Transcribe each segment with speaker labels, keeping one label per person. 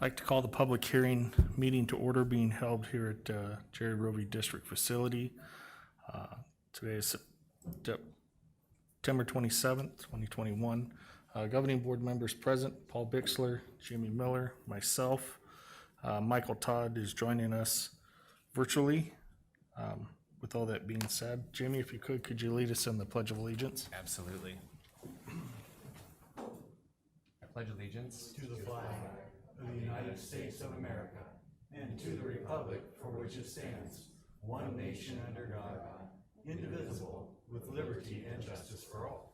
Speaker 1: like to call the public hearing meeting to order being held here at Jerry Rovey District Facility. Today is September 27th, 2021. Governing board members present: Paul Bixler, Jimmy Miller, myself. Michael Todd is joining us virtually. With all that being said, Jimmy, if you could you lead us in the Pledge of Allegiance?
Speaker 2: Absolutely. I pledge allegiance
Speaker 3: to the flag of the United States of America and to the republic for which it stands, one nation under God, indivisible, with liberty and justice for all.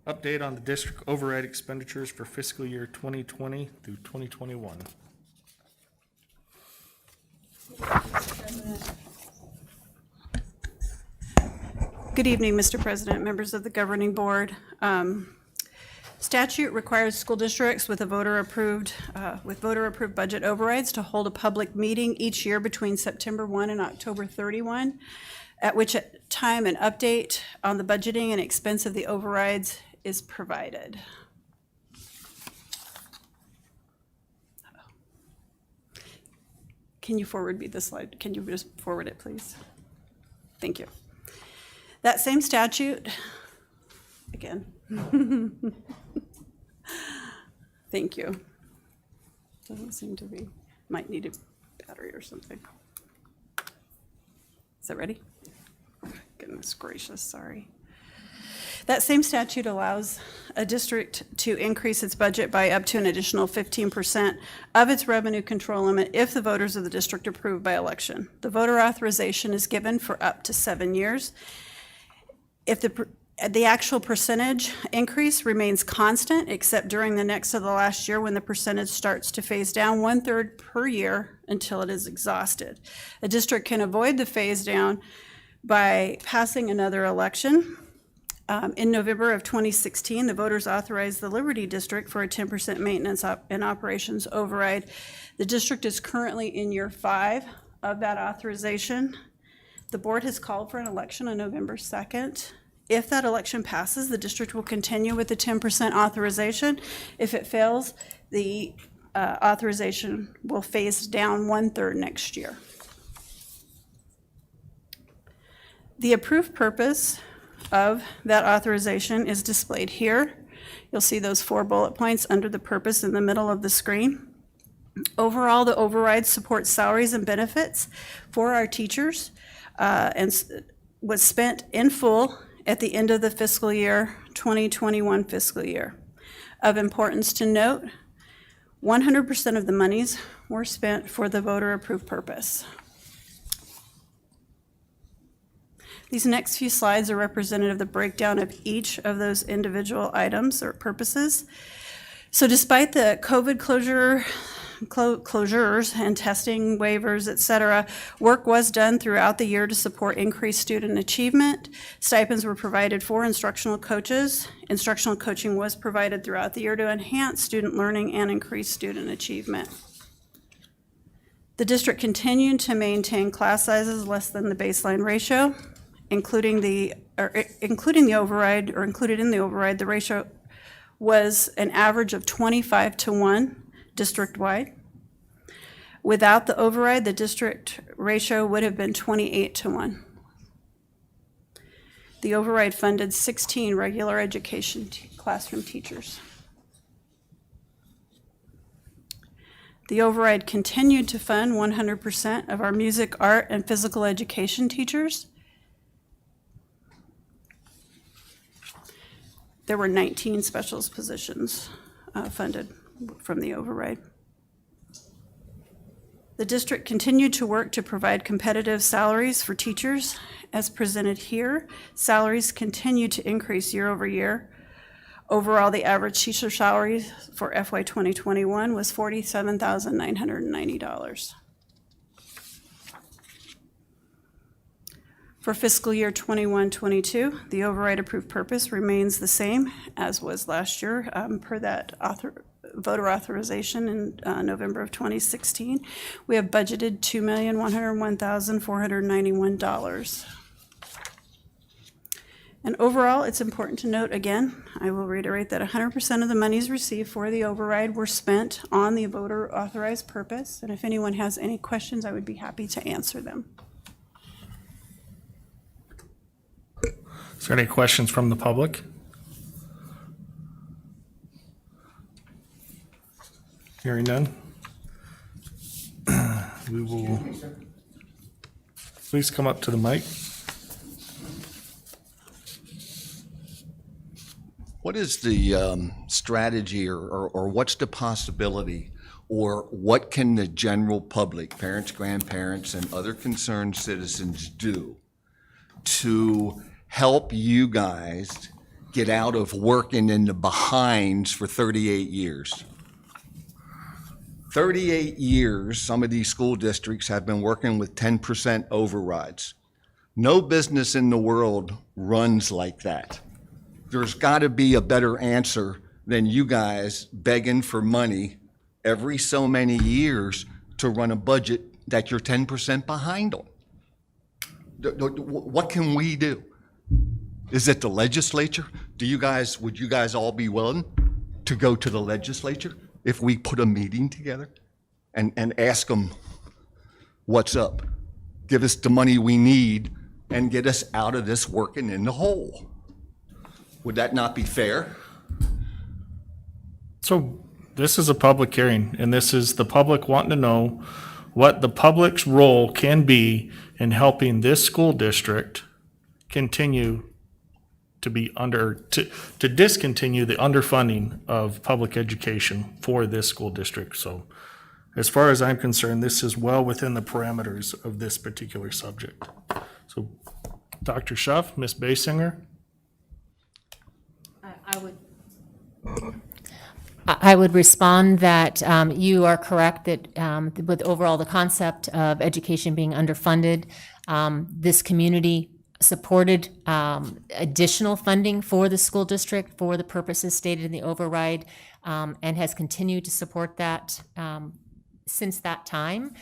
Speaker 1: Update on the district override expenditures for fiscal year 2020 through 2021.
Speaker 4: Good evening, Mr. President, members of the governing board. Statute requires school districts with voter-approved budget overrides to hold a public meeting each year between September 1 and October 31, at which time an update on the budgeting and expense of the overrides is provided. Can you forward me the slide? Can you just forward it, please? Thank you. That same statute, again. Thank you. Doesn't seem to be, might need a battery or something. Is that ready? Goodness gracious, sorry. That same statute allows a district to increase its budget by up to an additional 15% of its revenue control limit if the voters of the district approve by election. The voter authorization is given for up to 7 years. If the actual percentage increase remains constant, except during the next to the last year when the percentage starts to phase down 1/3 per year until it is exhausted. A district can avoid the phase down by passing another election. In November of 2016, the voters authorized the Liberty District for a 10% maintenance and operations override. The district is currently in year 5 of that authorization. The board has called for an election on November 2nd. If that election passes, the district will continue with the 10% authorization. If it fails, the authorization will phase down 1/3 next year. The approved purpose of that authorization is displayed here. You'll see those 4 bullet points under the purpose in the middle of the screen. Overall, the override supports salaries and benefits for our teachers and was spent in full at the end of the fiscal year, 2021 fiscal year. Of importance to note, 100% of the monies were spent for the voter-approved purpose. These next few slides are representative of the breakdown of each of those individual items or purposes. So despite the COVID closures and testing waivers, et cetera, work was done throughout the year to support increased student achievement. Stipends were provided for instructional coaches. Instructional coaching was provided throughout the year to enhance student learning and increase student achievement. The district continued to maintain class sizes less than the baseline ratio. Including the override, or included in the override, the ratio was an average of 25-1 district-wide. Without the override, the district ratio would have been 28-1. The override funded 16 regular education classroom teachers. The override continued to fund 100% of our music, art, and physical education teachers. There were 19 specialist positions funded from the override. The district continued to work to provide competitive salaries for teachers. As presented here, salaries continue to increase year over year. Overall, the average teacher salary for FY 2021 was $47,990. For fiscal year 21-22, the override approved purpose remains the same as was last year per that voter authorization in November of 2016. We have budgeted $2,101,491. And overall, it's important to note, again, I will reiterate that 100% of the monies received for the override were spent on the voter authorized purpose. And if anyone has any questions, I would be happy to answer them.
Speaker 1: Is there any questions from the public? Hearing none. We will, please come up to the mic.
Speaker 5: What is the strategy or what's the possibility or what can the general public, parents, grandparents, and other concerned citizens do to help you guys get out of working in the behinds for 38 years? 38 years, some of these school districts have been working with 10% overrides. No business in the world runs like that. There's got to be a better answer than you guys begging for money every so many years to run a budget that you're 10% behind on. What can we do? Is it the legislature? Would you guys all be willing to go to the legislature if we put a meeting together and ask them what's up? Give us the money we need and get us out of this working in the hole. Would that not be fair?
Speaker 1: So this is a public hearing, and this is the public wanting to know what the public's role can be in helping this school district continue to be to discontinue the underfunding of public education for this school district. So as far as I'm concerned, this is well within the parameters of this particular subject. So Dr. Schuff, Ms. Basinger?
Speaker 6: I would respond that you are correct that with overall the concept of education being underfunded, this community supported additional funding for the school district for the purposes stated in the override, and has continued to support that since that time.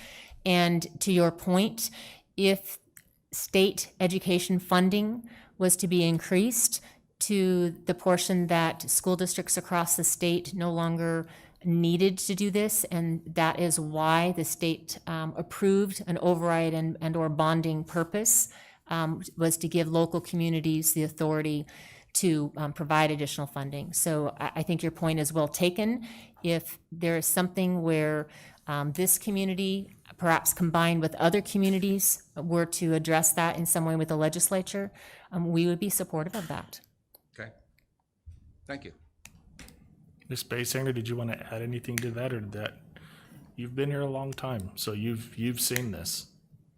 Speaker 6: And to your point, if state education funding was to be increased to the portion that school districts across the state no longer needed to do this, and that is why the state approved an override and or bonding purpose, was to give local communities the authority to provide additional funding. So I think your point is well taken. If there is something where this community, perhaps combined with other communities, were to address that in some way with the legislature, we would be supportive of that.
Speaker 5: Okay. Thank you.
Speaker 1: Ms. Basinger, did you want to add anything to that, or did that? You've been here a long time, so you've seen this.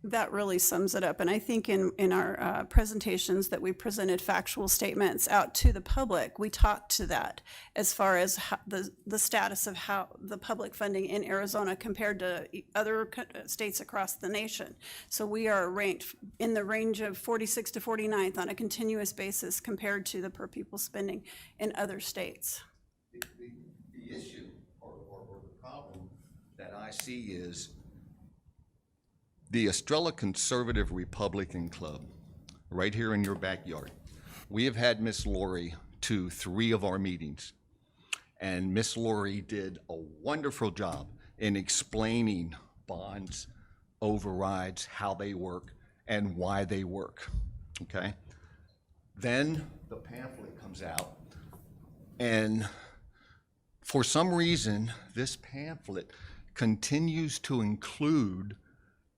Speaker 4: That really sums it up. And I think in our presentations that we presented factual statements out to the public, we talked to that as far as how the status of how the public funding in Arizona compared to other states across the nation. So we are ranked in the range of 46 to 49th on a continuous basis compared to the per pupil spending in other states.
Speaker 5: The issue or the problem that I see is the Estrella Conservative Republican Club, right here in your backyard. We have had Miss Lori to 3 of our meetings, and Miss Lori did a wonderful job in explaining bonds, overrides, how they work, and why they work, okay? Then the pamphlet comes out, and for some reason, this pamphlet continues to include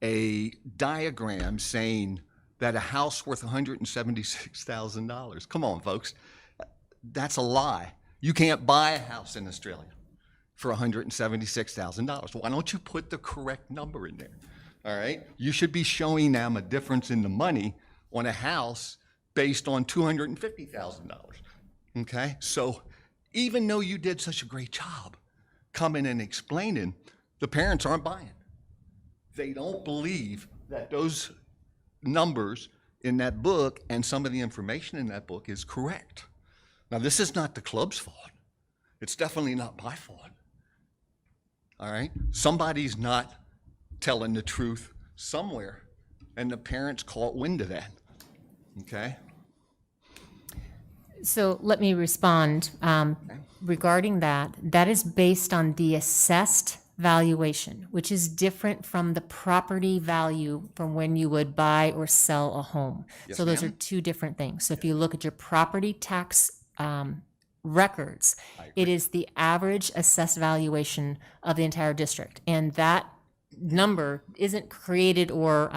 Speaker 5: a diagram saying that a house worth $176,000. Come on, folks. That's a lie. You can't buy a house in Australia for $176,000. Why don't you put the correct number in there? All right? You should be showing them a difference in the money on a house based on $250,000. Okay? So even though you did such a great job coming and explaining, the parents aren't buying. They don't believe that those numbers in that book and some of the information in that book is correct. Now, this is not the club's fault. It's definitely not my fault. all right? Somebody's not telling the truth somewhere, and the parents caught wind of that, okay?
Speaker 6: So let me respond. Regarding that, that is based on the assessed valuation, which is different from the property value from when you would buy or sell a home.
Speaker 5: Yes,
Speaker 6: So those are
Speaker 5: ma'am.
Speaker 6: two different things. So if you look at your property tax records, it is the average assessed valuation of the entire district. And that number isn't created or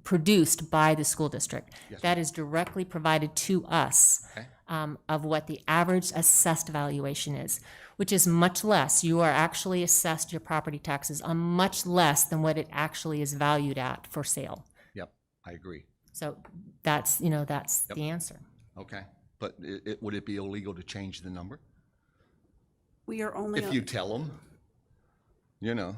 Speaker 6: produced by the school district. That is directly provided to us of what the average assessed valuation is, which is much less. You are actually assessed your property taxes on much less than what it actually is valued at for sale.
Speaker 5: Yep, I agree.
Speaker 6: So that's, you know, that's the answer.
Speaker 5: Okay, but would it be illegal to change the number?
Speaker 4: We are only,
Speaker 5: If you tell them, you know,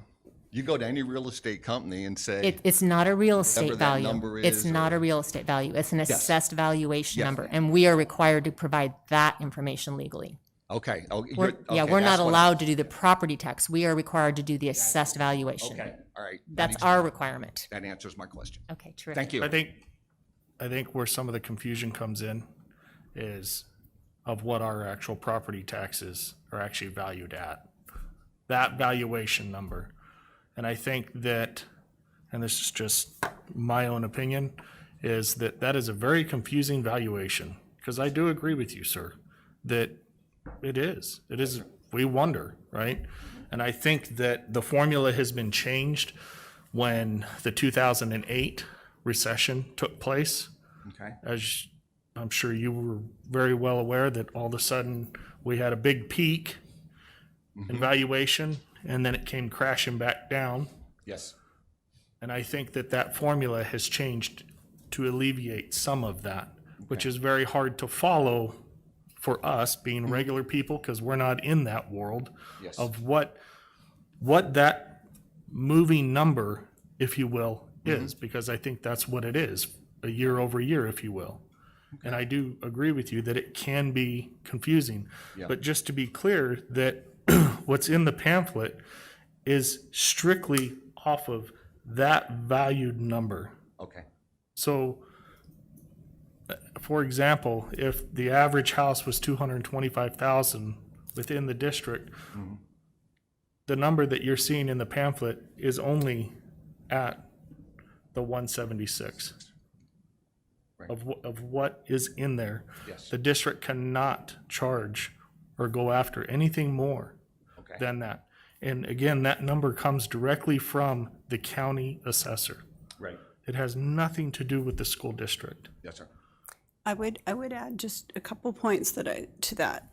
Speaker 5: you go to any real estate company and say,
Speaker 6: It's not a real estate
Speaker 5: Whatever that
Speaker 6: value.
Speaker 5: number
Speaker 6: It's
Speaker 5: is,
Speaker 6: not
Speaker 5: or-
Speaker 6: a real estate value. It's an assessed valuation
Speaker 5: Yes.
Speaker 6: number, and we are required to provide that information legally.
Speaker 5: okay, oh,
Speaker 6: We're,
Speaker 5: you're-
Speaker 6: yeah,
Speaker 5: okay,
Speaker 6: we're not
Speaker 5: that's what-
Speaker 6: allowed to do the property tax. We are required to do the assessed valuation.
Speaker 5: Okay, all right.
Speaker 6: That's our requirement.
Speaker 5: That answers my question.
Speaker 6: Okay, terrific.
Speaker 5: Thank you.
Speaker 1: I think where some of the confusion comes in is of what our actual property taxes are actually valued at. That valuation number. And I think that, and this is just my own opinion, is that that is a very confusing valuation. Because I do agree with you, sir, that it is. It is, we wonder, right? And I think that the formula has been changed when the 2008 recession took place.
Speaker 5: Okay,
Speaker 1: As I'm sure you were very well aware that all of a sudden we had a big peak in valuation and then it came crashing back down.
Speaker 5: yes,
Speaker 1: And I think that that formula has changed to alleviate some of that, which is very hard to follow for us being regular people because we're not in that world
Speaker 5: Yes.
Speaker 1: of what that moving number, if you will, is, because I think that's what it is, a year over year, if you will. And I do agree with you that it can be confusing.
Speaker 5: Yeah.
Speaker 1: But just to be clear, that what's in the pamphlet is strictly off of that valued number.
Speaker 5: okay,
Speaker 1: So, for example, if the average house was 225,000 within the district, the number that you're seeing in the pamphlet is only at the 176
Speaker 5: Right.
Speaker 1: of what is in there.
Speaker 5: Yes.
Speaker 1: The district cannot charge or go after anything more
Speaker 5: okay.
Speaker 1: than that. And again, that number comes directly from the county assessor.
Speaker 5: Right,
Speaker 4: Mm-hmm.
Speaker 1: It has nothing to do with the school district.
Speaker 5: yes, sir.
Speaker 4: I would add just a couple points to that.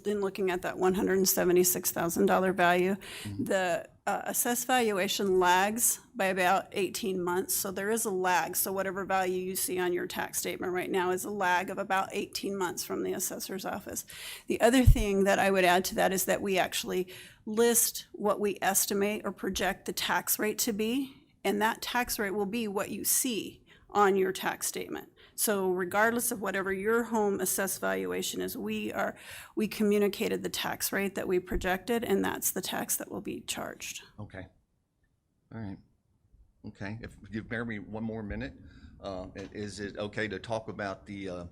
Speaker 4: In looking at that $176,000 value, the assessed valuation lags by about 18 months. So there is a lag. So whatever value you see on your tax statement right now is a lag of about 18 months from the assessor's office. The other thing that I would add to that is that we actually list what we estimate or project the tax rate to be, and that tax rate will be what you see on your tax statement. So regardless of whatever your home assessed valuation is, we communicated the tax rate that we projected, and that's the tax that will be charged.
Speaker 5: Okay. All right. Okay, if you bear me one more minute, is it okay to talk about the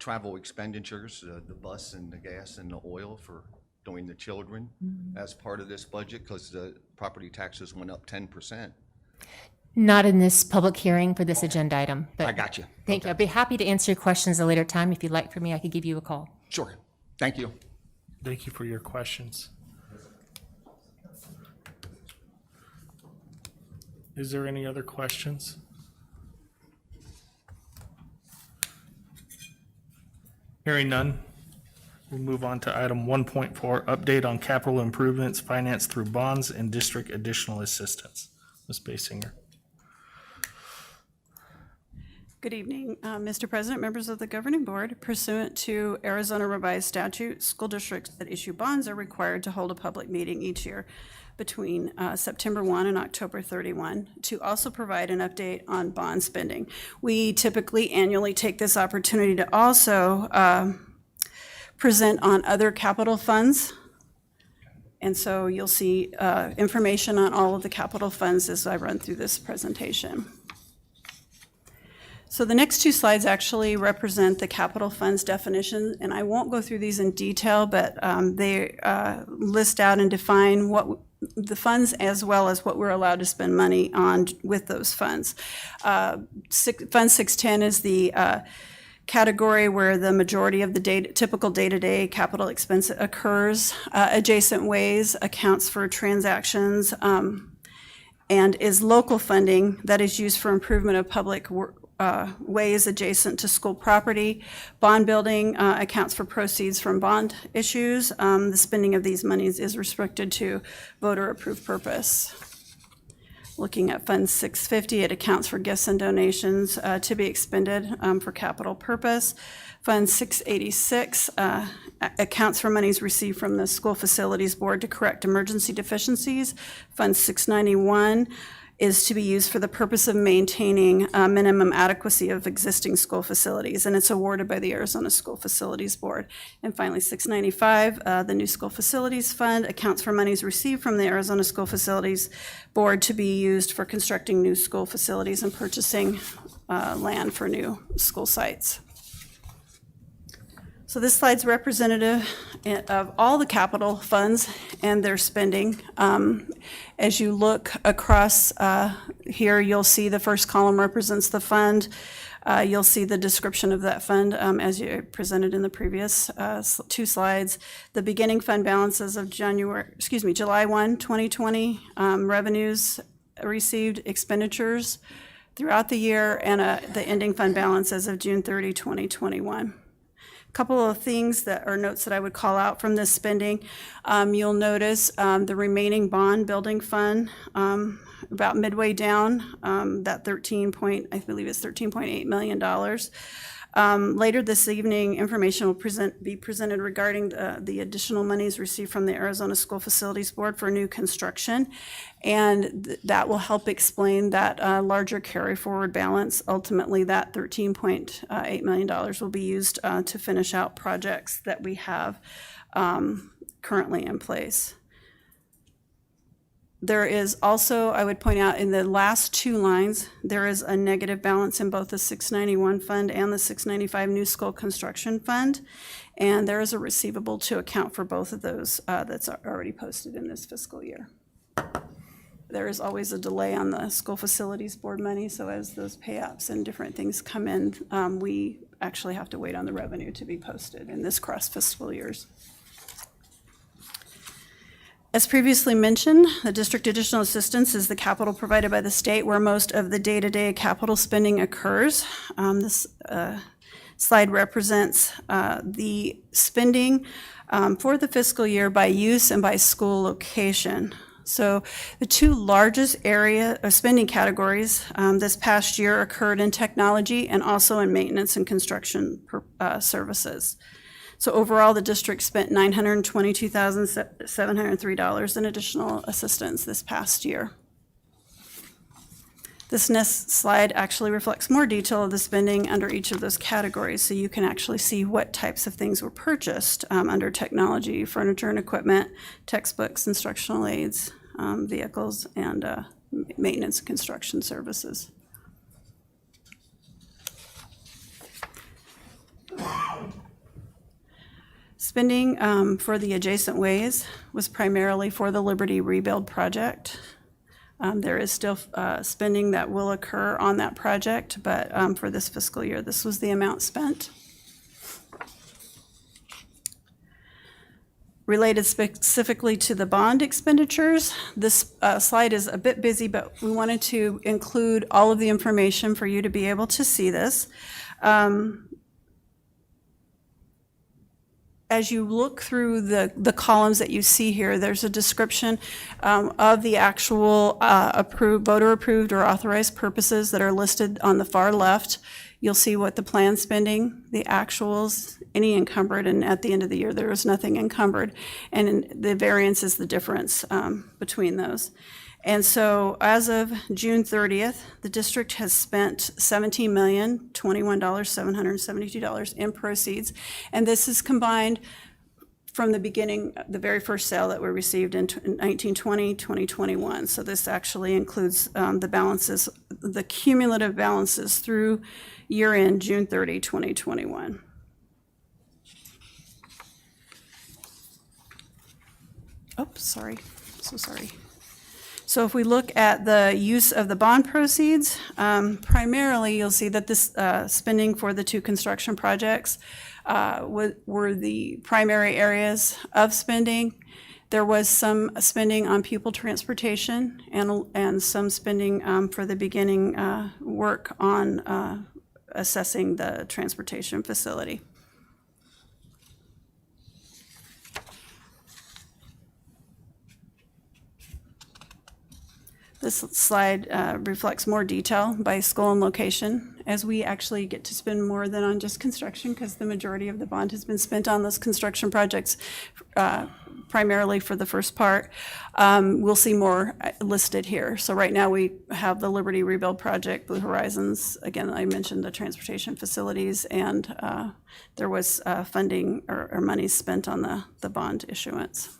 Speaker 5: travel expenditures, the bus and the gas and the oil for doing the children as part of this budget? Because the property taxes went up 10%.
Speaker 6: Not in this public hearing for this agenda item, but.
Speaker 5: I got you.
Speaker 6: Thank you. I'd be happy to answer your questions at a later time. If you'd like for me, I could give you a call.
Speaker 5: Sure. Thank you.
Speaker 1: Thank you for your questions. Is there any other questions? Hearing none, we'll move on to item 1.4, update on capital improvements financed through bonds and district additional assistance. Ms. Basinger.
Speaker 4: Good evening, Mr. President, members of the governing board. Pursuant to Arizona revised statute, school districts that issue bonds are required to hold a public meeting each year between September 1 and October 31 to also provide an update on bond spending. We typically annually take this opportunity to also present on other capital funds And so you'll see information on all of the capital funds as I run through this presentation. So the next two slides actually represent the capital funds definition, and I won't go through these in detail, but they list out and define what the funds as well as what we're allowed to spend money on with those funds. Fund 610 is the category where the majority of the typical day-to-day capital expense occurs. Adjacent ways accounts for transactions and is local funding that is used for improvement of public ways adjacent to school property. Bond building accounts for proceeds from bond issues. The spending of these monies is restricted to voter-approved purpose. Looking at Fund 650, it accounts for gifts and donations to be expended for capital purpose. Fund 686 accounts for monies received from the School Facilities Board to correct emergency deficiencies. Fund 691 is to be used for the purpose of maintaining minimum adequacy of existing school facilities, and it's awarded by the Arizona School Facilities Board. And finally, 695, the New School Facilities Fund accounts for monies received from the Arizona School Facilities Board to be used for constructing new school facilities and purchasing land for new school sites. So this slide's representative of all the capital funds and their spending. As you look across here, you'll see the first column represents the fund. You'll see the description of that fund as you presented in the previous two slides. The beginning fund balances of July 1, 2020, revenues received, expenditures throughout the year, and the ending fund balance as of June 30, 2021. Couple of things that are notes that I would call out from this spending. You'll notice the remaining bond building fund about midway down, that I believe it's $13.8 million. Later this evening, information will be presented regarding the additional monies received from the Arizona School Facilities Board for new construction, and that will help explain that larger carry forward balance. Ultimately, that $13.8 million will be used to finish out projects that we have currently in place. There is also, I would point out, in the last two lines, there is a negative balance in both the 691 fund and the 695 new school construction fund, and there is a receivable to account for both of those that's already posted in this fiscal year. There is always a delay on the School Facilities Board money, so as those payouts and different things come in, we actually have to wait on the revenue to be posted in this cross fiscal years. As previously mentioned, the district additional assistance is the capital provided by the state where most of the day-to-day capital spending occurs. This slide represents the spending for the fiscal year by use and by school location. So the two largest spending categories this past year occurred in technology and also in maintenance and construction services. So overall, the district spent $922,703 in additional assistance this past year. This next slide actually reflects more detail of the spending under each of those categories, so you can actually see what types of things were purchased under technology, furniture and equipment, textbooks, instructional aids, vehicles, and maintenance and construction services. Spending for the adjacent ways was primarily for the Liberty Rebuild project. There is still spending that will occur on that project, but for this fiscal year, this was the amount spent. Related specifically to the bond expenditures, this slide is a bit busy, but we wanted to include all of the information for you to be able to see this. As you look through the columns that you see here, there's a description of the actual voter-approved or authorized purposes that are listed on the far left. You'll see what the planned spending, the actuals, any encumbered, and at the end of the year, there was nothing encumbered. And the variance is the difference between those. And so as of June 30th, the district has spent $17,021,772 in proceeds. And this is combined from the beginning, the very first sale that we received in 1920, 2021. So this actually includes the balances, the cumulative balances through year-end June 30, 2021. Oh, sorry, so sorry. So if we look at the use of the bond proceeds, primarily you'll see that this spending for the 2 construction projects were the primary areas of spending. There was some spending on pupil transportation and some spending for the beginning work on assessing the transportation facility. This slide reflects more detail by school and location, as we actually get to spend more than on just construction, because the majority of the bond has been spent on those construction projects, primarily for the first part. We'll see more listed here. So right now we have the Liberty Rebuild Project, Blue Horizons. Again, I mentioned the transportation facilities, and there was funding or money spent on the bond issuance.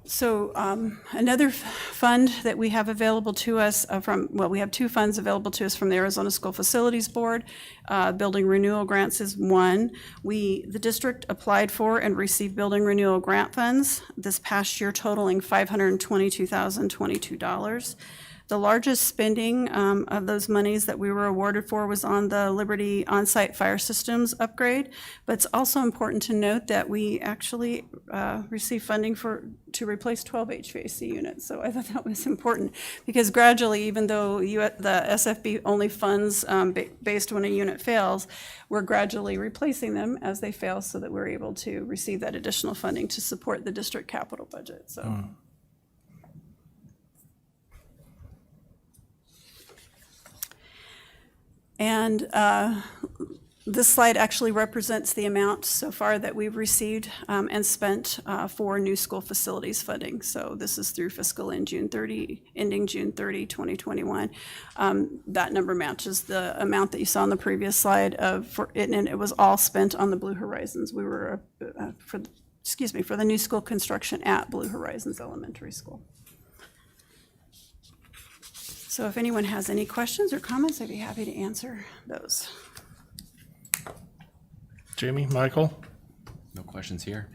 Speaker 4: So another fund that we have available to us we have 2 funds available to us from the Arizona School Facilities Board. Building renewal grants is one. The district applied for and received building renewal grant funds this past year, totaling $522,022. The largest spending of those monies that we were awarded for was on the Liberty on-site fire systems upgrade. But it's also important to note that we actually received funding to replace 12 HVAC units. So I thought that was important, because gradually, even though the SFB only funds based when a unit fails, we're gradually replacing them as they fail, so that we're able to receive that additional funding to support the district capital budget. So. And this slide actually represents the amount so far that we've received and spent for new school facilities funding. So this is through fiscal ending June 30, 2021. That number matches the amount that you saw on the previous slide and it was all spent on the Blue Horizons. We were for the new school construction at Blue Horizons Elementary School. So if anyone has any questions or comments, I'd be happy to answer those.
Speaker 1: Jamie, Michael?
Speaker 2: No questions here.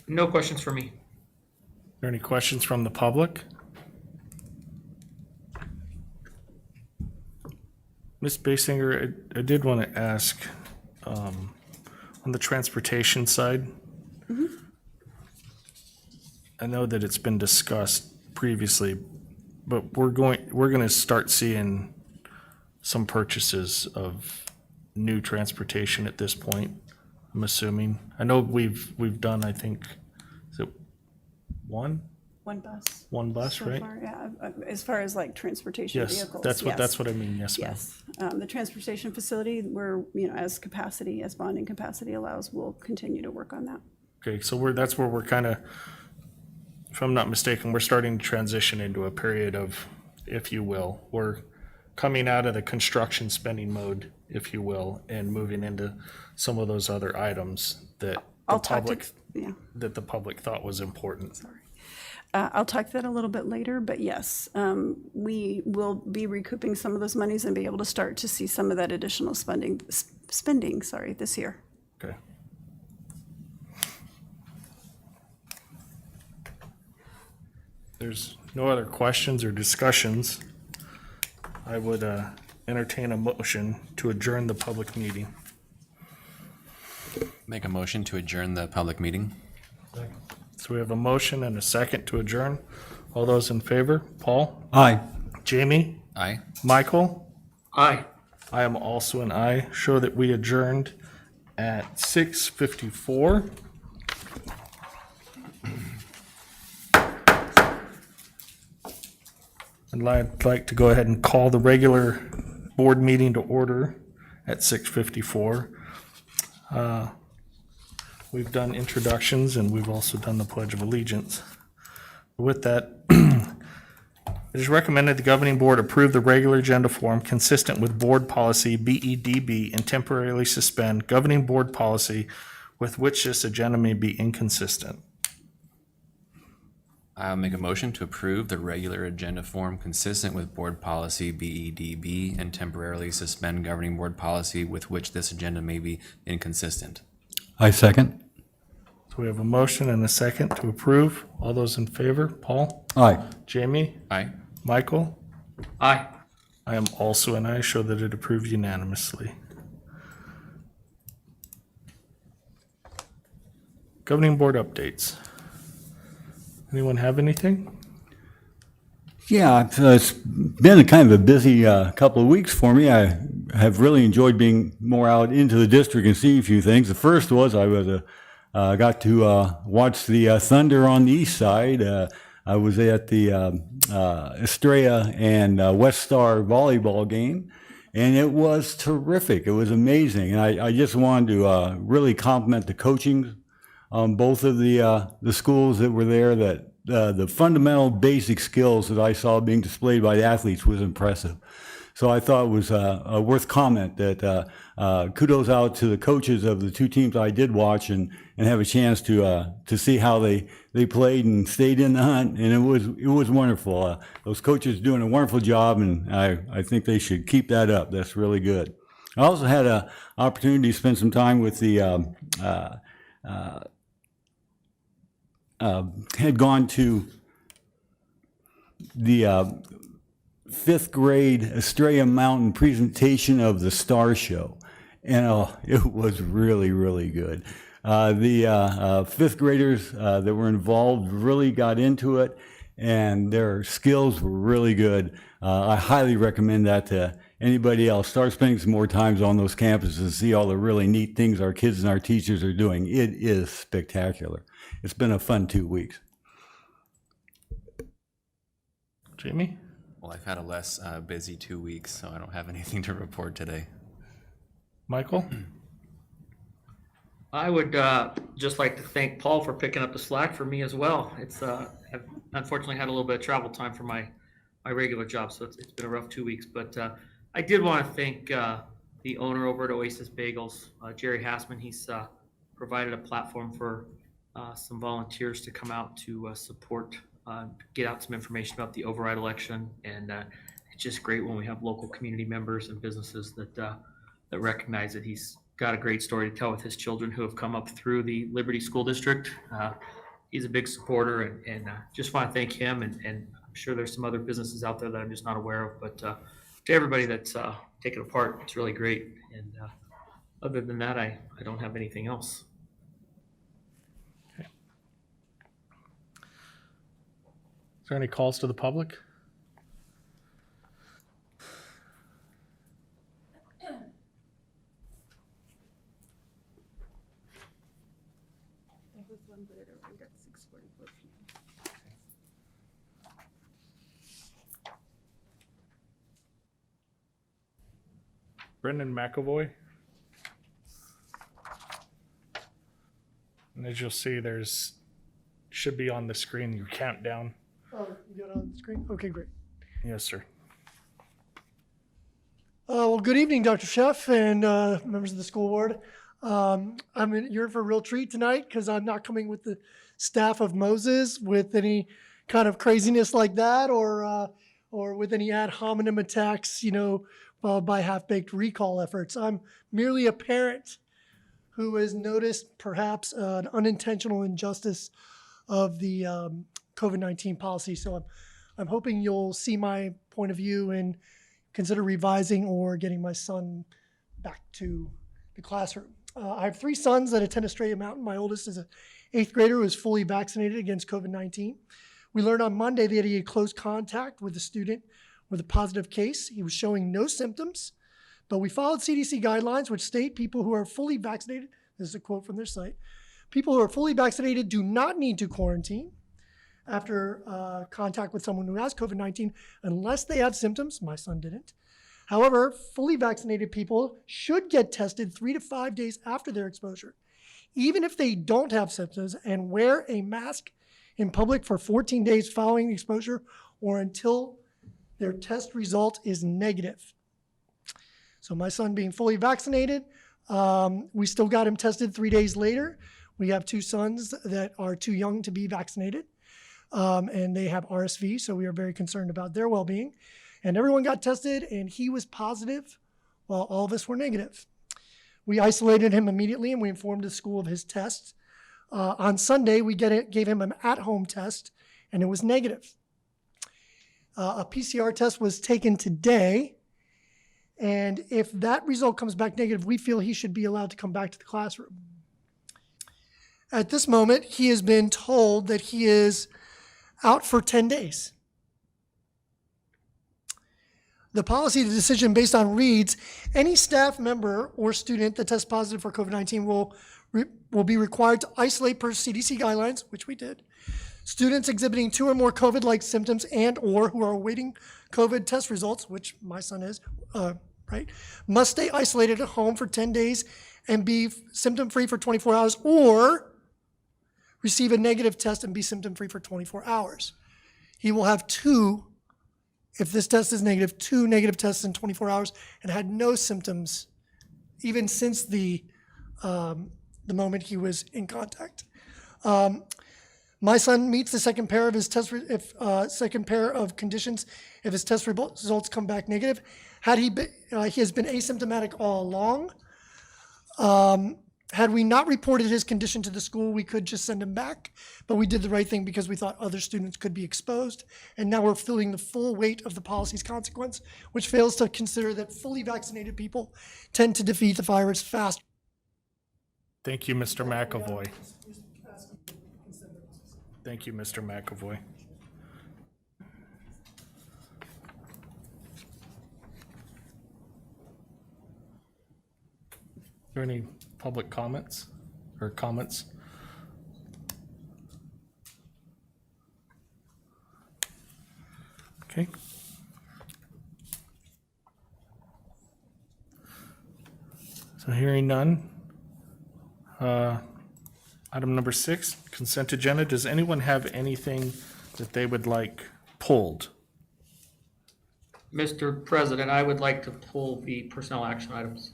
Speaker 7: No questions for me.
Speaker 1: Are there any questions from the public? Ms. Basinger, I did want to ask, on the transportation side, I know that it's been discussed previously, but we're going to start seeing some purchases of new transportation at this point, I'm assuming. I know we've done, I think, is it one bus,
Speaker 4: So
Speaker 1: right?
Speaker 4: far, yeah, as far as like transportation
Speaker 1: Yes,
Speaker 4: vehicles.
Speaker 1: that's
Speaker 4: yes.
Speaker 1: what I mean. Yes, ma'am.
Speaker 4: Yes, the transportation facility, as bonding capacity allows, we'll continue to work on that.
Speaker 1: Okay, so that's where we're kind of, if I'm not mistaken, we're starting to transition into a period of, if you will, we're coming out of the construction spending mode, if you will, and moving into some of those other items that the public thought was important.
Speaker 4: Sorry. I'll talk to that a little bit later, but yes, we will be recouping some of those monies and be able to start to see some of that additional spending this year.
Speaker 1: Okay. There's no other questions or discussions. I would entertain a motion to adjourn the public meeting.
Speaker 2: Make a motion to adjourn the public meeting.
Speaker 1: So we have a motion and a second to adjourn. All those in favor? Paul?
Speaker 3: Aye.
Speaker 1: Jamie?
Speaker 2: Aye.
Speaker 1: Michael?
Speaker 7: Aye.
Speaker 1: I am also an aye. Show that we adjourned at 6:54. I'd like to go ahead and call the regular board meeting to order at 6:54. We've done introductions and we've also done the Pledge of Allegiance. With that, It is recommended the governing board approve the regular agenda form consistent with board policy BEDB and temporarily suspend governing board policy with which this agenda may be inconsistent.
Speaker 2: I'll make a motion to approve the regular agenda form consistent with board policy BEDB and temporarily suspend governing board policy with which this agenda may be inconsistent.
Speaker 3: I second.
Speaker 1: So we have a motion and a second to approve. All those in favor? Paul?
Speaker 3: Aye.
Speaker 1: Jamie?
Speaker 2: Aye.
Speaker 1: Michael?
Speaker 7: Aye.
Speaker 1: I am also an aye, show that it approved unanimously. Governing board updates. Anyone have anything?
Speaker 3: Yeah, it's been a kind of a busy couple of weeks for me. I have really enjoyed being more out into the district and seeing a few things. The first was I was got to watch the Thunder on the east side. I was at the Estrella and West Star volleyball game, and it was terrific. It was amazing, and I just wanted to really compliment the coaching on both of the schools that were there. That the fundamental basic skills that I saw being displayed by the athletes was impressive. So I thought it was worth comment that kudos out to the coaches of the two teams I did watch and have a chance to see how they played and stayed in the hunt, and it was wonderful. Those coaches doing a wonderful job, and I think they should keep that up. That's really good. I also had an opportunity to spend some time with the had gone to the fifth grade Estrella Mountain presentation of the Star Show, and it was really, really good. The fifth graders that were involved really got into it, and their skills were really good. I highly recommend that to anybody else. Start spending some more time on those campuses and see all the really neat things our kids and our teachers are doing. It is spectacular. It's been a fun 2 weeks.
Speaker 1: Jamie?
Speaker 2: Well, I've had a less busy 2 weeks, so I don't have anything to report today.
Speaker 1: Michael?
Speaker 7: I would just like to thank Paul for picking up the slack for me as well. I've unfortunately had a little bit of travel time for my regular job, so it's been a rough 2 weeks. But I did want to thank the owner over at Oasis Bagels, Jerry Hassman. He's provided a platform for some volunteers to come out to support, get out some information about the override election. And it's just great when we have local community members and businesses that recognize that he's got a great story to tell with his children who have come up through the Liberty School District. He's a big supporter, and just want to thank him. And I'm sure there's some other businesses out there that I'm just not aware of. But to everybody that's taken a part, it's really great. And other than that, I don't have anything else.
Speaker 1: Is there any calls to the public? Brendan McAvoy. And as you'll see, should be on the screen your countdown.
Speaker 8: Oh, you got it on the screen? Okay, great.
Speaker 1: Yes, sir.
Speaker 8: Well, good evening, Dr. Sheff and members of the school board. You're in for a real treat tonight because I'm not coming with the staff of Moses with any kind of craziness like that or with any ad hominem attacks, by half-baked recall efforts. I'm merely a parent who has noticed perhaps an unintentional injustice of the COVID-19 policy. So I'm hoping you'll see my point of view and consider revising or getting my son back to the classroom. I have 3 sons that attend Estrella Mountain. My oldest is an 8th grader who is fully vaccinated against COVID-19. We learned on Monday that he had close contact with a student with a positive case. He was showing no symptoms, but we followed CDC guidelines, which state people who are fully vaccinated, this is a quote from their site, people who are fully vaccinated do not need to quarantine after contact with someone who has COVID-19 unless they have symptoms. My son didn't. However, fully vaccinated people should get tested 3 to 5 days after their exposure, even if they don't have symptoms, and wear a mask in public for 14 days following the exposure or until their test result is negative. So my son being fully vaccinated, we still got him tested 3 days later. We have 2 sons that are too young to be vaccinated, and they have RSV, so we are very concerned about their well-being. And everyone got tested, and he was positive while all of us were negative. We isolated him immediately, and we informed the school of his test. On Sunday, we gave him an at-home test, and it was negative. A PCR test was taken today, and if that result comes back negative, we feel he should be allowed to come back to the classroom. At this moment, he has been told that he is out for 10 days. The policy decision based on reads, any staff member or student that tests positive for COVID-19 will be required to isolate per CDC guidelines, which we did. Students exhibiting 2 or more COVID-like symptoms and or who are awaiting COVID test results, which my son is, right, must stay isolated at home for 10 days and be symptom-free for 24 hours or receive a negative test and be symptom-free for 24 hours. He will have 2, if this test is negative, 2 negative tests in 24 hours and had no symptoms even since the moment he was in contact. My son meets the second pair of his second pair of conditions if his test results come back negative. He has been asymptomatic all along. Had we not reported his condition to the school, we could just send him back, but we did the right thing because we thought other students could be exposed, and now we're feeling the full weight of the policy's consequence, which fails to consider that fully vaccinated people tend to defeat the virus faster.
Speaker 1: Thank you, Mr. McAvoy. Thank you, Mr. McAvoy. Are there any public comments or comments? Okay. So hearing none. Item number 6, consent agenda. Does anyone have anything that they would like pulled?
Speaker 7: Mr. President, I would like to pull the personnel action items.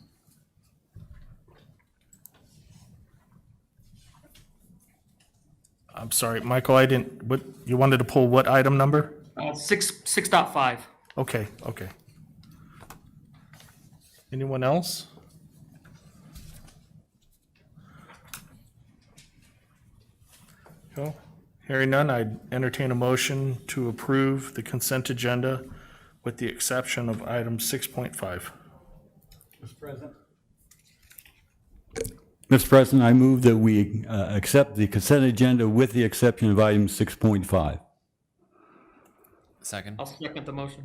Speaker 1: I'm sorry, Michael, I didn't, what, you wanted to pull what item number?
Speaker 7: 6.5.
Speaker 1: Okay. Anyone else? No? Hearing none, I'd entertain a motion to approve the consent agenda with the exception of item 6.5.
Speaker 3: Mr. President?
Speaker 9: Mr. President, I move that we accept the consent agenda with the exception of item 6.5.
Speaker 2: Second.
Speaker 7: I'll second the motion.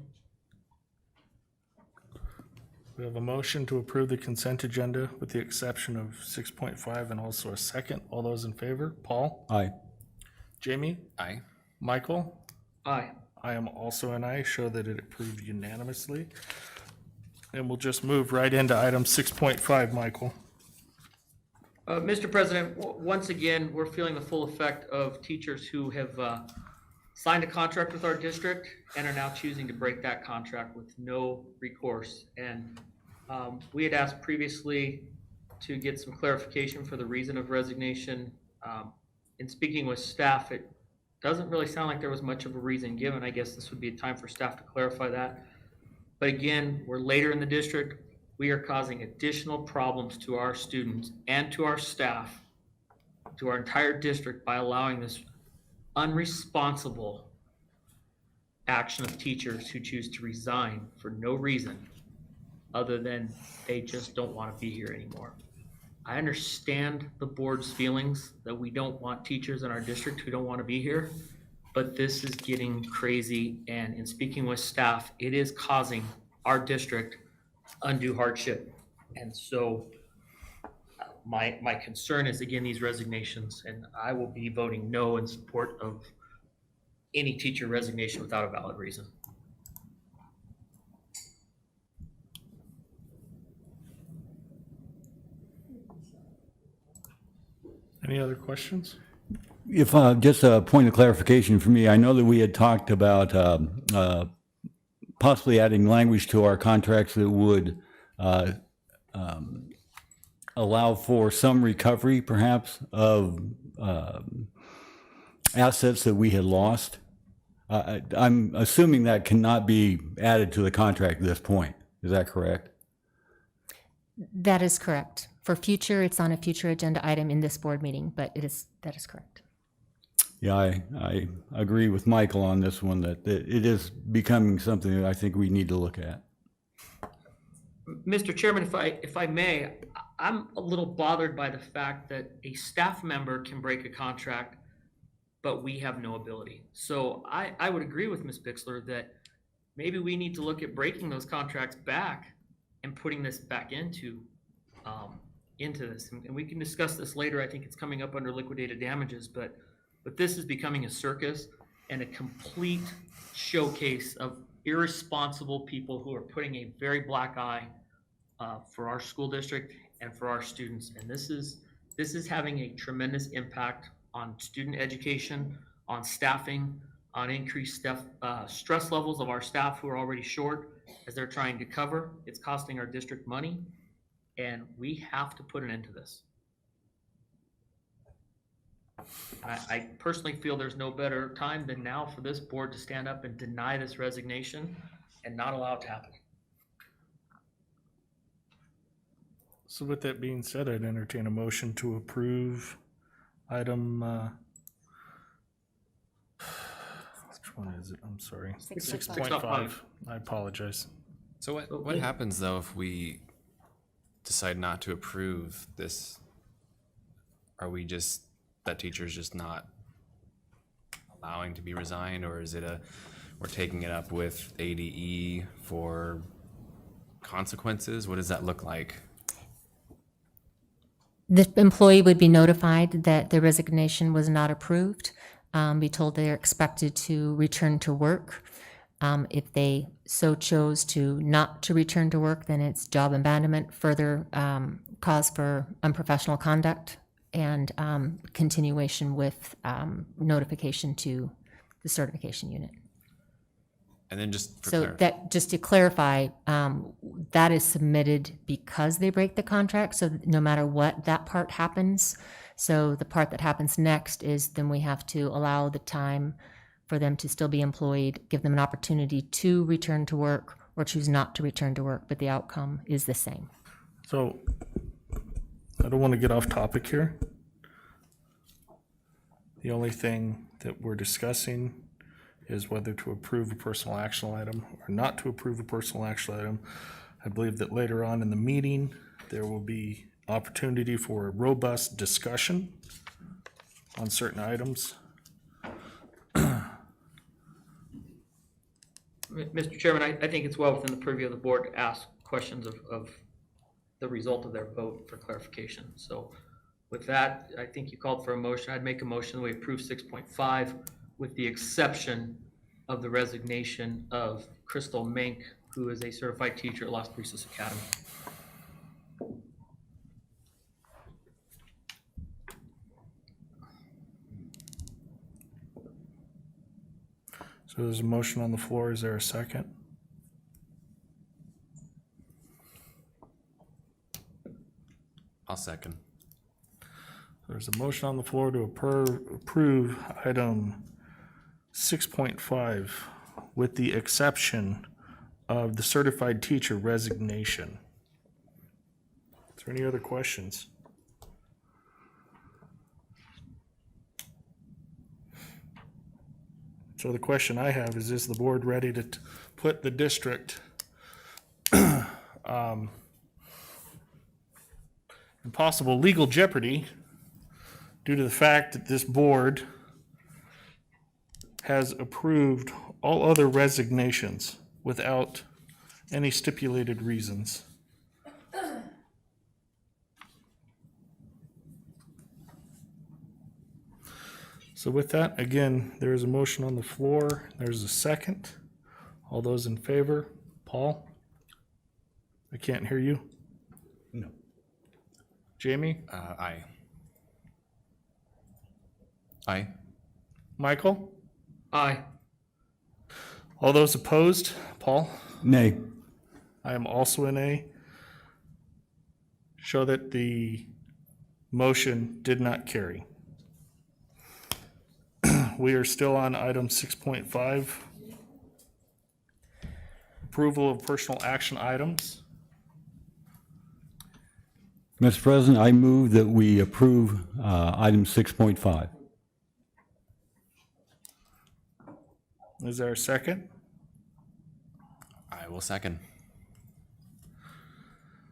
Speaker 1: We have a motion to approve the consent agenda with the exception of 6.5 and also a second. All those in favor? Paul?
Speaker 9: Aye.
Speaker 1: Jamie?
Speaker 2: Aye.
Speaker 1: Michael?
Speaker 7: Aye.
Speaker 1: I am also an aye, show that it approved unanimously. And we'll just move right into item 6.5, Michael.
Speaker 7: Mr. President, once again, we're feeling the full effect of teachers who have signed a contract with our district and are now choosing to break that contract with no recourse. And we had asked previously to get some clarification for the reason of resignation. In speaking with staff, it doesn't really sound like there was much of a reason given. I guess this would be a time for staff to clarify that. But again, we're later in the district. We are causing additional problems to our students and to our staff, to our entire district by allowing this unresponsible action of teachers who choose to resign for no reason other than they just don't want to be here anymore. I understand the board's feelings that we don't want teachers in our district who don't want to be here, but this is getting crazy. And in speaking with staff, it is causing our district undue hardship. And so my concern is, again, these resignations, and I will be voting no in support of any teacher resignation without a valid reason.
Speaker 1: Any other questions?
Speaker 9: If just a point of clarification for me, I know that we had talked about possibly adding language to our contracts that would allow for some recovery, perhaps, of assets that we had lost. I'm assuming that cannot be added to the contract at this point. Is that correct?
Speaker 6: That is correct. For future, it's on a future agenda item in this board meeting, but that is correct.
Speaker 9: Yeah, I agree with Michael on this one, that it is becoming something that I think we need to look at.
Speaker 7: Mr. Chairman, if I may, I'm a little bothered by the fact that a staff member can break a contract, but we have no ability. So I would agree with Ms. Bixler that maybe we need to look at breaking those contracts back and putting this back into this. And we can discuss this later. I think it's coming up under liquidated damages, but this is becoming a circus and a complete showcase of irresponsible people who are putting a very black eye for our school district and for our students. And this is having a tremendous impact on student education, on staffing, on increased stress levels of our staff who are already short as they're trying to cover. It's costing our district money, and we have to put an end to this. I personally feel there's no better time than now for this board to stand up and deny this resignation and not allow it to happen.
Speaker 1: So with that being said, I'd entertain a motion to approve item, which one is it? I'm sorry. 6.5. I apologize.
Speaker 2: So what happens though if we decide not to approve this? Are we just, that teacher's just not allowing to be resigned, or is it we're taking it up with ADE for consequences? What does that look like?
Speaker 6: The employee would be notified that the resignation was not approved, be told they're expected to return to work. If they so chose to not to return to work, then it's job abandonment, further cause for unprofessional conduct, and continuation with notification to the certification unit.
Speaker 2: And then just for
Speaker 6: So that, just to clarify, that is submitted because they break the contract, so no matter what, that part happens. So the part that happens next is then we have to allow the time for them to still be employed, give them an opportunity to return to work or choose not to return to work, but the outcome is the same.
Speaker 1: So I don't want to get off topic here. The only thing that we're discussing is whether to approve a personal action item or not to approve a personal action item. I believe that later on in the meeting, there will be opportunity for a robust discussion on certain items.
Speaker 7: Mr. Chairman, I think it's well within the purview of the board to ask questions of the result of their vote for clarification. So with that, I think you called for a motion. I'd make a motion that we approve 6.5 with the exception of the resignation of Crystal Mink, who is a certified teacher at Las Brisas Academy.
Speaker 1: So there's a motion on the floor. Is there a second?
Speaker 2: I'll second.
Speaker 1: There's a motion on the floor to approve item 6.5 with the exception of the certified teacher resignation. Is there any other questions? So the question I have is the board ready to put the district in possible legal jeopardy due to the fact that this board has approved all other resignations without any stipulated reasons? So with that, again, there is a motion on the floor. There's a second. All those in favor? Paul? I can't hear you.
Speaker 9: No.
Speaker 1: Jamie?
Speaker 2: Aye. Aye.
Speaker 1: Michael?
Speaker 7: Aye.
Speaker 1: All those opposed? Paul?
Speaker 9: Nay.
Speaker 1: I am also an A. Show that the motion did not carry. We are still on item 6.5. Approval of personal action items.
Speaker 9: Mr. President, I move that we approve item 6.5.
Speaker 1: Is there a second?
Speaker 2: I will second.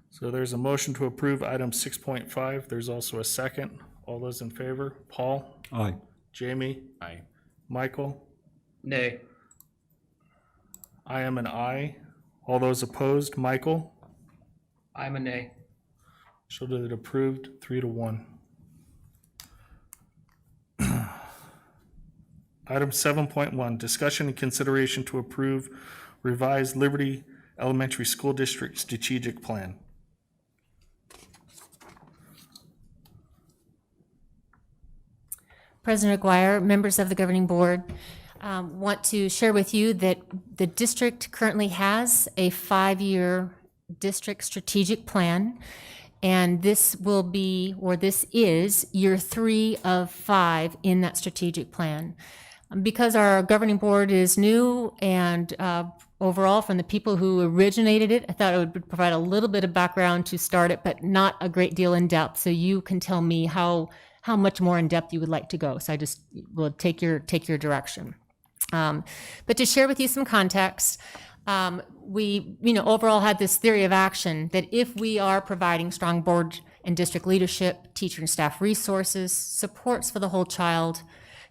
Speaker 1: So there's a motion to approve item 6.5. There's also a second. All those in favor? Paul?
Speaker 9: Aye.
Speaker 1: Jamie?
Speaker 2: Aye.
Speaker 1: Michael?
Speaker 7: Nay.
Speaker 1: I am an I. All those opposed? Michael?
Speaker 7: I'm a nay.
Speaker 1: Show that it approved 3-1. Item 7.1, discussion and consideration to approve revised Liberty Elementary School District strategic plan.
Speaker 6: President Aguirre, members of the governing board, want to share with you that the district currently has a 5-year district strategic plan, and this will be, or this is, year 3 of 5 in that strategic plan. Because our governing board is new and overall from the people who originated it, I thought it would provide a little bit of background to start it, but not a great deal in depth. So you can tell me how much more in depth you would like to go. So I just will take your direction. But to share with you some context, we overall had this theory of action that if we are providing strong board and district leadership, teacher and staff resources, supports for the whole child,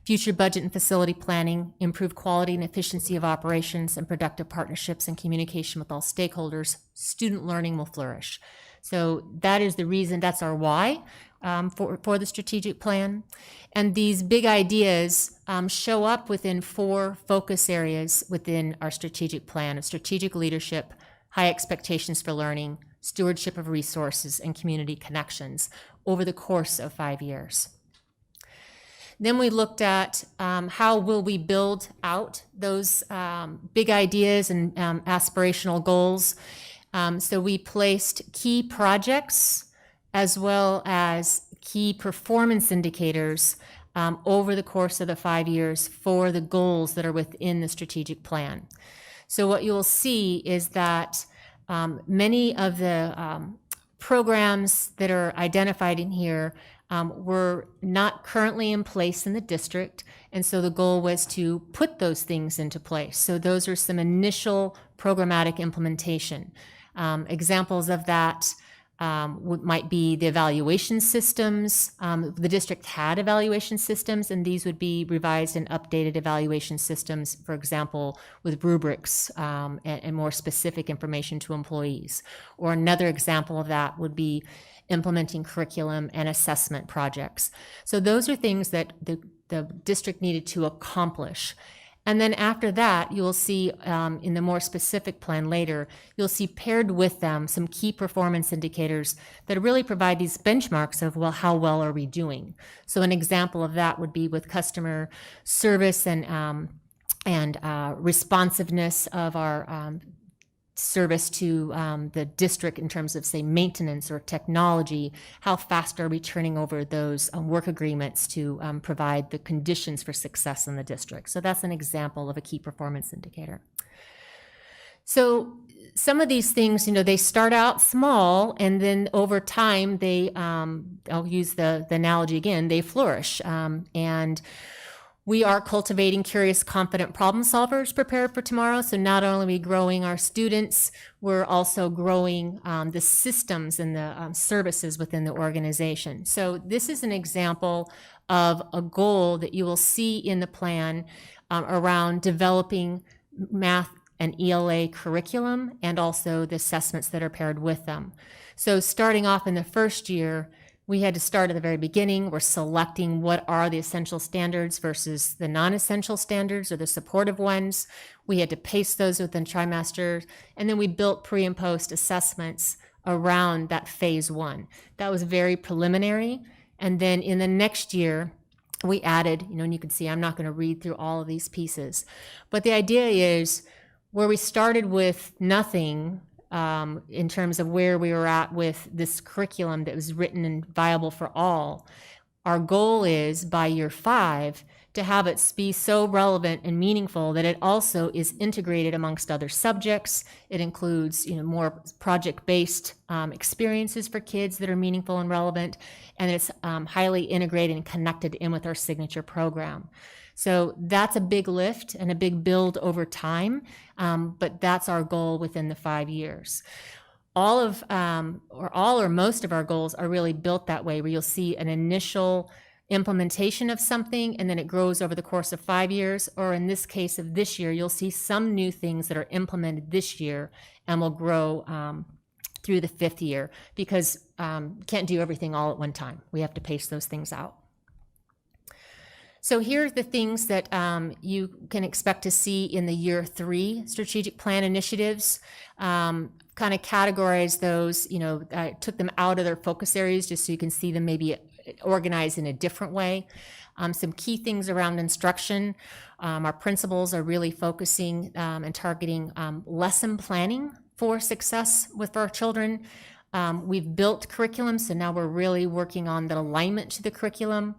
Speaker 6: future budget and facility planning, improved quality and efficiency of operations, and productive partnerships and communication with all stakeholders, student learning will flourish. So that is the reason, that's our why for the strategic plan. And these big ideas show up within 4 focus areas within our strategic plan of strategic leadership, high expectations for learning, stewardship of resources, and community connections over the course of 5 years. Then we looked at how will we build out those big ideas and aspirational goals. So we placed key projects as well as key performance indicators over the course of the 5 years for the goals that are within the strategic plan. So what you'll see is that many of the programs that are identified in here were not currently in place in the district, and so the goal was to put those things into place. So those are some initial programmatic implementation. Examples of that might be the evaluation systems. The district had evaluation systems, and these would be revised and updated evaluation systems, for example, with rubrics and more specific information to employees. Or another example of that would be implementing curriculum and assessment projects. So those are things that the district needed to accomplish. And then after that, you'll see in the more specific plan later, you'll see paired with them some key performance indicators that really provide these benchmarks of, well, how well are we doing? So an example of that would be with customer service and responsiveness of our service to the district in terms of, say, maintenance or technology. How fast are we turning over those work agreements to provide the conditions for success in the district? So that's an example of a key performance indicator. So some of these things, they start out small, and then over time, they, I'll use the analogy again, they flourish. And we are cultivating curious, confident problem solvers prepared for tomorrow. So not only are we growing our students, we're also growing the systems and the services within the organization. So this is an example of a goal that you will see in the plan around developing math and ELA curriculum and also the assessments that are paired with them. So starting off in the first year, we had to start at the very beginning. We're selecting what are the essential standards versus the non-essential standards or the supportive ones. We had to pace those within trimesters, and then we built pre and post assessments around that phase 1. That was very preliminary. And then in the next year, we added, and you can see I'm not going to read through all of these pieces, but the idea is where we started with nothing in terms of where we were at with this curriculum that was written and viable for all. Our goal is by year 5 to have it be so relevant and meaningful that it also is integrated amongst other subjects. It includes, more project-based experiences for kids that are meaningful and relevant, and it's highly integrated and connected in with our signature program. So that's a big lift and a big build over time, but that's our goal within the 5 years. All or most of our goals are really built that way, where you'll see an initial implementation of something and then it grows over the course of 5 years, or in this case of this year, you'll see some new things that are implemented this year and will grow through the 5th year, because can't do everything all at one time. We have to pace those things out. So here are the things that you can expect to see in the year 3 strategic plan initiatives. Kind of categorize those, I took them out of their focus areas just so you can see them maybe organized in a different way. Some key things around instruction. Our principals are really focusing and targeting lesson planning for success with our children. We've built curriculum, so now we're really working on the alignment to the curriculum.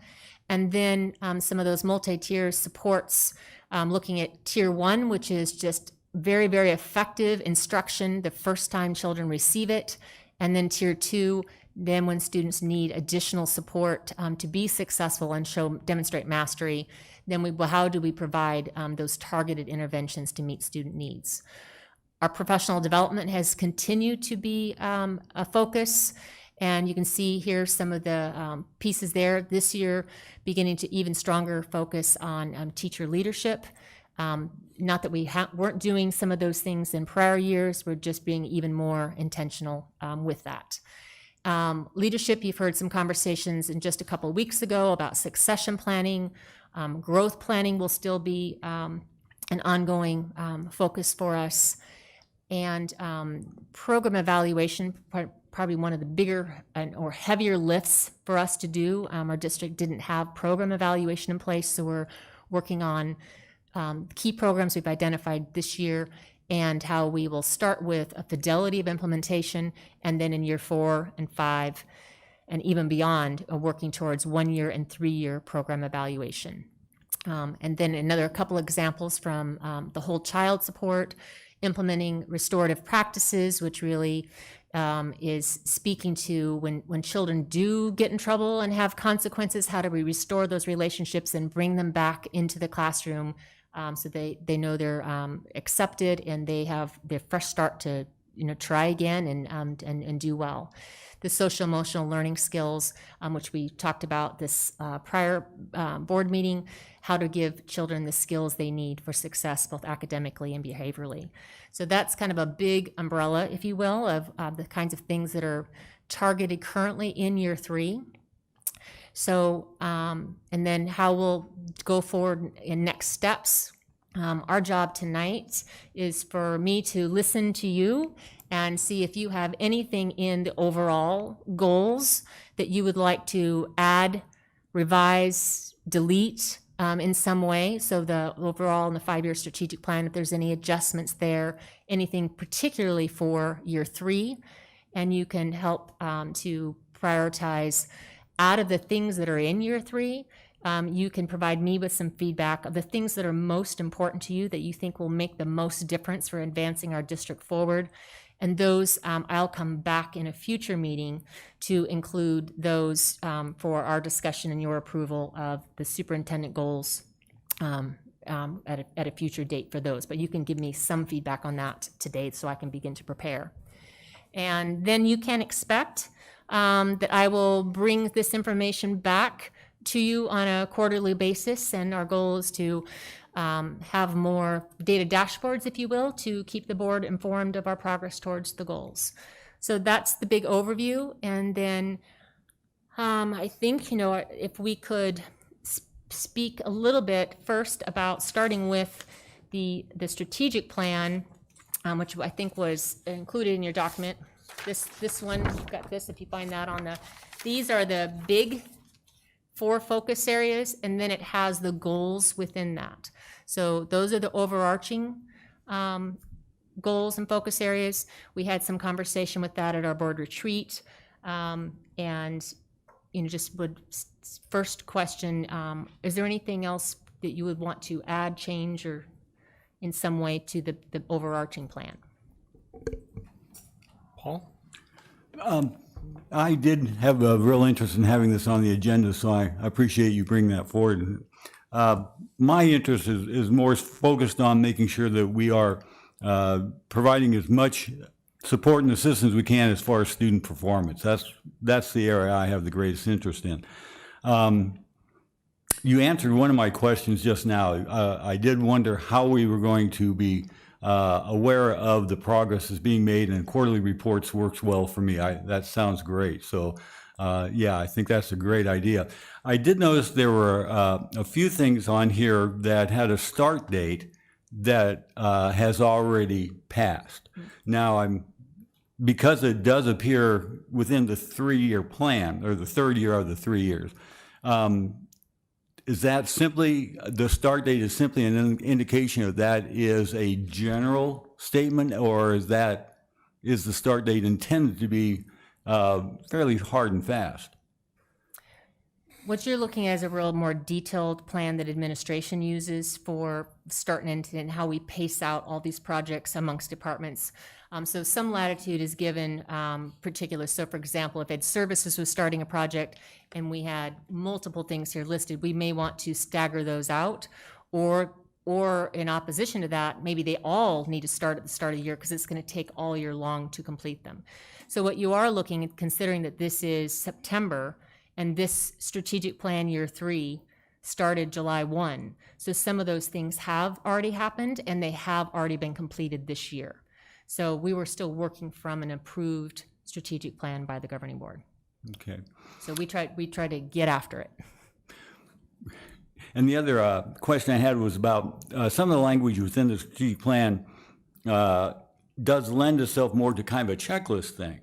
Speaker 6: And then some of those multi-tier supports, looking at tier 1, which is just very, very effective instruction the first time children receive it. And then tier 2, then when students need additional support to be successful and demonstrate mastery, then how do we provide those targeted interventions to meet student needs? Our professional development has continued to be a focus. And you can see here some of the pieces there. This year, beginning to even stronger focus on teacher leadership. Not that we weren't doing some of those things in prior years, we're just being even more intentional with that. Leadership, you've heard some conversations in just a couple of weeks ago about succession planning. Growth planning will still be an ongoing focus for us. And program evaluation, probably one of the bigger or heavier lifts for us to do. Our district didn't have program evaluation in place, so we're working on key programs we've identified this year and how we will start with a fidelity of implementation, and then in year 4 and 5 and even beyond, working towards 1-year and 3-year program evaluation. And then another couple examples from the whole child support, implementing restorative practices, which really is speaking to when children do get in trouble and have consequences, how do we restore those relationships and bring them back into the classroom so they know they're accepted and they have their fresh start to try again and do well. The social emotional learning skills, which we talked about this prior board meeting, how to give children the skills they need for success, both academically and behaviorally. So that's kind of a big umbrella, if you will, of the kinds of things that are targeted currently in year 3. So, and then how we'll go forward in next steps. Our job tonight is for me to listen to you and see if you have anything in the overall goals that you would like to add, revise, delete in some way. So the overall in the 5-year strategic plan, if there's any adjustments there, anything particularly for year 3, and you can help to prioritize out of the things that are in year 3. You can provide me with some feedback of the things that are most important to you that you think will make the most difference for advancing our district forward. And those, I'll come back in a future meeting to include those for our discussion and your approval of the superintendent goals at a future date for those. But you can give me some feedback on that today so I can begin to prepare. And then you can expect that I will bring this information back to you on a quarterly basis, and our goal is to have more data dashboards, if you will, to keep the board informed of our progress towards the goals. So that's the big overview, and then I think, if we could speak a little bit first about starting with the strategic plan, which I think was included in your document. This one, you've got this, if you find that on these are the big 4 focus areas, and then it has the goals within that. So those are the overarching goals and focus areas. We had some conversation with that at our board retreat. And, just first question, is there anything else that you would want to add, change, or in some way to the overarching plan?
Speaker 1: Paul?
Speaker 9: I did have a real interest in having this on the agenda, so I appreciate you bringing that forward. My interest is more focused on making sure that we are providing as much support and assistance we can as far as student performance. That's the area I have the greatest interest in. You answered one of my questions just now. I did wonder how we were going to be aware of the progress that's being made, and quarterly reports works well for me. That sounds great. So, yeah, I think that's a great idea. I did notice there were a few things on here that had a start date that has already passed. Now, because it does appear within the 3-year plan, or the third year of the 3 years, is that simply, the start date is simply an indication of that is a general statement, or is the start date intended to be fairly hard and fast?
Speaker 6: What you're looking at is a real more detailed plan that administration uses for start and end, and how we pace out all these projects amongst departments. So some latitude is given particular. So for example, if Ed Services was starting a project and we had multiple things here listed, we may want to stagger those out, or in opposition to that, maybe they all need to start at the start of the year because it's going to take all year long to complete them. So what you are looking at, considering that this is September, and this strategic plan year 3 started July 1. So some of those things have already happened, and they have already been completed this year. So we were still working from an approved strategic plan by the governing board.
Speaker 9: Okay.
Speaker 6: So we try to get after it.
Speaker 9: And the other question I had was about some of the language within the strategic plan does lend itself more to kind of a checklist thing,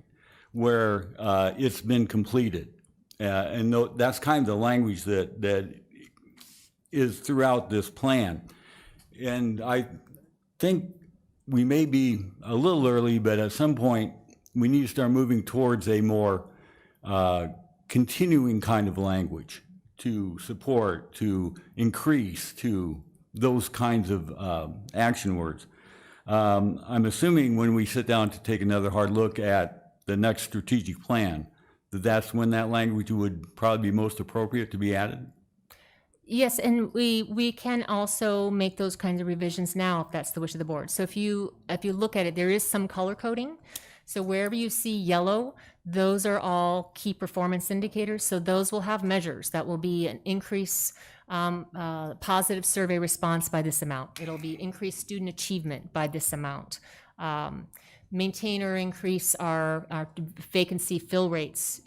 Speaker 9: where it's been completed. And that's kind of the language that is throughout this plan. And I think we may be a little early, but at some point we need to start moving towards a more continuing kind of language to support, to increase, to those kinds of action words. I'm assuming when we sit down to take another hard look at the next strategic plan, that's when that language would probably be most appropriate to be added?
Speaker 6: Yes, and we can also make those kinds of revisions now if that's the wish of the board. So if you look at it, there is some color coding. So wherever you see yellow, those are all key performance indicators. So those will have measures. That will be an increase, positive survey response by this amount. It'll be increased student achievement by this amount. Maintain or increase our vacancy fill rates,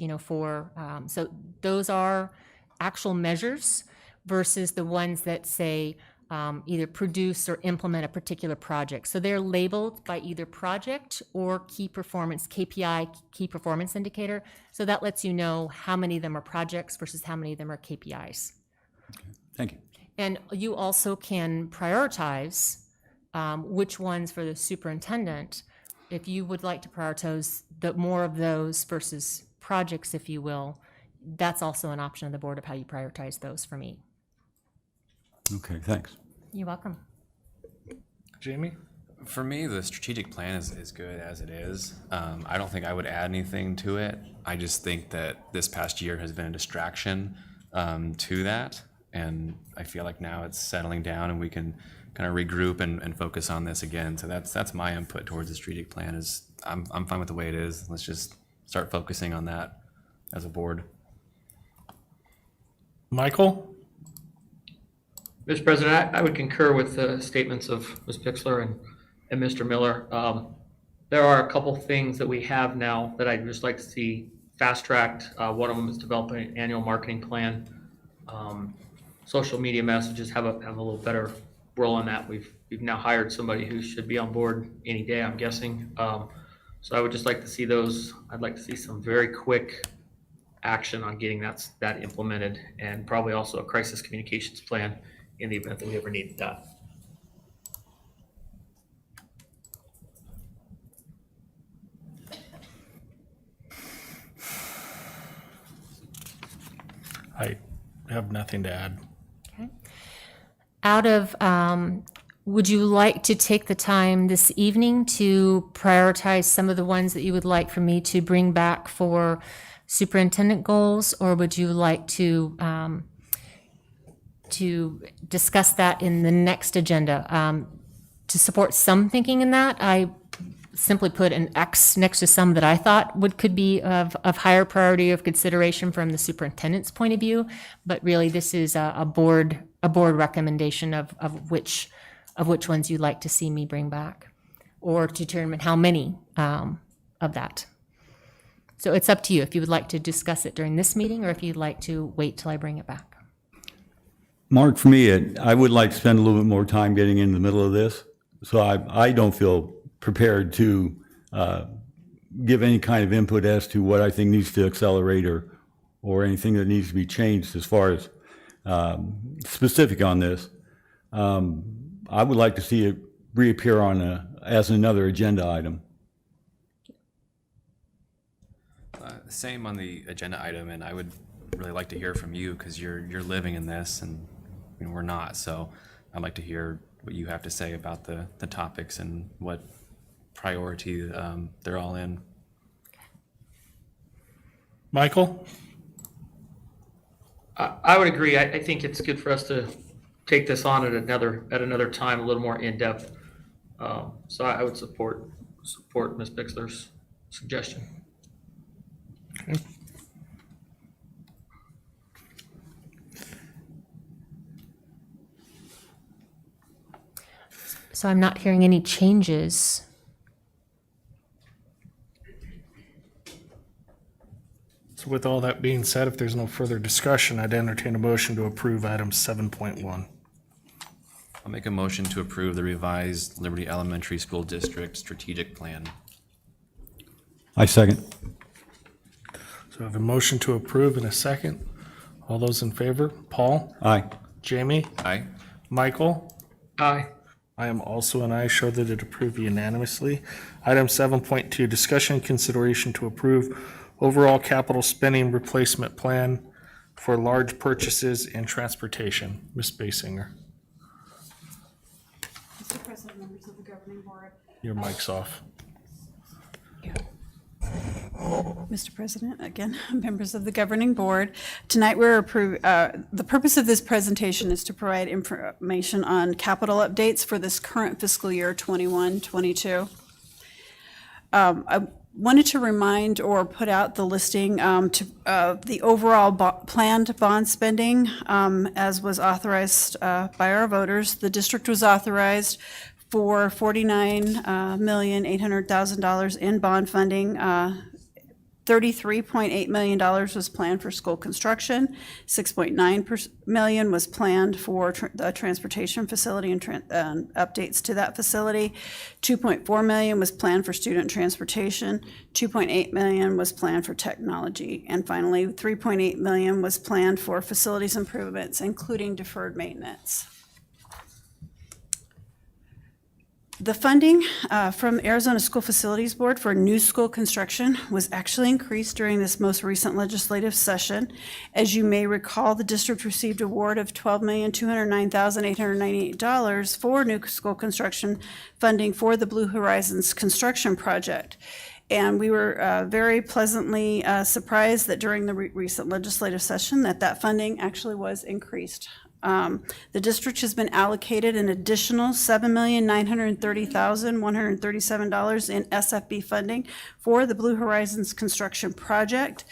Speaker 6: so those are actual measures versus the ones that say either produce or implement a particular project. So they're labeled by either project or key performance, KPI, key performance indicator. So that lets you know how many of them are projects versus how many of them are KPIs.
Speaker 9: Okay. Thank you.
Speaker 6: And you also can prioritize which ones for the superintendent. If you would like to prioritize more of those versus projects, if you will, that's also an option of the board of how you prioritize those for me.
Speaker 9: Okay, thanks.
Speaker 6: You're welcome.
Speaker 1: Jamie?
Speaker 2: For me, the strategic plan is good as it is. I don't think I would add anything to it. I just think that this past year has been a distraction to that. And I feel like now it's settling down and we can kind of regroup and focus on this again. So that's my input towards the strategic plan. Is I'm fine with the way it is. Let's just start focusing on that as a board.
Speaker 1: Michael?
Speaker 7: Mr. President, I would concur with the statements of Ms. Pixler and Mr. Miller. There are a couple things that we have now that I'd just like to see fast-tracked. One of them is developing an annual marketing plan. Social media messages have a little better role in that. We've now hired somebody who should be on board any day, I'm guessing. So I would just like to see those. I'd like to see some very quick action on getting that implemented, and probably also a crisis communications plan in the event that we ever need that.
Speaker 1: I have nothing to add.
Speaker 6: Out of, would you like to take the time this evening to prioritize some of the ones that you would like for me to bring back for superintendent goals? Or would you like to discuss that in the next agenda? To support some thinking in that, I simply put an X next to some that I thought could be of higher priority of consideration from the superintendent's point of view. But really, this is a board recommendation of which ones you'd like to see me bring back, or to determine how many of that. So it's up to you if you would like to discuss it during this meeting, or if you'd like to wait till I bring it back.
Speaker 9: Mark, for me, I would like to spend a little bit more time getting in the middle of this. So I don't feel prepared to give any kind of input as to what I think needs to accelerate or anything that needs to be changed as far as specific on this. I would like to see it reappear as another agenda item.
Speaker 2: Same on the agenda item, and I would really like to hear from you because you're living in this, and we're not. So I'd like to hear what you have to say about the topics and what priority they're all in.
Speaker 1: Michael?
Speaker 7: I would agree. I think it's good for us to take this on at another time, a little more in depth. So I would support Ms. Bixler's suggestion.
Speaker 1: Okay.
Speaker 6: So I'm not hearing any changes.
Speaker 1: So with all that being said, if there's no further discussion, I'd entertain a motion to approve item 7.1.
Speaker 2: I'll make a motion to approve the revised Liberty Elementary School District Strategic Plan.
Speaker 9: I second.
Speaker 1: So I have a motion to approve in a second. All those in favor? Paul?
Speaker 9: Aye.
Speaker 1: Jamie?
Speaker 2: Aye.
Speaker 1: Michael?
Speaker 7: Aye.
Speaker 1: I am also an aye, show that it approved unanimously. Item 7.2, discussion and consideration to approve overall capital spending replacement plan for large purchases and transportation. Ms. Basinger,
Speaker 4: Mr. President, members of the governing board.
Speaker 1: your mic's off.
Speaker 4: Mr. President, again, members of the governing board, tonight the purpose of this presentation is to provide information on capital updates for this current fiscal year 21-22. I wanted to remind or put out the listing of the overall planned bond spending as was authorized by our voters. The district was authorized for $49,800,000 in bond funding. $33.8 million was planned for school construction. $6.9 million was planned for the transportation facility and updates to that facility. $2.4 million was planned for student transportation. $2.8 million was planned for technology. And finally, $3.8 million was planned for facilities improvements, including deferred maintenance. The funding from Arizona School Facilities Board for new school construction was actually increased during this most recent legislative session. As you may recall, the district received an award of $12,209,898 for new school construction funding for the Blue Horizons construction project. And we were very pleasantly surprised that during the recent legislative session that funding actually was increased. The district has been allocated an additional $7,930,137 in SFB funding for the Blue Horizons construction project.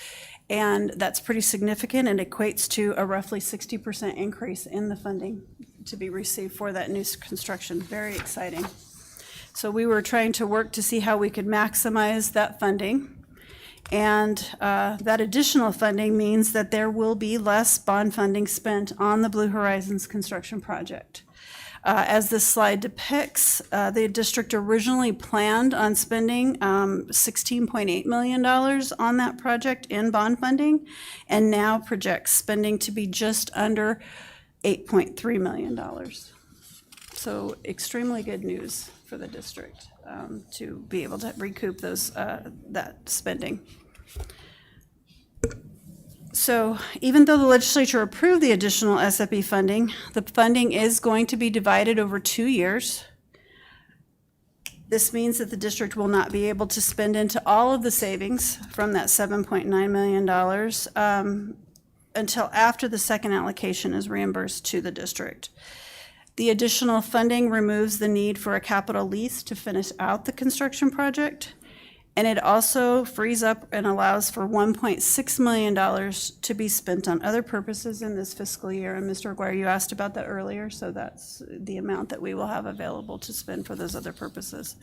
Speaker 4: And that's pretty significant and equates to a roughly 60% increase in the funding to be received for that new construction. Very exciting. So we were trying to work to see how we could maximize that funding. And that additional funding means that there will be less bond funding spent on the Blue Horizons construction project. As this slide depicts, the district originally planned on spending $16.8 million on that project in bond funding, and now projects spending to be just under $8.3 million. So extremely good news for the district to be able to recoup that spending. So even though the legislature approved the additional SFB funding, the funding is going to be divided over 2 years. This means that the district will not be able to spend into all of the savings from that $7.9 million until after the second allocation is reimbursed to the district. The additional funding removes the need for a capital lease to finish out the construction project. And it also frees up and allows for $1.6 million to be spent on other purposes in this fiscal year. And Mr. Aguirre, you asked about that earlier, so that's the amount that we will have available to spend for those other purposes.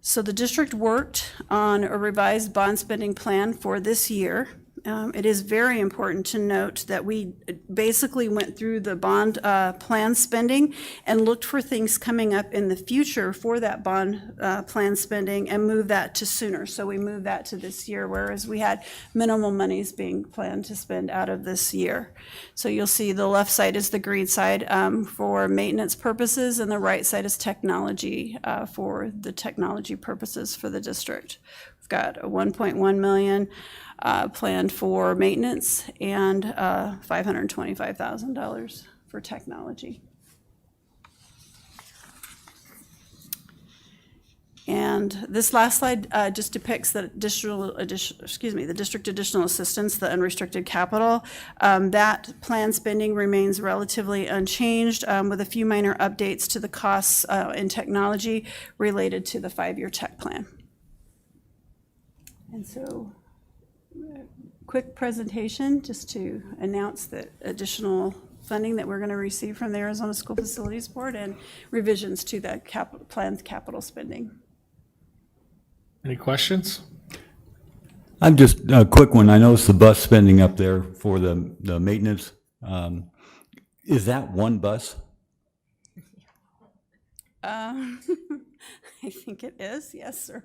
Speaker 4: So the district worked on a revised bond spending plan for this year. It is very important to note that we basically went through the bond plan spending and looked for things coming up in the future for that bond plan spending and moved that to sooner. So we moved that to this year, whereas we had minimal monies being planned to spend out of this year. So you'll see the left side is the green side for maintenance purposes, and the right side is technology for the technology purposes for the district. We've got a $1.1 million planned for maintenance and $525,000 for technology. And this last slide just depicts the the district additional assistance, the unrestricted capital. That planned spending remains relatively unchanged with a few minor updates to the costs in technology related to the 5-year tech plan. And so, quick presentation just to announce the additional funding that we're going to receive from the Arizona School Facilities Board and revisions to the planned capital spending.
Speaker 1: Any questions?
Speaker 9: I'm just a quick one. I noticed the bus spending up there for the maintenance. Is that one bus?
Speaker 4: I think it is, yes, sir.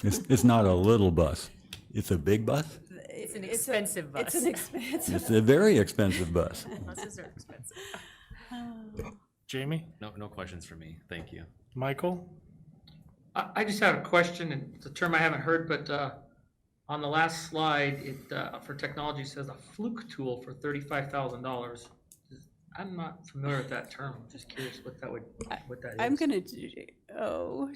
Speaker 9: It's not a little bus. It's a big bus?
Speaker 6: It's an expensive bus.
Speaker 4: It's an expensive.
Speaker 9: It's a very expensive bus.
Speaker 6: Buses are expensive.
Speaker 1: Jamie?
Speaker 2: No questions for me. Thank you.
Speaker 1: Michael?
Speaker 7: I just have a question, and it's a term I haven't heard, but on the last slide, it for technology says a fluke tool for $35,000. I'm not familiar with that term. I'm just curious what that is.
Speaker 4: I'm going to do,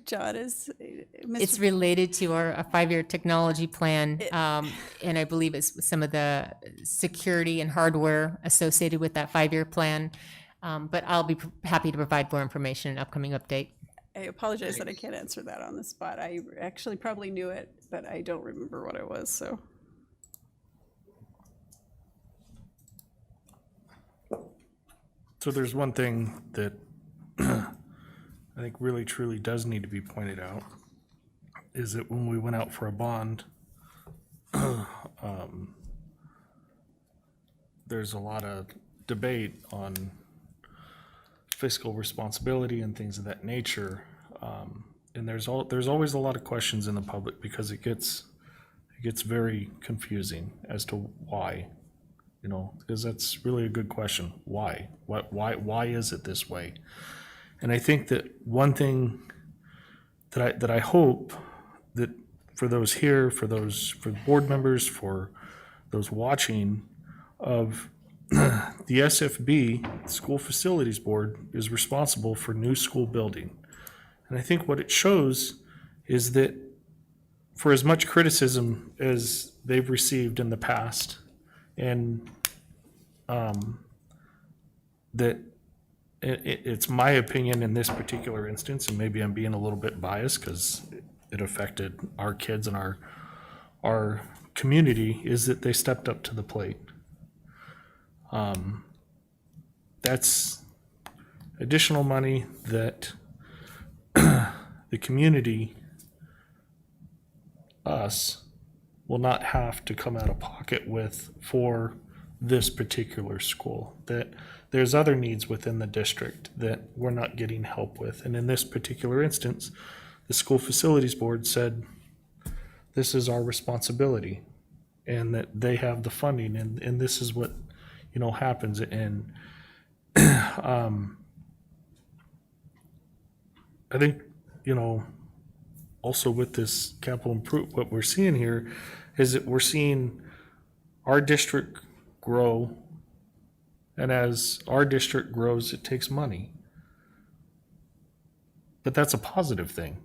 Speaker 4: John is.
Speaker 6: It's related to our 5-year technology plan, and I believe it's some of the security and hardware associated with that 5-year plan. But I'll be happy to provide more information in an upcoming update.
Speaker 4: I apologize that I can't answer that on the spot. I actually probably knew it, but I don't remember what it was, so.
Speaker 1: So there's one thing that I think really truly does need to be pointed out, is that when we went out for a bond, there's a lot of debate on fiscal responsibility and things of that nature. And there's always a lot of questions in the public because it gets very confusing as to why. You know, because that's really a good question. Why? Why is it this way? And I think that one thing that I hope that for those here, for board members, for those watching, of the SFB, School Facilities Board, is responsible for new school building. And I think what it shows is that for as much criticism as they've received in the past, and that it's my opinion in this particular instance, and maybe I'm being a little bit biased because it affected our kids and our community, is that they stepped up to the plate. That's additional money that the community, us, will not have to come out of pocket with for this particular school, that there's other needs within the district that we're not getting help with. And in this particular instance, the school facilities board said, this is our responsibility, and that they have the funding, and this is what, happens. And I think, also with this capital improvement, what we're seeing here is that we're seeing our district grow, and as our district grows, it takes money. But that's a positive thing,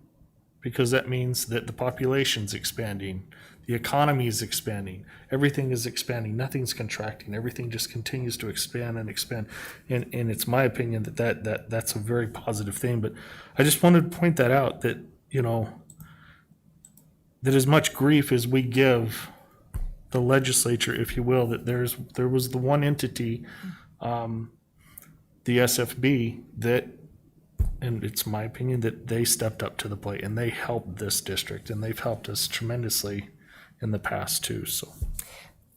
Speaker 1: because that means that the population's expanding, the economy is expanding, everything is expanding, nothing's contracting, everything just continues to expand and expand. And it's my opinion that's a very positive thing. But I just wanted to point that out, that, that as much grief as we give the legislature, if you will, that there was the one entity, the SFB, that, and it's my opinion that they stepped up to the plate and they helped this district, and they've helped us tremendously in the past too. So,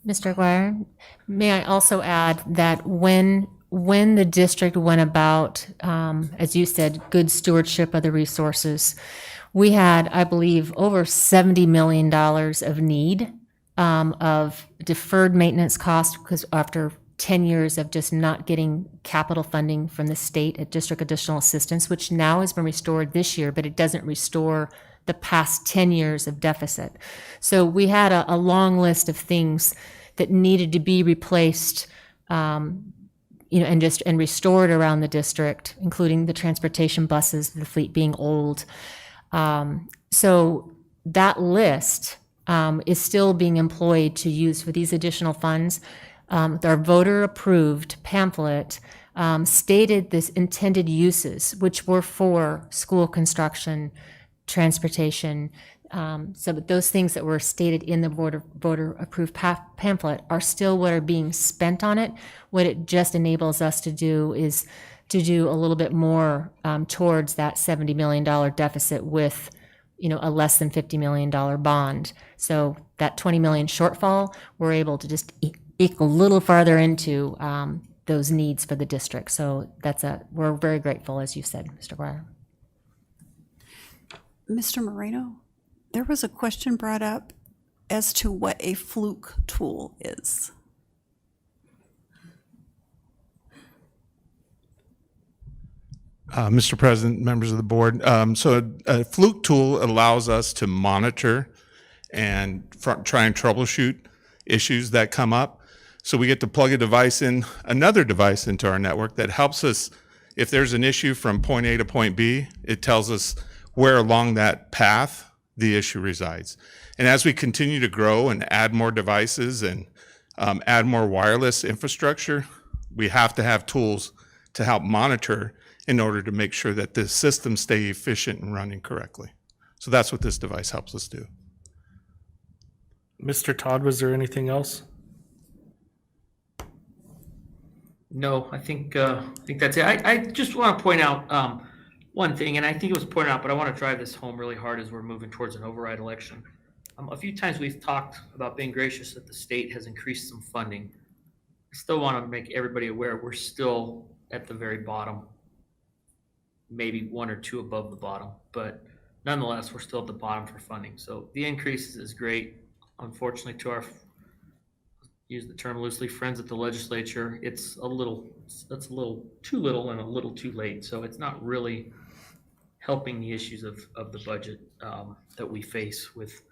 Speaker 6: Mr. Aguirre, may I also add that when the district went about, as you said, good stewardship of the resources, we had, I believe, over $70 million of need of deferred maintenance costs, because after 10 years of just not getting capital funding from the state at district additional assistance, which now has been restored this year, but it doesn't restore the past 10 years of deficit. So we had a long list of things that needed to be replaced, and restored around the district, including the transportation buses, the fleet being old. So that list is still being employed to use for these additional funds. Our voter-approved pamphlet stated this intended uses, which were for school construction, transportation. So those things that were stated in the voter-approved pamphlet are still what are being spent on it. What it just enables us to do is to do a little bit more towards that $70 million deficit with, a less than $50 million bond. So that $20 million shortfall, we're able to just eke a little farther into those needs for the district. So we're very grateful, as you said, Mr. Guire.
Speaker 4: Mr. Moreno, there was a question brought up as to what a fluke tool is.
Speaker 10: Mr. President, members of the board, so a fluke tool allows us to monitor and try and troubleshoot issues that come up. So we get to plug another device into our network that helps us, if there's an issue from point A to point B, it tells us where along that path the issue resides. And as we continue to grow and add more devices and add more wireless infrastructure, we have to have tools to help monitor in order to make sure that the systems stay efficient and running correctly. So that's what this device helps us do.
Speaker 1: Mr. Todd, was there anything else?
Speaker 7: No, I think that's it. I just want to point out one thing, and I think it was pointed out, but I want to drive this home really hard as we're moving towards an override election. A few times we've talked about being gracious that the state has increased some funding. I still want to make everybody aware we're still at the very bottom, maybe one or two above the bottom, but nonetheless, we're still at the bottom for funding. So the increase is great. Unfortunately, to our, use the term loosely, friends at the legislature, that's a little too little and a little too late. So it's not really helping the issues of the budget that we face with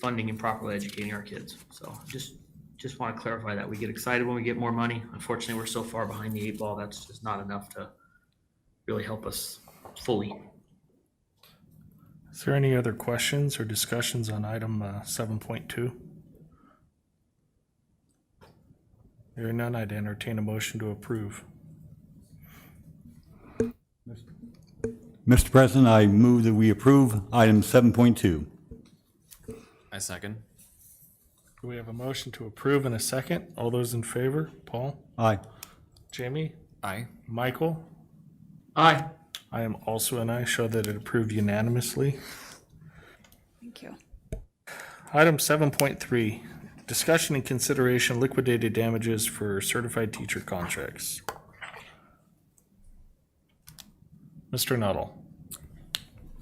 Speaker 7: funding and properly educating our kids. So just want to clarify that. We get excited when we get more money. Unfortunately, we're so far behind the 8 ball, that's just not enough to really help us fully.
Speaker 1: Is there any other questions or discussions on item 7.2? Hearing none, I'd entertain a motion to approve.
Speaker 9: Mr. President, I move that we approve item 7.2.
Speaker 2: I second.
Speaker 1: We have a motion to approve and a second. All those in favor? Paul?
Speaker 9: Aye.
Speaker 1: Jamie?
Speaker 2: Aye.
Speaker 1: Michael?
Speaker 7: Aye.
Speaker 1: I am also an aye. Show that it approved unanimously.
Speaker 4: Thank you.
Speaker 1: Item 7.3, Discussion and consideration liquidated damages for certified teacher contracts. Mr. Nuttall.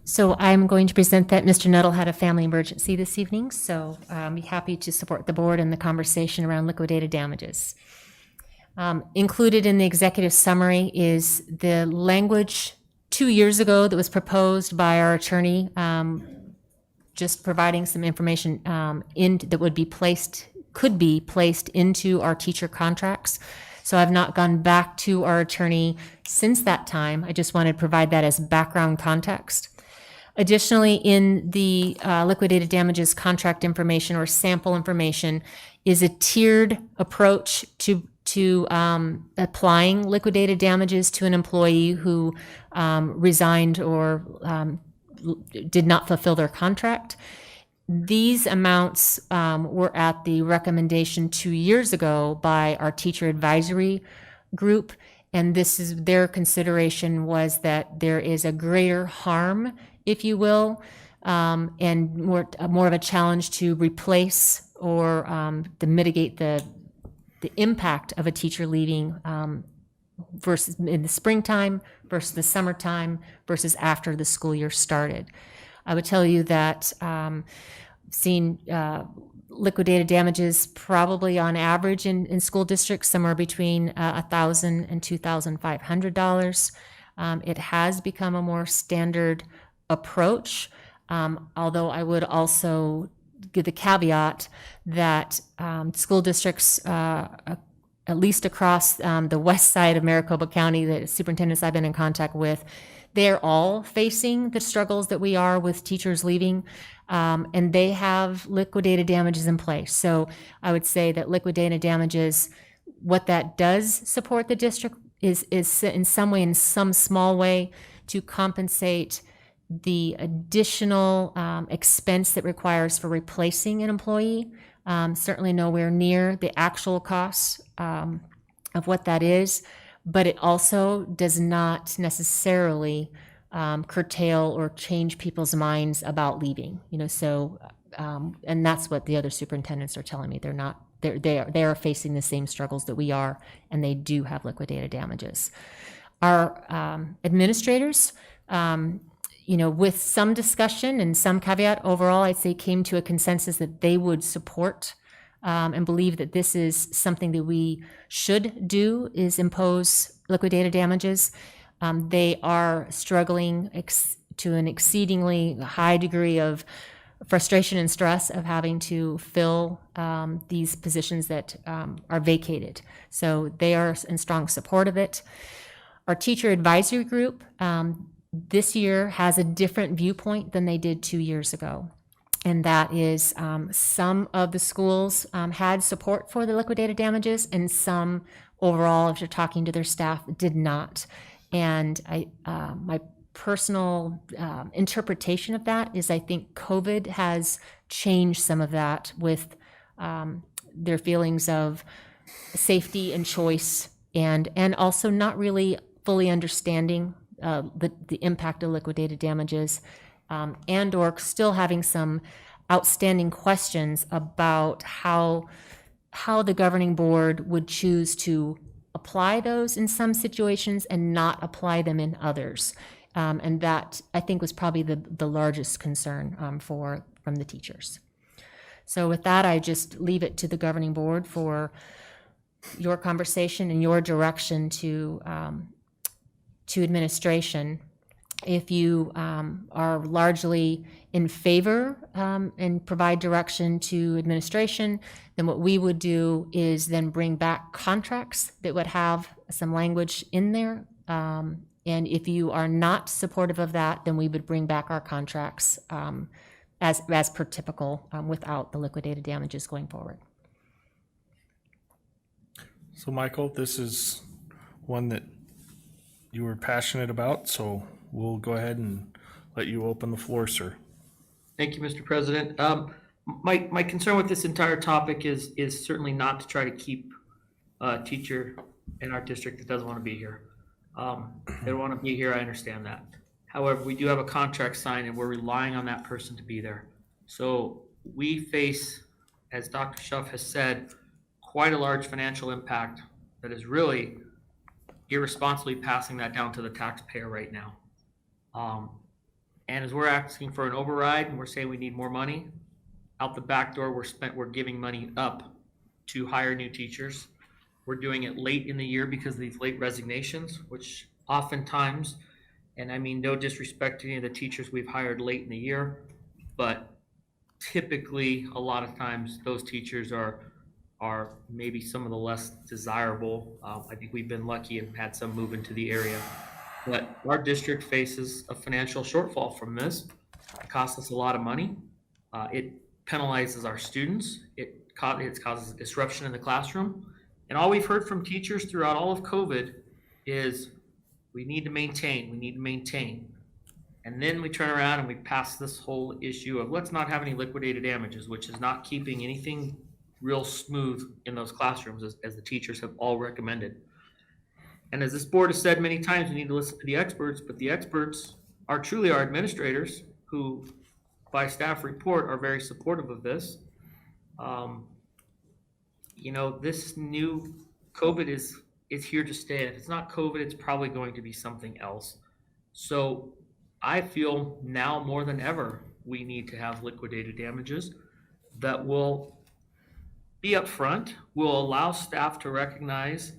Speaker 6: So I'm going to present that Mr. Nuttall had a family emergency this evening, so I'm happy to support the board in the conversation around liquidated damages. Included in the executive summary is the language 2 years ago that was proposed by our attorney, just providing some information that could be placed into our teacher contracts. So I've not gone back to our attorney since that time. I just wanted to provide that as background context. Additionally, in the liquidated damages contract information or sample information is a tiered approach to applying liquidated damages to an employee who resigned or did not fulfill their contract. These amounts were at the recommendation 2 years ago by our teacher advisory group, and this is their consideration was that there is a greater harm, if you will, and more of a challenge to replace or to mitigate the impact of a teacher leaving versus in the springtime versus the summertime versus after the school year started. I would tell you that seen liquidated damages probably on average in school districts somewhere between $1,000 and $2,500. It has become a more standard approach, although I would also give the caveat that school districts, at least across the west side of Maricopa County, the superintendents I've been in contact with, they're all facing the struggles that we are with teachers leaving, and they have liquidated damages in place. So I would say that liquidated damages, what that does support the district is in some way, in some small way, to compensate the additional expense that requires for replacing an employee. Certainly nowhere near the actual costs of what that is, but it also does not necessarily curtail or change people's minds about leaving. So and that's what the other superintendents are telling me. They are facing the same struggles that we are, and they do have liquidated damages. Our administrators, with some discussion and some caveat, overall, I'd say came to a consensus that they would support and believe that this is something that we should do, is impose liquidated damages. They are struggling to an exceedingly high degree of frustration and stress of having to fill these positions that are vacated. So they are in strong support of it. Our teacher advisory group this year has a different viewpoint than they did 2 years ago. And that is some of the schools had support for the liquidated damages, and some overall, if you're talking to their staff, did not. And my personal interpretation of that is I think COVID has changed some of that with their feelings of safety and choice, and also not really fully understanding the impact of liquidated damages, and or still having some outstanding questions about how the governing board would choose to apply those in some situations and not apply them in others. And that, I think, was probably the largest concern from the teachers. So with that, I just leave it to the governing board for your conversation and your direction to administration. If you are largely in favor and provide direction to administration, then what we would do is then bring back contracts that would have some language in there. And if you are not supportive of that, then we would bring back our contracts as per typical without the liquidated damages going forward.
Speaker 1: So Michael, this is one that you were passionate about, so we'll go ahead and let you open the floor, sir.
Speaker 7: Thank you, Mr. President. My concern with this entire topic is certainly not to try to keep a teacher in our district that doesn't want to be here. They don't want to be here, I understand that. However, we do have a contract signed and we're relying on that person to be there. So we face as Dr. Schuff has said, quite a large financial impact that is really irresponsibly passing that down to the taxpayer right now. And as we're asking for an override and we're saying we need more money, out the back door, we're giving money up to hire new teachers. We're doing it late in the year because of these late resignations, which oftentimes, and I mean no disrespect to any of the teachers we've hired late in the year, but typically a lot of times those teachers are maybe some of the less desirable. I think we've been lucky and had some move into the area. But our district faces a financial shortfall from this. It costs us a lot of money. It penalizes our students. It causes disruption in the classroom. And all we've heard from teachers throughout all of COVID is we need to maintain. And then we turn around and we pass this whole issue of let's not have any liquidated damages, which is not keeping anything real smooth in those classrooms as the teachers have all recommended. And as this board has said many times, we need to listen to the experts, but the experts are truly our administrators who, by staff report, are very supportive of this. This new COVID is here to stay. If it's not COVID, it's probably going to be something else. So I feel now more than ever, we need to have liquidated damages that will be upfront, will allow staff to recognize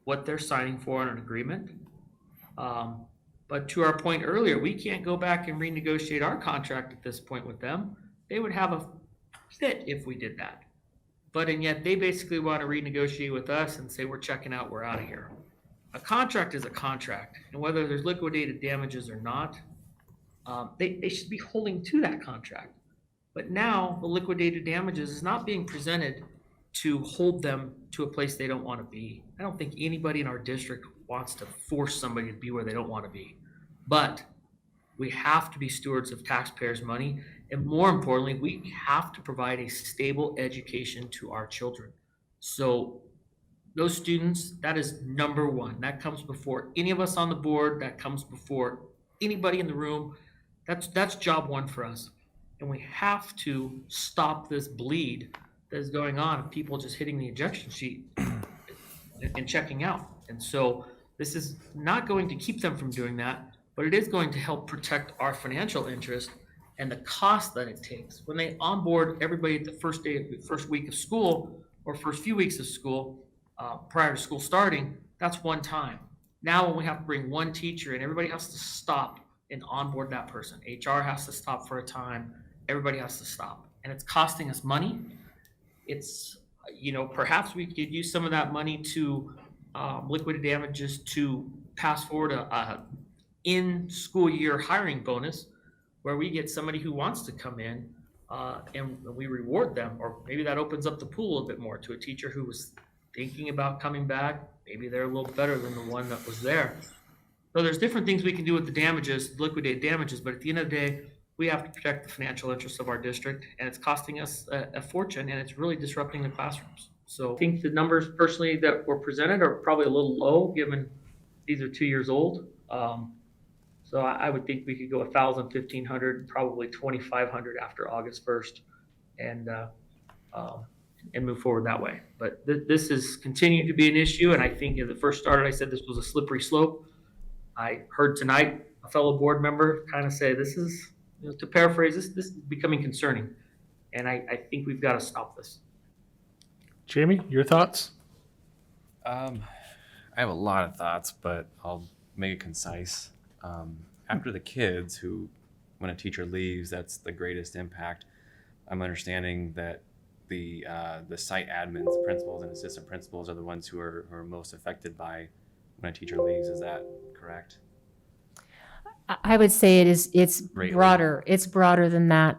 Speaker 7: what they're signing for in an agreement. But to our point earlier, we can't go back and renegotiate our contract at this point with them. They would have a fit if we did that. And yet they basically want to renegotiate with us and say, we're checking out, we're out of here. A contract is a contract, and whether there's liquidated damages or not, they should be holding to that contract. But now the liquidated damages is not being presented to hold them to a place they don't want to be. I don't think anybody in our district wants to force somebody to be where they don't want to be. But we have to be stewards of taxpayers' money. And more importantly, we have to provide a stable education to our children. So those students, that is number one. That comes before any of us on the board. That comes before anybody in the room. That's job one for us. And we have to stop this bleed that is going on of people just hitting the ejection sheet and checking out. And so this is not going to keep them from doing that, but it is going to help protect our financial interest and the cost that it takes. When they onboard everybody at the first week of school or first few weeks of school, prior to school starting, that's one time. Now when we have to bring one teacher and everybody has to stop and onboard that person, HR has to stop for a time, everybody has to stop. And it's costing us money. It's, perhaps we could use some of that money to liquidate damages to pass forward a in school year hiring bonus where we get somebody who wants to come in and we reward them, or maybe that opens up the pool a little bit more to a teacher who was thinking about coming back. Maybe they're a little better than the one that was there. So there's different things we can do with the damages, liquidate damages, but at the end of the day, we have to protect the financial interests of our district, and it's costing us a fortune, and it's really disrupting the classrooms. So I think the numbers personally that were presented are probably a little low, given these are 2 years old. So I would think we could go 1,000, 1,500, probably 2,500 after August 1st, and move forward that way. But this is continuing to be an issue, and I think when it first started, I said this was a slippery slope. I heard tonight a fellow board member kind of say, this is, to paraphrase, this is becoming concerning, and I think we've got to stop this.
Speaker 1: Jamie, your thoughts?
Speaker 2: I have a lot of thoughts, but I'll make it concise. After the kids who, when a teacher leaves, that's the greatest impact. I'm understanding that the site admins, the principals and assistant principals are the ones who are most affected by when a teacher leaves. Is that correct?
Speaker 6: I would say it's
Speaker 2: Greatly.
Speaker 6: broader. It's broader than that.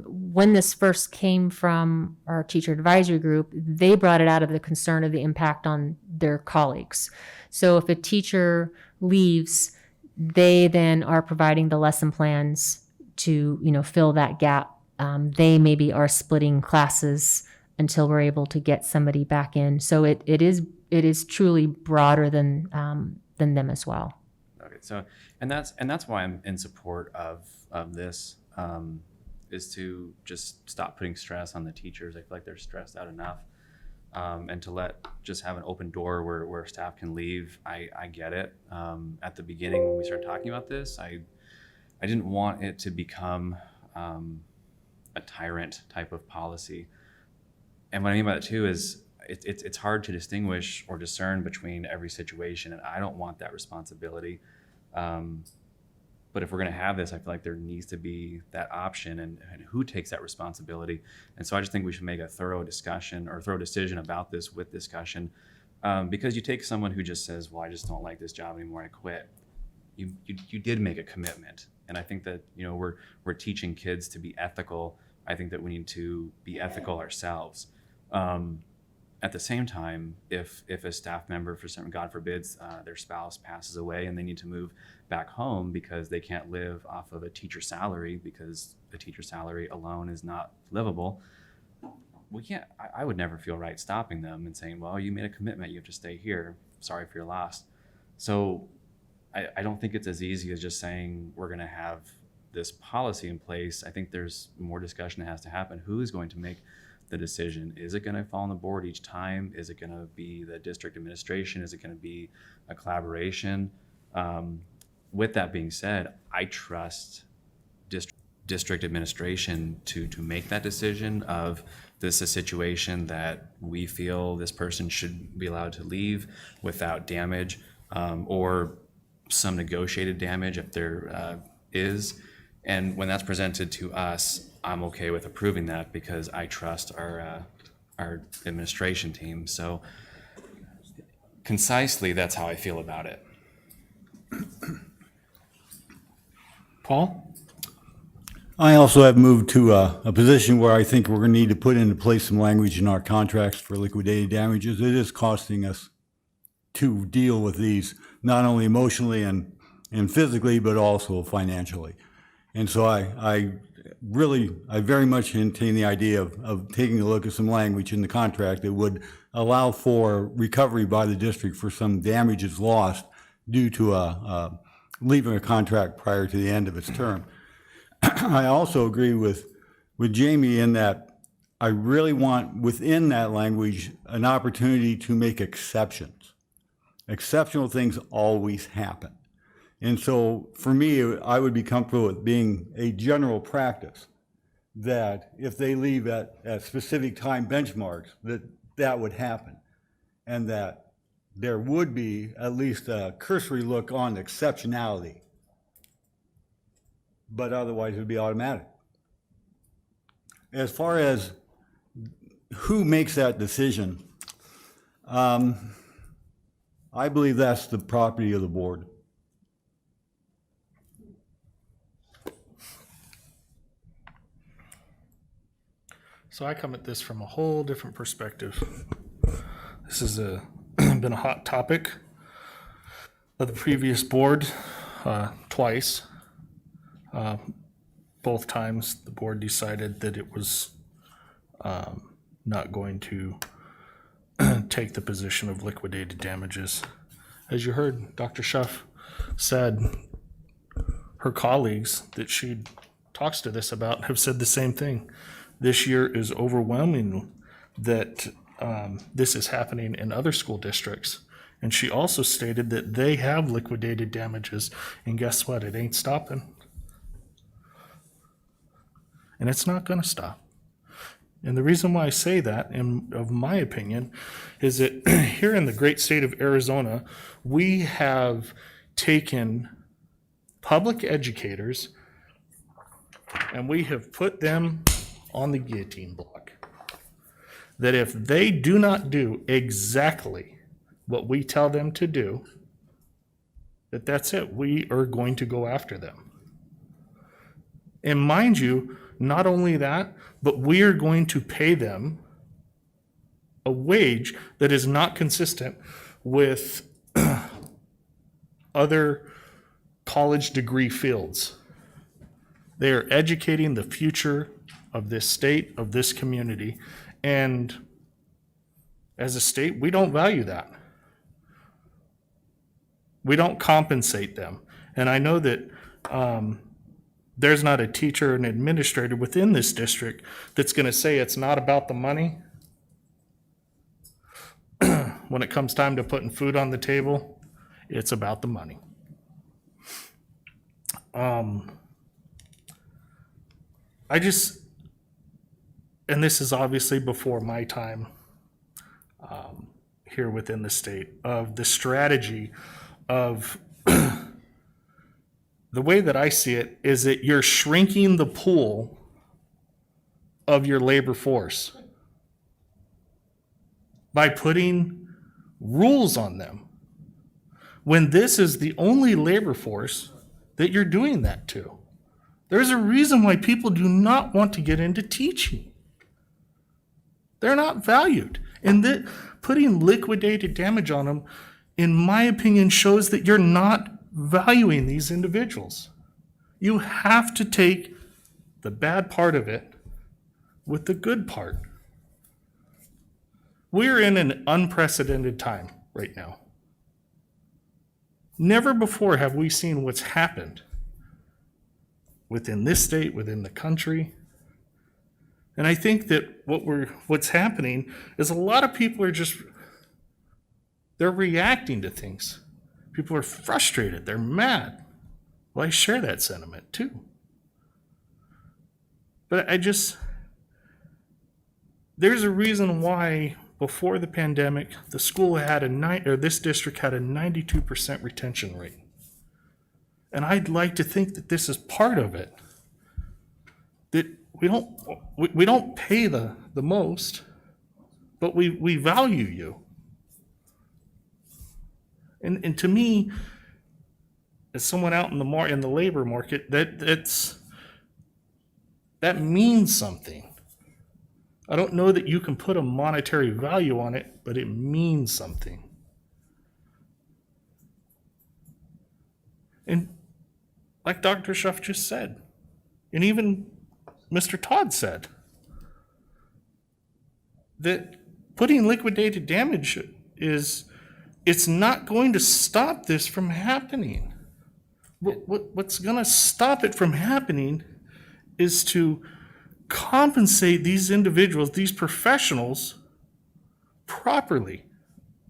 Speaker 6: When this first came from our teacher advisory group, they brought it out of the concern of the impact on their colleagues. So if a teacher leaves, they then are providing the lesson plans to, fill that gap. They maybe are splitting classes until we're able to get somebody back in. So it is truly broader than them as well.
Speaker 2: Okay, so and that's why I'm in support of this. is to just stop putting stress on the teachers. I feel like they're stressed out enough. And to just have an open door where staff can leave. I get it. At the beginning when we started talking about this, I didn't want it to become a tyrant type of policy. And what I mean by that too is it's hard to distinguish or discern between every situation, and I don't want that responsibility. But if we're going to have this, I feel like there needs to be that option, and who takes that responsibility. And so I just think we should make a thorough discussion or thorough decision about this with discussion, because you take someone who just says, well, I just don't like this job anymore, I quit. You did make a commitment. And I think that, you know, we're teaching kids to be ethical. I think that we need to be ethical ourselves. At the same time, if a staff member, for some, God forbids, their spouse passes away and they need to move back home because they can't live off of a teacher salary, because a teacher salary alone is not livable, we can't. I would never feel right stopping them and saying, well, you made a commitment, you have to stay here, sorry for your loss. So I don't think it's as easy as just saying we're going to have this policy in place. I think there's more discussion that has to happen. Who is going to make the decision? Is it going to fall on the board each time? Is it going to be the district administration? Is it going to be a collaboration? With that being said, I trust district administration to make that decision of this a situation that we feel this person should be allowed to leave without damage, or some negotiated damage if there is. And when that's presented to us, I'm okay with approving that because I trust our administration team. So concisely, that's how I feel about it.
Speaker 1: Paul?
Speaker 9: I also have moved to a position where I think we're going to need to put into place some language in our contracts for liquidated damages. It is costing us to deal with these, not only emotionally and physically, but also financially. And so I very much entertain the idea of taking a look at some language in the contract that would allow for recovery by the district for some damages lost due to leaving a contract prior to the end of its term. I also agree with Jamie in that I really want within that language an opportunity to make exceptions. Exceptional things always happen. And so for me, I would be comfortable with being a general practice that if they leave at specific time benchmarks, that would happen. And that there would be at least a cursory look on exceptionality, but otherwise it would be automatic. As far as who makes that decision, I believe that's the property of the board.
Speaker 1: So I come at this from a whole different perspective. This has been a hot topic of the previous board twice. Both times the board decided that it was not going to take the position of liquidated damages. As you heard, Dr. Schuff said her colleagues that she talks to this about have said the same thing. This year is overwhelming that this is happening in other school districts. And she also stated that they have liquidated damages, and guess what? It ain't stopping. And it's not going to stop. And the reason why I say that, of my opinion, is that here in the great state of Arizona, we have taken public educators and we have put them on the guillotine block. That if they do not do exactly what we tell them to do, that's it. We are going to go after them. And mind you, not only that, but we are going to pay them a wage that is not consistent with other college degree fields. They are educating the future of this state, of this community, and as a state, we don't value that. We don't compensate them. And I know that there's not a teacher or an administrator within this district that's going to say it's not about the money when it comes time to putting food on the table. It's about the money. I just, and this is obviously before my time here within the state, of the strategy of the way that I see it is that you're shrinking the pool of your labor force by putting rules on them, when this is the only labor force that you're doing that to. There's a reason why people do not want to get into teaching. They're not valued. And that putting liquidated damage on them, in my opinion, shows that you're not valuing these individuals. You have to take the bad part of it with the good part. We're in an unprecedented time right now. Never before have we seen what's happened within this state, within the country. And I think that what's happening is a lot of people are they're reacting to things. People are frustrated, they're mad. Well, I share that sentiment too. But there's a reason why before the pandemic, the school had this district had a 92% retention rate. And I'd like to think that this is part of it. That we don't pay the most, but we value you. And to me, as someone out in the labor market, that means something. I don't know that you can put a monetary value on it, but it means something. And like Dr. Schuff just said, and even Mr. Todd said, that putting liquidated damage it's not going to stop this from happening. What's going to stop it from happening is to compensate these individuals, these professionals, properly,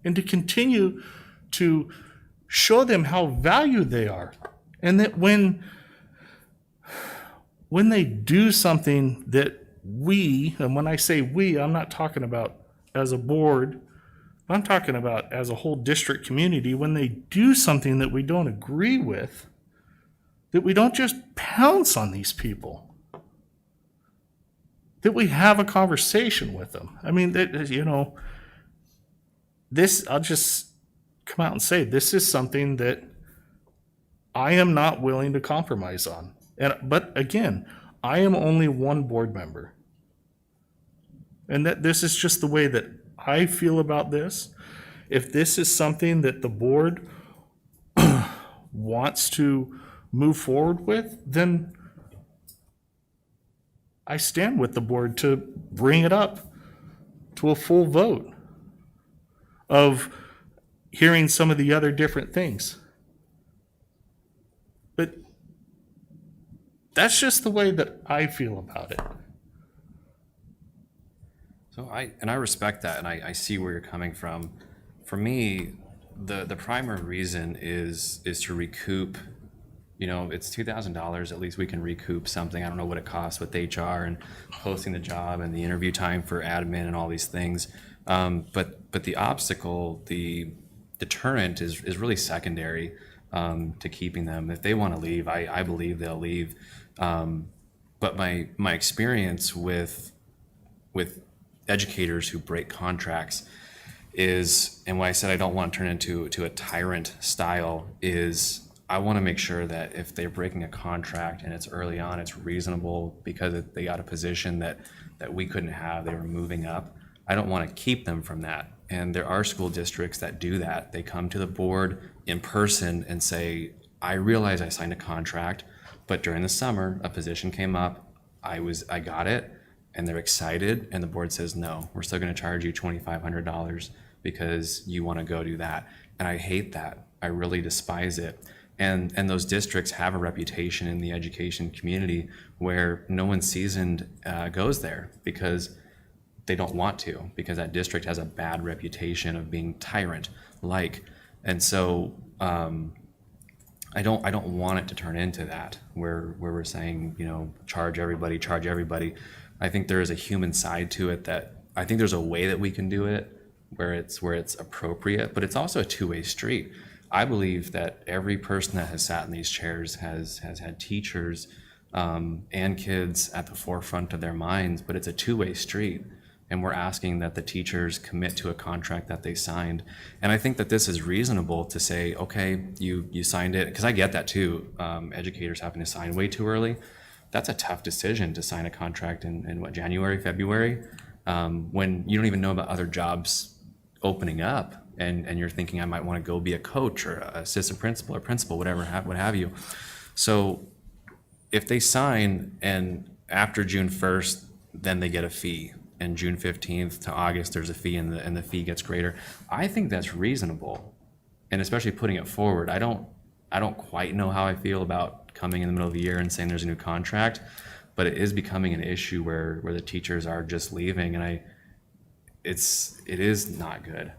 Speaker 1: and to continue to show them how valued they are. And that when they do something that and when I say we, I'm not talking about as a board, I'm talking about as a whole district community, when they do something that we don't agree with, that we don't just pounce on these people, that we have a conversation with them. I mean, I'll just come out and say, this is something that I am not willing to compromise on. But again, I am only one board member. And that this is just the way that I feel about this. If this is something that the board wants to move forward with, then I stand with the board to bring it up to a full vote of hearing some of the other different things. But that's just the way that I feel about it.
Speaker 2: So I respect that, and I see where you're coming from. For me, the primary reason is to recoup. It's $2,000. At least we can recoup something. I don't know what it costs with HR and posting the job and the interview time for admin and all these things. But the obstacle, the deterrent is really secondary to keeping them. If they want to leave, I believe they'll leave. But my experience with educators who break contracts is, and why I said I don't want to turn into a tyrant style, is I want to make sure that if they're breaking a contract and it's early on, it's reasonable because they got a position that we couldn't have, they were moving up. I don't want to keep them from that. And there are school districts that do that. They come to the board in person and say, I realize I signed a contract, but during the summer, a position came up, I got it, and they're excited, and the board says, no, we're still going to charge you $2,500 because you want to go do that. And I hate that. I really despise it. And those districts have a reputation in the education community where no one seasoned goes there because they don't want to, because that district has a bad reputation of being tyrant-like. And so I don't want it to turn into that where we're saying, you know, charge everybody. I think there is a human side to it that I think there's a way that we can do it where it's appropriate, but it's also a two-way street. I believe that every person that has sat in these chairs has had teachers and kids at the forefront of their minds, but it's a two-way street. And we're asking that the teachers commit to a contract that they signed. And I think that this is reasonable to say, okay, you signed it, because I get that too, educators having to sign way too early. That's a tough decision to sign a contract in what, January, February, when you don't even know about other jobs opening up. And you're thinking I might want to go be a coach or assistant principal or principal, what have you. So if they sign and after June 1st, then they get a fee, and June 15th to August, there's a fee and the fee gets greater. I think that's reasonable. And especially putting it forward, I don't quite know how I feel about coming in the middle of the year and saying there's a new contract, but it is becoming an issue where the teachers are just leaving, and it is not good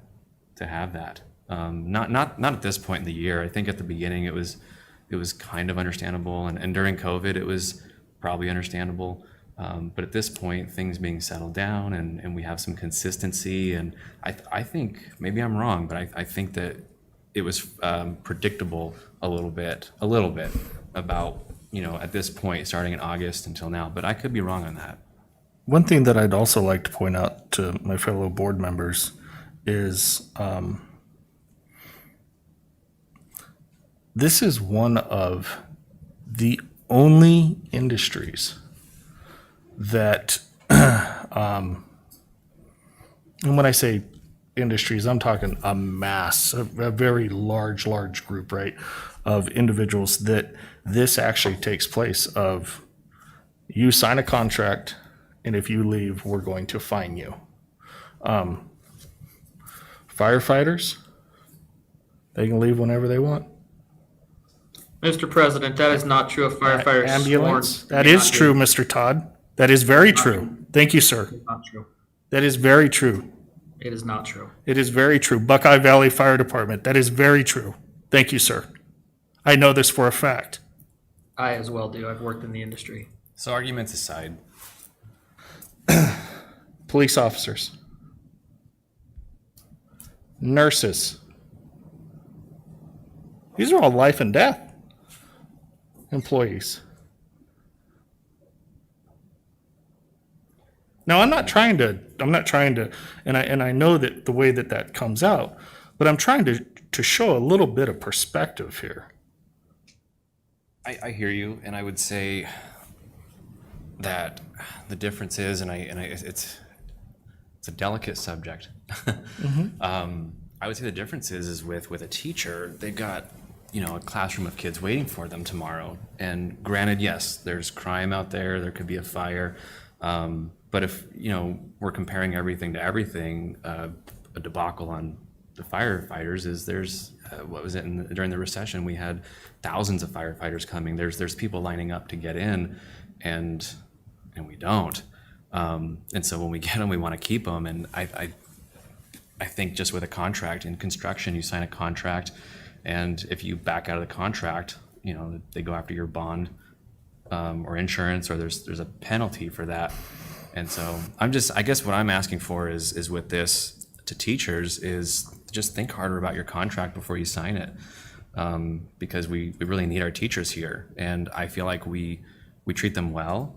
Speaker 2: to have that. Not at this point in the year. I think at the beginning it was kind of understandable, and during COVID it was probably understandable. But at this point, things being settled down and we have some consistency, and I think, maybe I'm wrong, but I think that it was predictable a little bit about, you know, at this point, starting in August until now, but I could be wrong on that.
Speaker 1: One thing that I'd also like to point out to my fellow board members is this is one of the only industries that, and when I say industries, I'm talking a mass, a very large group, right, of individuals that this actually takes place of you sign a contract, and if you leave, we're going to fine you. Firefighters, they can leave whenever they want.
Speaker 7: Mr. President, that is not true. If firefighters
Speaker 1: Ambulance,
Speaker 7: sworn,
Speaker 1: that
Speaker 7: may
Speaker 1: is
Speaker 7: not do
Speaker 1: true,
Speaker 7: it.
Speaker 1: Mr. Todd. That is very true. Thank you, sir.
Speaker 7: Not true.
Speaker 1: That is very true.
Speaker 7: It is not true.
Speaker 1: It is very true. Buckeye Valley Fire Department, that is very true. Thank you, sir. I know this for a fact.
Speaker 7: I as well do. I've worked in the industry.
Speaker 2: So arguments aside,
Speaker 1: Police officers, nurses. These are all life and death employees. Now, I'm not trying to, and I know that the way that comes out, but I'm trying to show a little bit of perspective here.
Speaker 2: I hear you, and I would say that the difference is, it's a delicate subject. I would say the difference is with a teacher, they've got, you know, a classroom of kids waiting for them tomorrow. And granted, yes, there's crime out there could be a fire. But if, you know, we're comparing everything to everything, a debacle on the firefighters is there's, what was it, during the recession, we had thousands of firefighters coming. There's people lining up to get in, and we don't. And so when we get them, we want to keep them. And I think just with a contract in construction, you sign a contract, and if you back out of the contract, you know, they go after your bond or insurance, or there's a penalty for that. And so I guess what I'm asking for is with this to teachers is just think harder about your contract before you sign it, because we really need our teachers here, and I feel like we treat them well.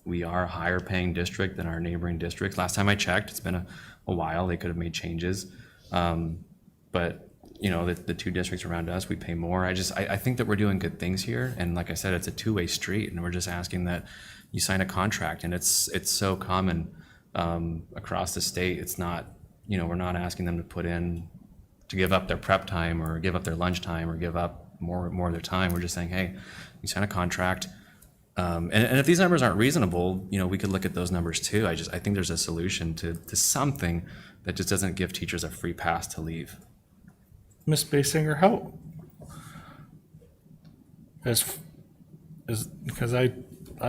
Speaker 2: We are a higher paying district than our neighboring districts. Last time I checked, it's been a while. They could have made changes, but you know, the two districts around us, we pay more. I think that we're doing good things here, and like I said, it's a two-way street, and we're just asking that you sign a contract, and it's so common across the state. It's not, you know, we're not asking them to give up their prep time or give up their lunch time or give up more of their time. We're just saying, hey, you sign a contract. And if these numbers aren't reasonable, you know, we could look at those numbers too. I think there's a solution to something that just doesn't give teachers a free pass to leave.
Speaker 1: Ms. Basinger, because I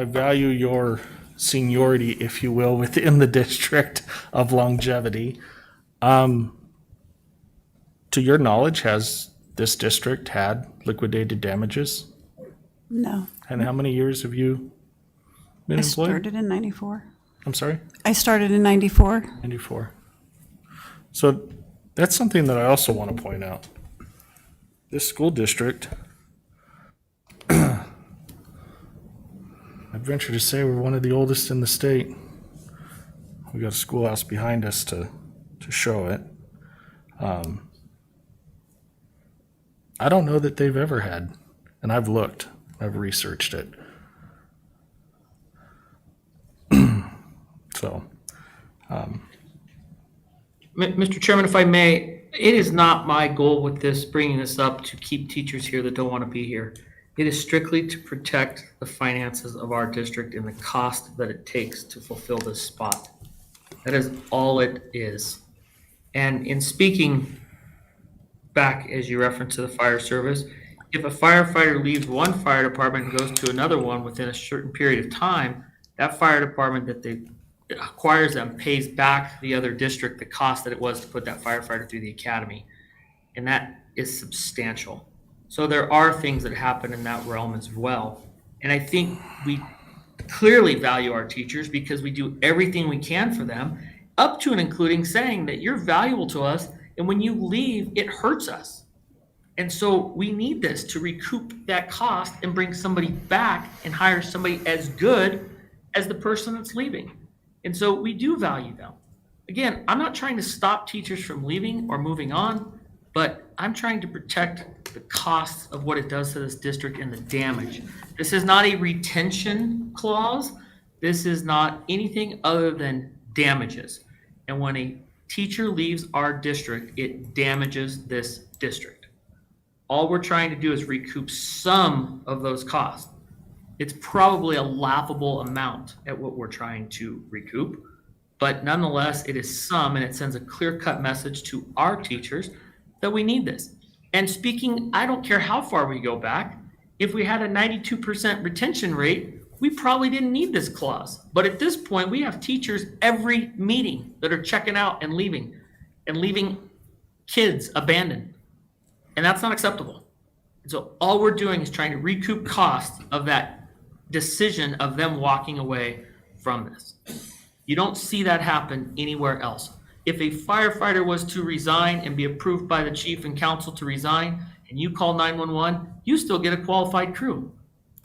Speaker 1: value your seniority, if you will, within the district of longevity. To your knowledge, has this district had liquidated damages?
Speaker 4: No,
Speaker 1: And how many years have you been
Speaker 4: I
Speaker 1: employed?
Speaker 4: started in 94.
Speaker 1: I'm sorry?
Speaker 4: I started in 94.
Speaker 1: 94. So that's something that I also want to point out. This school district, I'd venture to say we're one of the oldest in the state. We got a schoolhouse behind us to show it. I don't know that they've ever had, and I've looked, I've researched it. So,
Speaker 7: Mr. Chairman, if I may, it is not my goal with this, bringing this up, to keep teachers here that don't want to be here. It is strictly to protect the finances of our district and the cost that it takes to fulfill this spot. That is all it is. And in speaking back, as you referenced to the fire service, if a firefighter leaves one fire department and goes to another one within a certain period of time, that fire department that they acquires them pays back the other district the cost that it was to put that firefighter through the academy. And that is substantial. So there are things that happen in that realm as well. And I think we clearly value our teachers because we do everything we can for them, up to and including saying that you're valuable to us, and when you leave, it hurts us. And so we need this to recoup that cost and bring somebody back and hire somebody as good as the person that's leaving. And so we do value them. Again, I'm not trying to stop teachers from leaving or moving on, but I'm trying to protect the costs of what it does to this district and the damage. This is not a retention clause. This is not anything other than damages. And when a teacher leaves our district, it damages this district. All we're trying to do is recoup some of those costs. It's probably a laughable amount at what we're trying to recoup, but nonetheless, it is some, and it sends a clear-cut message to our teachers that we need this. And speaking, I don't care how far we go back, if we had a 92% retention rate, we probably didn't need this clause. But at this point, we have teachers every meeting that are checking out and leaving kids abandoned. And that's not acceptable. And so all we're doing is trying to recoup costs of that decision of them walking away from this. You don't see that happen anywhere else. If a firefighter was to resign and be approved by the chief and council to resign, and you call 911, you still get a qualified crew.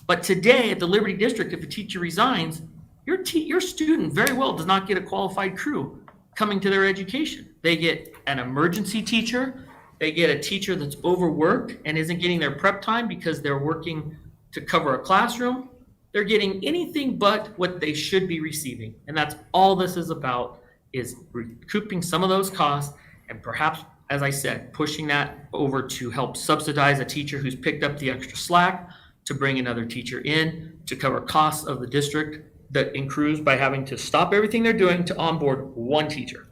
Speaker 7: But today at the Liberty District, if a teacher resigns, your student very well does not get a qualified crew coming to their education. They get an emergency teacher. They get a teacher that's overworked and isn't getting their prep time because they're working to cover a classroom. They're getting anything but what they should be receiving. And that's all this is about, is recouping some of those costs and perhaps, as I said, pushing that over to help subsidize a teacher who's picked up the extra slack, to bring another teacher in, to cover costs of the district that accrues by having to stop everything they're doing to onboard one teacher.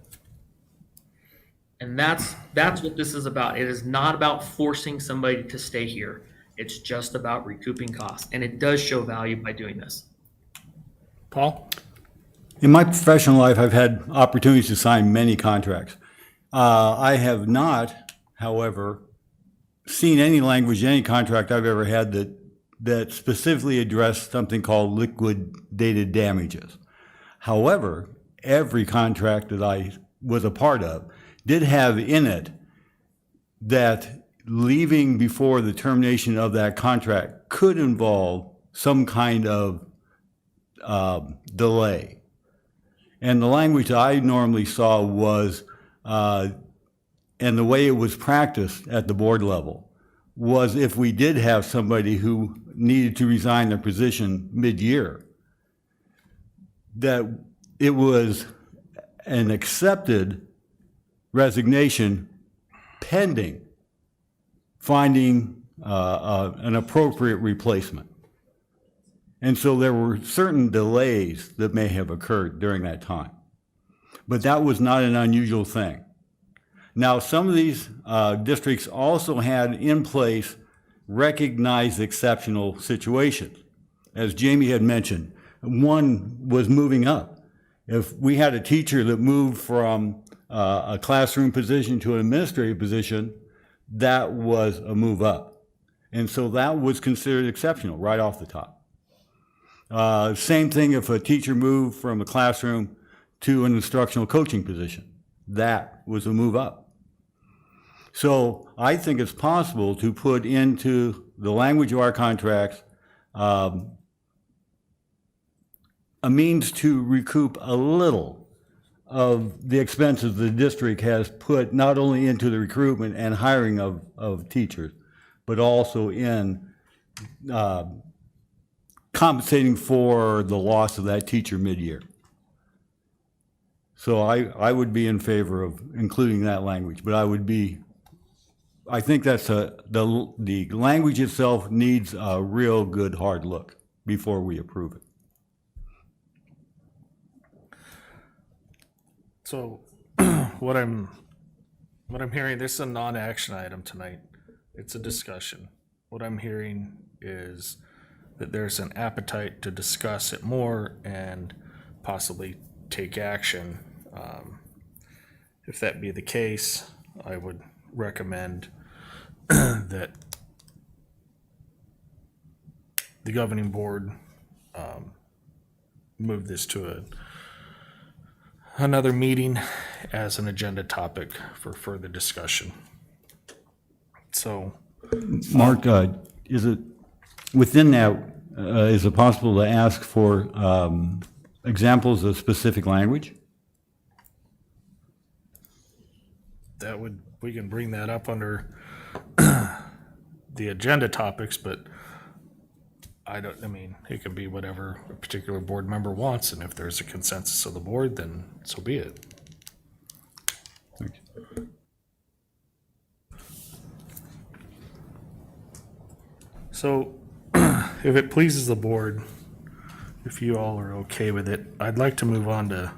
Speaker 7: And that's what this is about. It is not about forcing somebody to stay here. It's just about recouping costs. And it does show value by doing this.
Speaker 1: Paul?
Speaker 9: In my professional life, I've had opportunities to sign many contracts. I have not, however, seen any language in any contract I've ever had that specifically addressed something called liquidated damages. However, every contract that I was a part of did have in it that leaving before the termination of that contract could involve some kind of delay. And the language I normally saw was, and the way it was practiced at the board level, was if we did have somebody who needed to resign their position mid-year, that it was an accepted resignation pending finding an appropriate replacement. And so there were certain delays that may have occurred during that time. But that was not an unusual thing. Now, some of these districts also had in place recognize exceptional situations. As Jamie had mentioned, one was moving up. If we had a teacher that moved from a classroom position to an administrative position, that was a move up. And so that was considered exceptional right off the top. Same thing if a teacher moved from a classroom to an instructional coaching position. That was a move up. So I think it's possible to put into the language of our contracts a means to recoup a little of the expenses the district has put not only into the recruitment and hiring of teachers, but also in compensating for the loss of that teacher mid-year. So I would be in favor of including that language, but I think that's the language itself needs a real good hard look before we approve it.
Speaker 1: So what I'm hearing, this is a non-action item tonight. It's a discussion. What I'm hearing is that there's an appetite to discuss it more and possibly take action. If that be the case, I would recommend that the governing board move this to another meeting as an agenda topic for further discussion. So,
Speaker 9: Mark, is it, within that, is it possible to ask for examples of specific language?
Speaker 1: we can bring that up under the agenda topics, but it can be whatever a particular board member wants, and if there's a consensus of the board, then so be it.
Speaker 9: Thanks.
Speaker 1: So, if it pleases the board, if you all are okay with it, I'd like to move on to,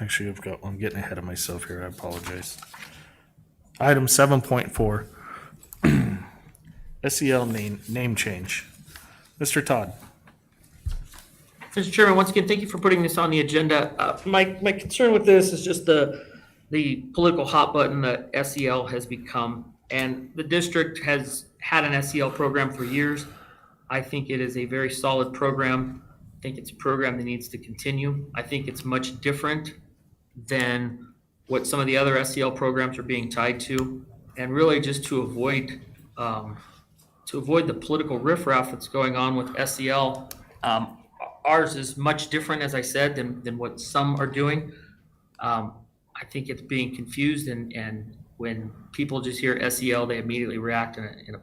Speaker 1: actually, I'm getting ahead of myself here, I apologize. Item 7.4, SEL name change. Mr. Todd.
Speaker 7: Mr. Chairman, once again, thank you for putting this on the agenda. My concern with this is just the political hot button that SEL has become. And the district has had an SEL program for years. I think it is a very solid program. I think it's a program that needs to continue. I think it's much different than what some of the other SEL programs are being tied to. And really just to avoid the political riffraff that's going on with SEL, ours is much different, as I said, than what some are doing. I think it's being confused, and when people just hear SEL, they immediately react in a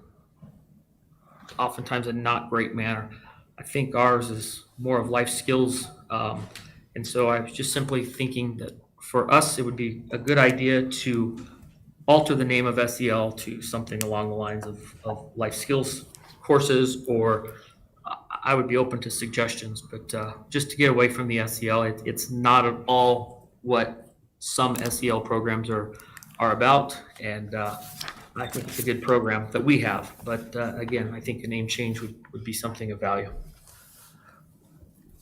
Speaker 7: oftentimes a not great manner. I think ours is more of life skills, and so I was just simply thinking that for us, it would be a good idea to alter the name of SEL to something along the lines of life skills courses, or I would be open to suggestions, but just to get away from the SEL, it's not at all what some SEL programs are about, and I think it's a good program that we have, but again, I think a name change would be something of value.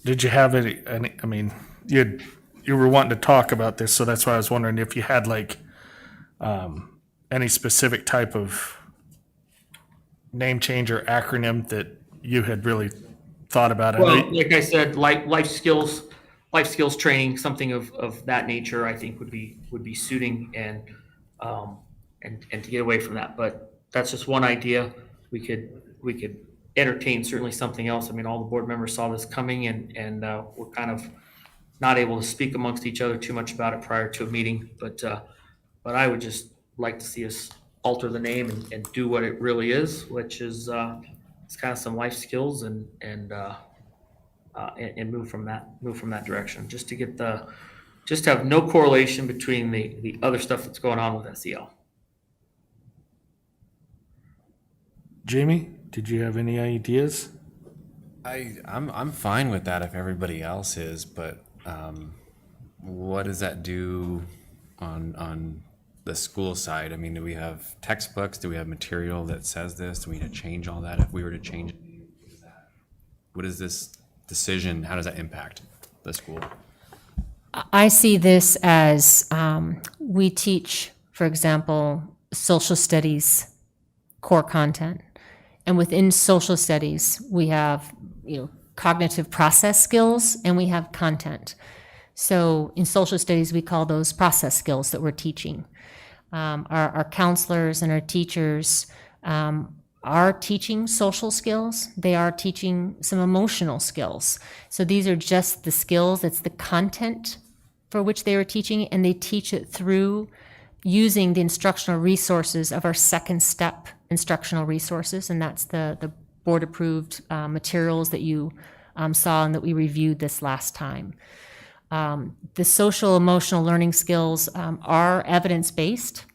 Speaker 1: Did you have any you were wanting to talk about this, so that's why I was wondering if you had any specific type of name change or acronym that you had really thought about.
Speaker 7: Well, like I said, life skills training, something of that nature, I think would be suiting, and to get away from that. But that's just one idea. We could entertain certainly something else. I mean, all the board members saw this coming, and we're kind of not able to speak amongst each other too much about it prior to a meeting. But I would just like to see us alter the name and do what it really is, which is it's kind of some life skills and move from that direction, just to have no correlation between the other stuff that's going on with SEL.
Speaker 1: Jamie, did you have any ideas?
Speaker 2: I'm fine with that if everybody else is, but what does that do on the school side, I mean, do we have textbooks? Do we have material that says this? Do we need to change all that if we were to change it? What is this decision? How does that impact the school?
Speaker 6: I see this as we teach, for example, social studies core content. And within social studies, we have, cognitive process skills and we have content. So in social studies, we call those process skills that we're teaching. Our counselors and our teachers are teaching social skills. They are teaching some emotional skills. So these are just the skills, it's the content for which they are teaching, and they teach it through using the instructional resources of our second step instructional resources, and that's the board-approved materials that you saw and that we reviewed this last time. The social emotional learning skills are evidence-based.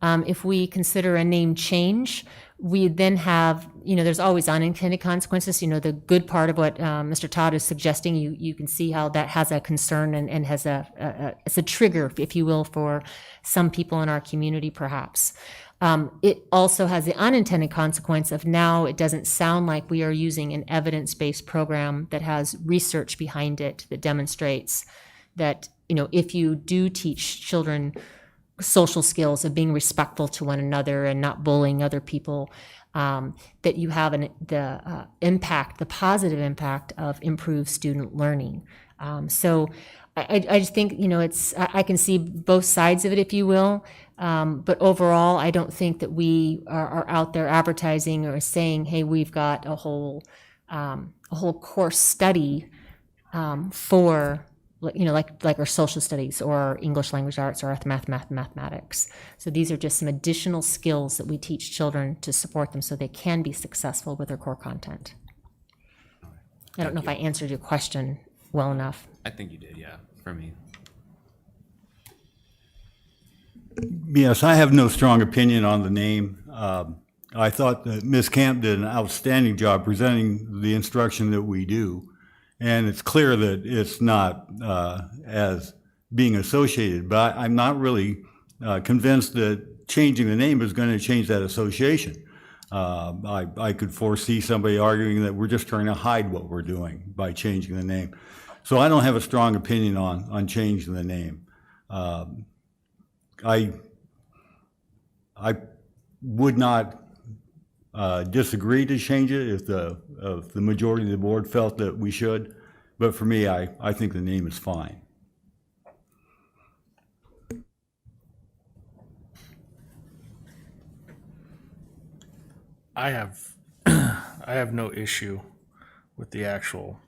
Speaker 6: If we consider a name change, we then have, there's always unintended consequences. The good part of what Mr. Todd is suggesting, you can see how that has a concern and has it's a trigger, if you will, for some people in our community, perhaps. It also has the unintended consequence of now it doesn't sound like we are using an evidence-based program that has research behind it that demonstrates that, if you do teach children social skills of being respectful to one another and not bullying other people, that you have the impact, the positive impact of improved student learning. So I just think, I can see both sides of it, if you will. But overall, I don't think that we are out there advertising or saying, hey, we've got a whole course study for, like our social studies or our English language arts or mathematics. So these are just some additional skills that we teach children to support them so they can be successful with their core content. I don't know if I answered your question well enough.
Speaker 2: I think you did, yeah, for me.
Speaker 9: Yes, I have no strong opinion on the name. I thought that Ms. Camp did an outstanding job presenting the instruction that we do. And it's clear that it's not as being associated, but I'm not really convinced that changing the name is going to change that association. I could foresee somebody arguing that we're just trying to hide what we're doing by changing the name. So I don't have a strong opinion on changing the name. I would not disagree to change it if the majority of the board felt that we should, but for me, I think the name is fine.
Speaker 1: I have no issue with the actual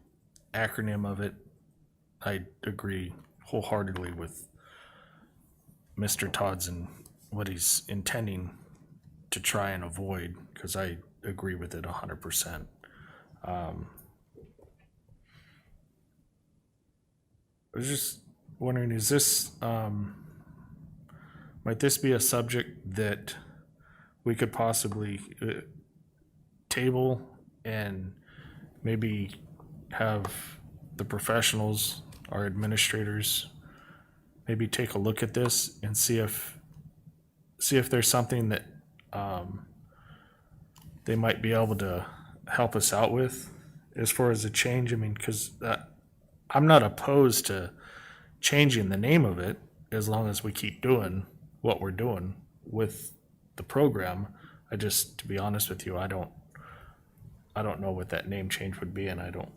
Speaker 1: acronym of it. I agree wholeheartedly with Mr. Todd's and what he's intending to try and avoid, because I agree with it 100%. I was just wondering, is this, might this be a subject that we could possibly table and maybe have the professionals, our administrators, maybe take a look at this and see if there's something that they might be able to help us out with as far as a change? I mean, because I'm not opposed to changing the name of it as long as we keep doing what we're doing with the program. I just, to be honest with you, I don't know what that name change would be, and I don't.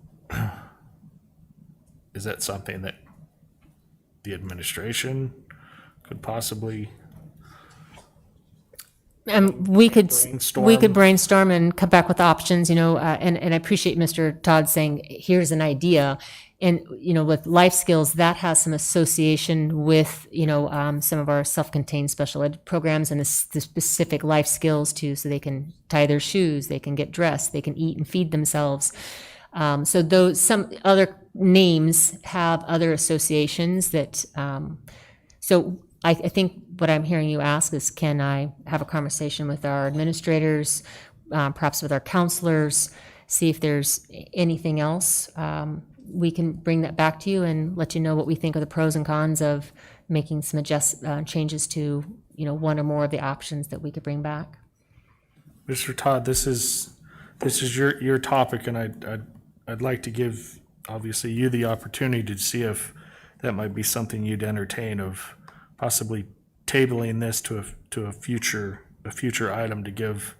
Speaker 1: Is that something that the administration could possibly
Speaker 6: We could
Speaker 1: brainstorm?
Speaker 6: brainstorm and come back with options, and I appreciate Mr. Todd saying, here's an idea. And, with life skills, that has some association with, some of our self-contained special ed programs and the specific life skills too, so they can tie their shoes, they can get dressed, they can eat and feed themselves. So some other names have other associations that, so I think what I'm hearing you ask is, can I have a conversation with our administrators, perhaps with our counselors, see if there's anything else we can bring that back to you and let you know what we think are the pros and cons of making some changes to, one or more of the options that we could bring back.
Speaker 1: Mr. Todd, this is your topic, and I'd like to give, obviously, you the opportunity to see if that might be something you'd entertain of possibly tabling this to a future item to give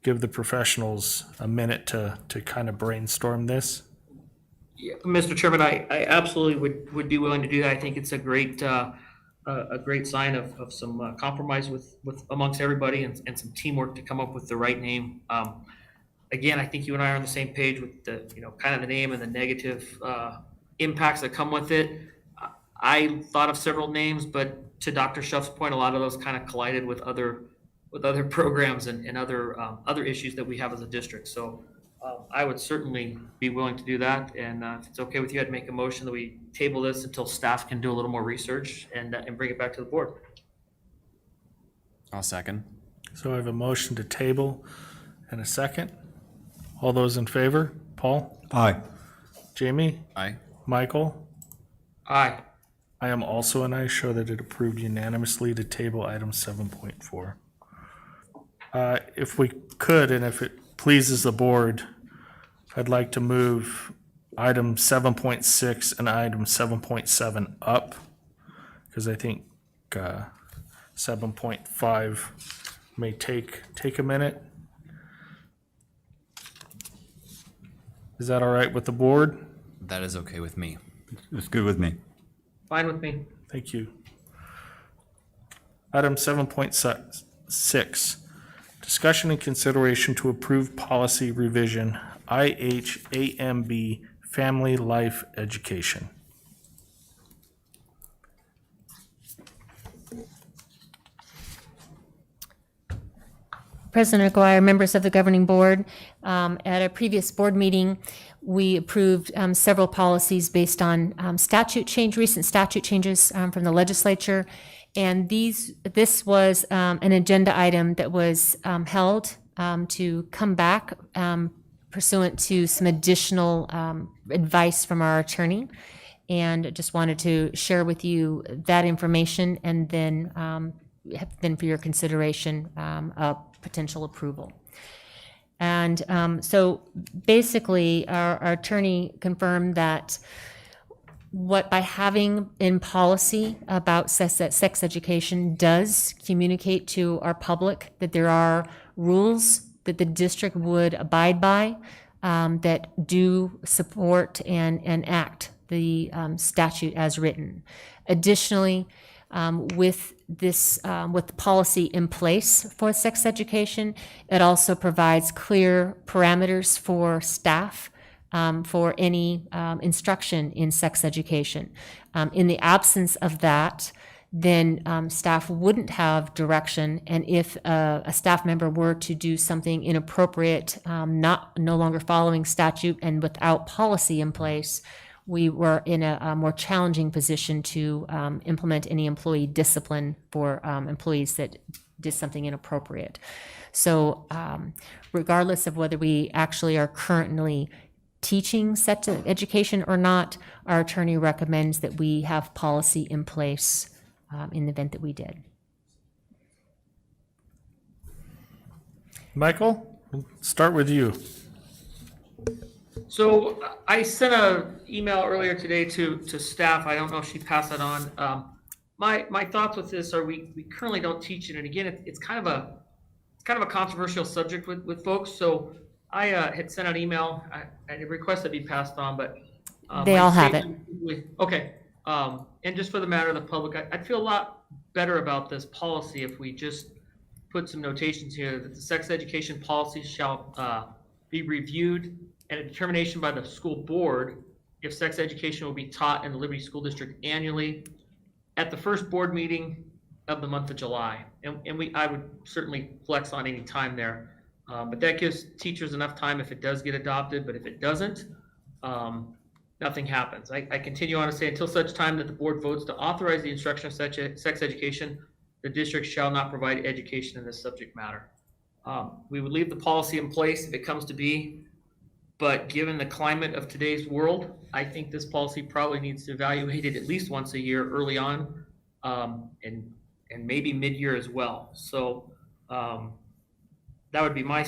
Speaker 1: the professionals a minute to kind of brainstorm this.
Speaker 7: Yeah, Mr. Chairman, I absolutely would be willing to do that. I think it's a great sign of some compromise with amongst everybody and some teamwork to come up with the right name. Again, I think you and I are on the same page with the, kind of the name and the negative impacts that come with it. I thought of several names, but to Dr. Shuff's point, a lot of those kind of collided with other programs and other issues that we have as a district. So I would certainly be willing to do that. And if it's okay with you, I'd make a motion that we table this until staff can do a little more research and bring it back to the board.
Speaker 2: I'll second.
Speaker 1: So I have a motion to table and a second. All those in favor? Paul?
Speaker 9: Aye.
Speaker 1: Jamie?
Speaker 2: Aye.
Speaker 1: Michael?
Speaker 7: Aye.
Speaker 1: I am also an aye. Show that it approved unanimously to table item 7.4. If we could, and if it pleases the board, I'd like to move item 7.6 and item 7.7 up, because I think 7.5 may take a minute. Is that all right with the board?
Speaker 2: That is okay with me.
Speaker 9: It's good with me.
Speaker 7: Fine with me.
Speaker 1: Thank you. Item 7.6, discussion and consideration to approve policy revision, IHAMB, family life education.
Speaker 6: President Aguirre, members of the governing board, at a previous board meeting, we approved several policies based on recent statute changes from the legislature. And this was an agenda item that was held to come back pursuant to some additional advice from our attorney. And just wanted to share with you that information and then for your consideration of potential approval. And so basically, our attorney confirmed that by having in policy about sex education does communicate to our public that there are rules that the district would abide by that do support and act the statute as written. Additionally, with the policy in place for sex education, it also provides clear parameters for staff for any instruction in sex education. In the absence of that, then staff wouldn't have direction, and if a staff member were to do something inappropriate, no longer following statute and without policy in place, we were in a more challenging position to implement any employee discipline for employees that did something inappropriate. So regardless of whether we actually are currently teaching sex education or not, our attorney recommends that we have policy in place in the event that we did.
Speaker 1: Michael, we'll start with you.
Speaker 7: So I sent an email earlier today to staff. I don't know if she passed that on. My thoughts with this are we currently don't teach it, and again, it's kind of a controversial subject with folks. So I had sent an email. I request that be passed on, but
Speaker 6: They all have it.
Speaker 7: Okay. And just for the matter of the public, I'd feel a lot better about this policy if we just put some notations here that the sex education policy shall be reviewed and a determination by the school board if sex education will be taught in the Liberty School District annually at the first board meeting of the month of July. And I would certainly flex on any time there. But that gives teachers enough time if it does get adopted, but if it doesn't, nothing happens. I continue on to say, until such time that the board votes to authorize the instruction of sex education, the district shall not provide education in this subject matter. We would leave the policy in place if it comes to be, But given the climate of today's world, I think this policy probably needs to evaluate it at least once a year early on, and maybe mid-year as well. So that would be my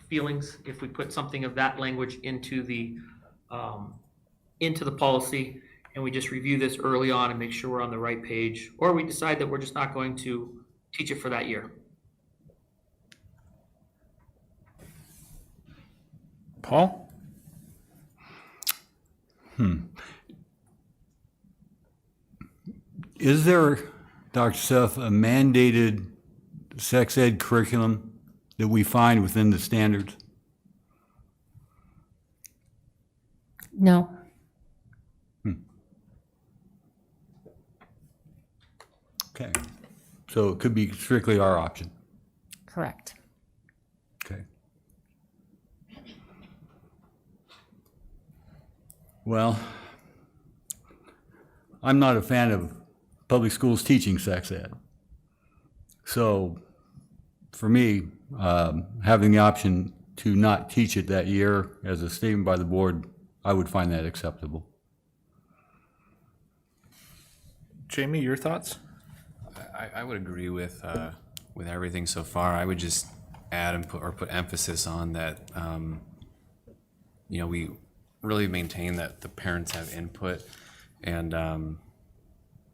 Speaker 7: feelings if we put something of that language into the policy, and we just review this early on and make sure we're on the right page, or we decide that we're just not going to teach it for that year.
Speaker 1: Paul?
Speaker 9: Is there, Dr. Seth, a mandated sex ed curriculum that we find within the standards?
Speaker 6: No.
Speaker 9: Okay. So it could be strictly our option.
Speaker 6: Correct.
Speaker 9: Okay. Well, I'm not a fan of public schools teaching sex ed. So for me, having the option to not teach it that year as a statement by the board, I would find that acceptable.
Speaker 1: Jamie, your thoughts?
Speaker 2: I would agree with everything so far. I would just add and put emphasis on that. We really maintain that the parents have input and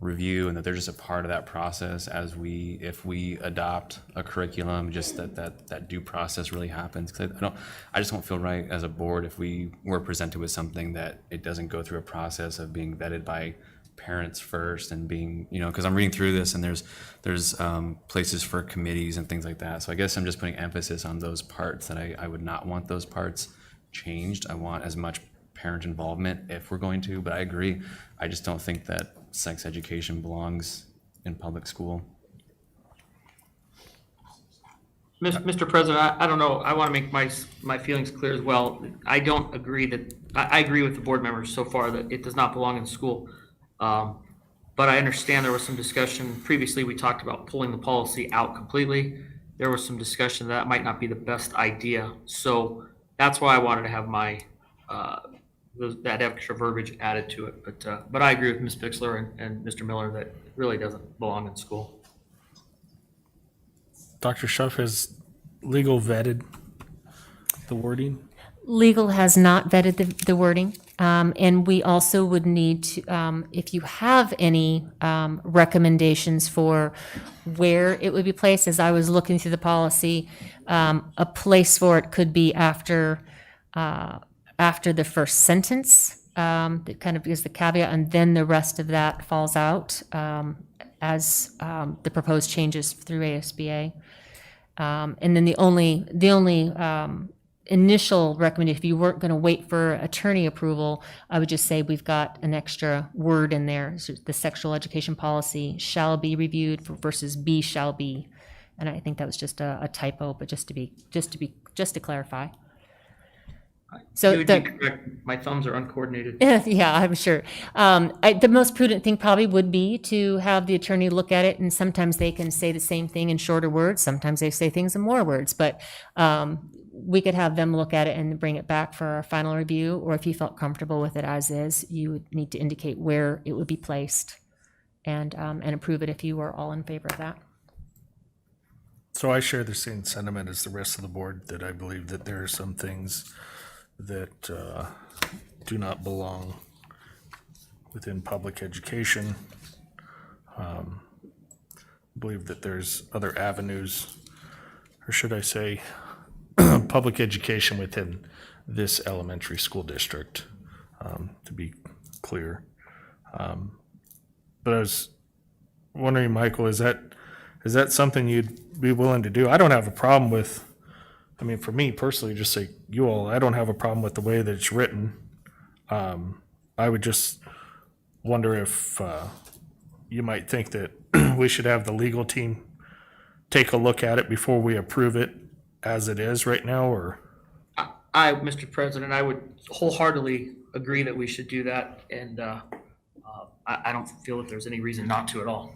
Speaker 2: review, and that they're just a part of that process if we adopt a curriculum, just that due process really happens. Because I just don't feel right as a board if we were presented with something that it doesn't go through a process of being vetted by parents first and being, because I'm reading through this and there's places for committees and things like that. So I guess I'm just putting emphasis on those parts that I would not want those parts changed. I want as much parent involvement if we're going to, but I agree. I just don't think that sex education belongs in public school.
Speaker 7: Mr. President, I don't know. I want to make my feelings clear as well. I don't agree that, I agree with the board members so far that it does not belong in school. But I understand there was some discussion previously. We talked about pulling the policy out completely. There was some discussion that might not be the best idea. So that's why I wanted to have that extra verbiage added to it. But I agree with Ms. Bixler and Mr. Miller that it really doesn't belong in school.
Speaker 1: Dr. Schuff, has legal vetted the wording?
Speaker 6: Legal has not vetted the wording. And we also would need to, if you have any recommendations for where it would be placed, as I was looking through the policy, a place for it could be after the first sentence, that kind of gives the caveat, and then the rest of that falls out as the proposed changes through ASBA. And then the only initial recommendation, if you weren't going to wait for attorney approval, I would just say we've got an extra word in there. So the sexual education policy shall be reviewed versus be shall be. And I think that was just a typo, but just to clarify. So
Speaker 7: You would be correct. My thumbs are uncoordinated.
Speaker 6: yeah, I'm sure. The most prudent thing probably would be to have the attorney look at it, and sometimes they can say the same thing in shorter words. Sometimes they say things in more words, but we could have them look at it and bring it back for our final review, or if you felt comfortable with it as is, you would need to indicate where it would be placed and approve it if you were all in favor of that.
Speaker 1: So I share the same sentiment as the rest of the board, that I believe that there are some things that do not belong within public education. I believe that there's other avenues, or should I say, public education within this elementary school district, to be clear. But I was wondering, Michael, is that something you'd be willing to do? I don't have a problem with, for me personally, just like you all, I don't have a problem with the way that it's written. I would just wonder if you might think that we should have the legal team take a look at it before we approve it as it is right now, or?
Speaker 7: Mr. President, I would wholeheartedly agree that we should do that, and I don't feel that there's any reason not to at all.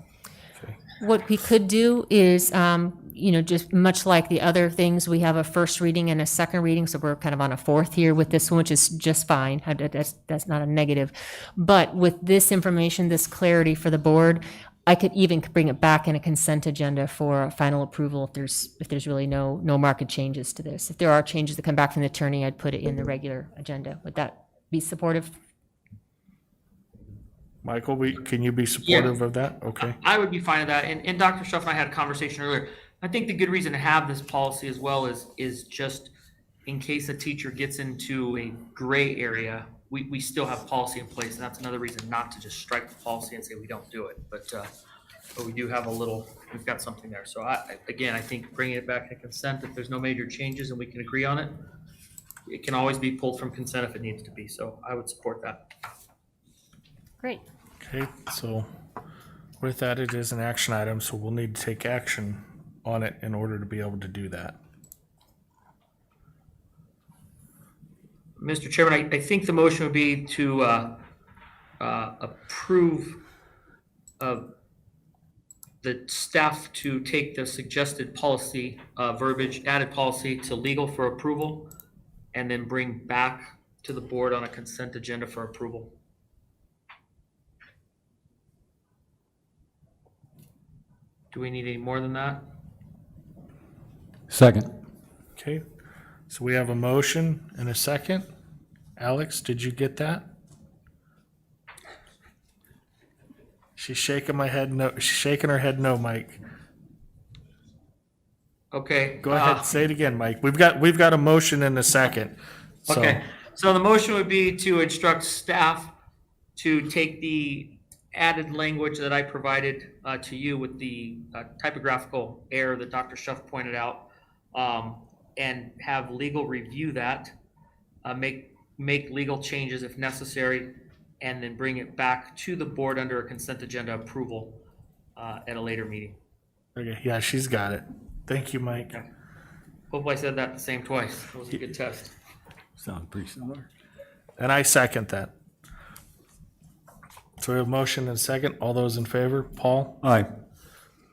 Speaker 6: What we could do is just much like the other things, we have a first reading and a second reading, so we're kind of on a fourth here with this one, which is just fine. That's not a negative. But with this information, this clarity for the board, I could even bring it back in a consent agenda for final approval if there's really no market changes to this. If there are changes that come back from the attorney, I'd put it in the regular agenda. Would that be supportive?
Speaker 1: Michael, can you be supportive of that? Okay.
Speaker 7: I would be fine with that. And Dr. Shuff and I had a conversation earlier. I think the good reason to have this policy as well is just in case a teacher gets into a gray area, we still have policy in place. And that's another reason not to just strike the policy and say we don't do it. But we do have we've got something there. So I think bringing it back to consent, if there's no major changes and we can agree on it, it can always be pulled from consent if it needs to be. So I would support that.
Speaker 6: Great.
Speaker 1: Okay, so with that, it is an action item, so we'll need to take action on it in order to be able to do that.
Speaker 7: Mr. Chairman, I think the motion would be to approve of the staff to take the suggested policy verbiage, added policy to legal for approval, and then bring back to the board on a consent agenda for approval. Do we need any more than that?
Speaker 9: Second.
Speaker 1: Okay, so we have a motion and a second. Alex, did you get that? She's shaking my head no. She's shaking her head no, Mike.
Speaker 7: Okay.
Speaker 1: Go ahead, say it again, Mike. We've got a motion and a second. So,
Speaker 7: Okay, so the motion would be to instruct staff to take the added language that I provided to you with the typographical error that Dr. Shuff pointed out, and have legal review that, make legal changes if necessary, and then bring it back to the board under a consent agenda approval at a later meeting.
Speaker 1: Okay, yeah, she's got it. Thank you, Mike.
Speaker 7: Hope I said that the same twice. That was a good test.
Speaker 9: Sounds pretty similar.
Speaker 1: And I second that. So we have a motion and a second. All those in favor? Paul?
Speaker 9: Aye.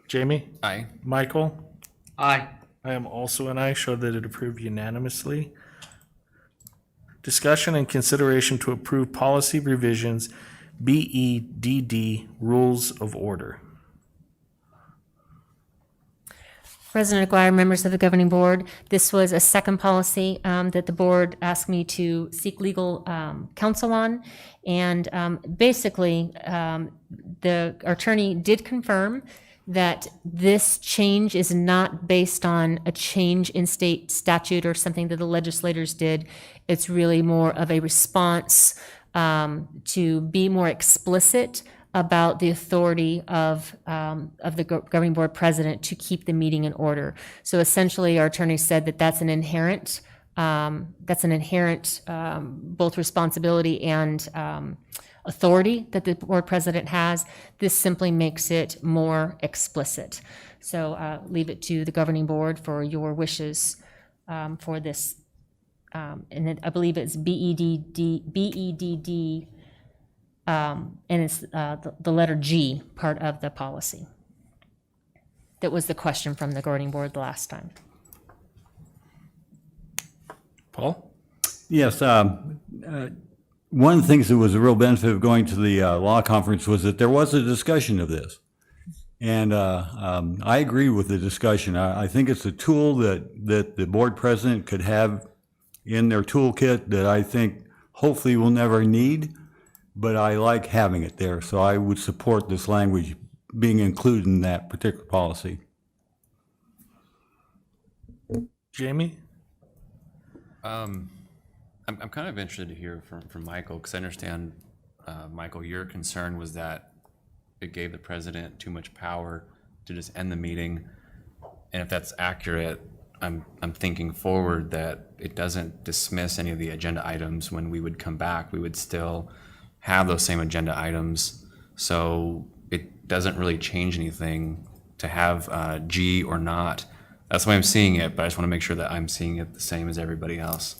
Speaker 1: Jamie?
Speaker 2: Aye.
Speaker 1: Michael?
Speaker 7: Aye.
Speaker 1: I am also an aye. Show that it approved unanimously. Discussion and consideration to approve policy revisions, BEDD, Rules of Order.
Speaker 6: President Aguirre, members of the governing board, this was a second policy that the board asked me to seek legal counsel on. And basically, the attorney did confirm that this change is not based on a change in state statute or something that the legislators did. It's really more of a response to be more explicit about the authority of the governing board president to keep the meeting in order. So essentially, our attorney said that that's an inherent both responsibility and authority that the board president has. This simply makes it more explicit. So leave it to the governing board for your wishes for this. And I believe it's BEDD. And it's the letter G part of the policy. That was the question from the governing board the last time.
Speaker 1: Paul?
Speaker 9: Yes, one of the things that was a real benefit of going to the law conference was that there was a discussion of this. And I agree with the discussion. I think it's a tool that the board president could have in their toolkit that I think hopefully will never need, but I like having it there. So I would support this language being included in that particular policy.
Speaker 1: Jamie?
Speaker 2: I'm kind of interested to hear from Michael, because I understand, Michael, your concern was that it gave the president too much power to just end the meeting. And if that's accurate, I'm thinking forward that it doesn't dismiss any of the agenda items. When we would come back, we would still have those same agenda items. So it doesn't really change anything to have G or not. That's the way I'm seeing it, but I just want to make sure that I'm seeing it the same as everybody else.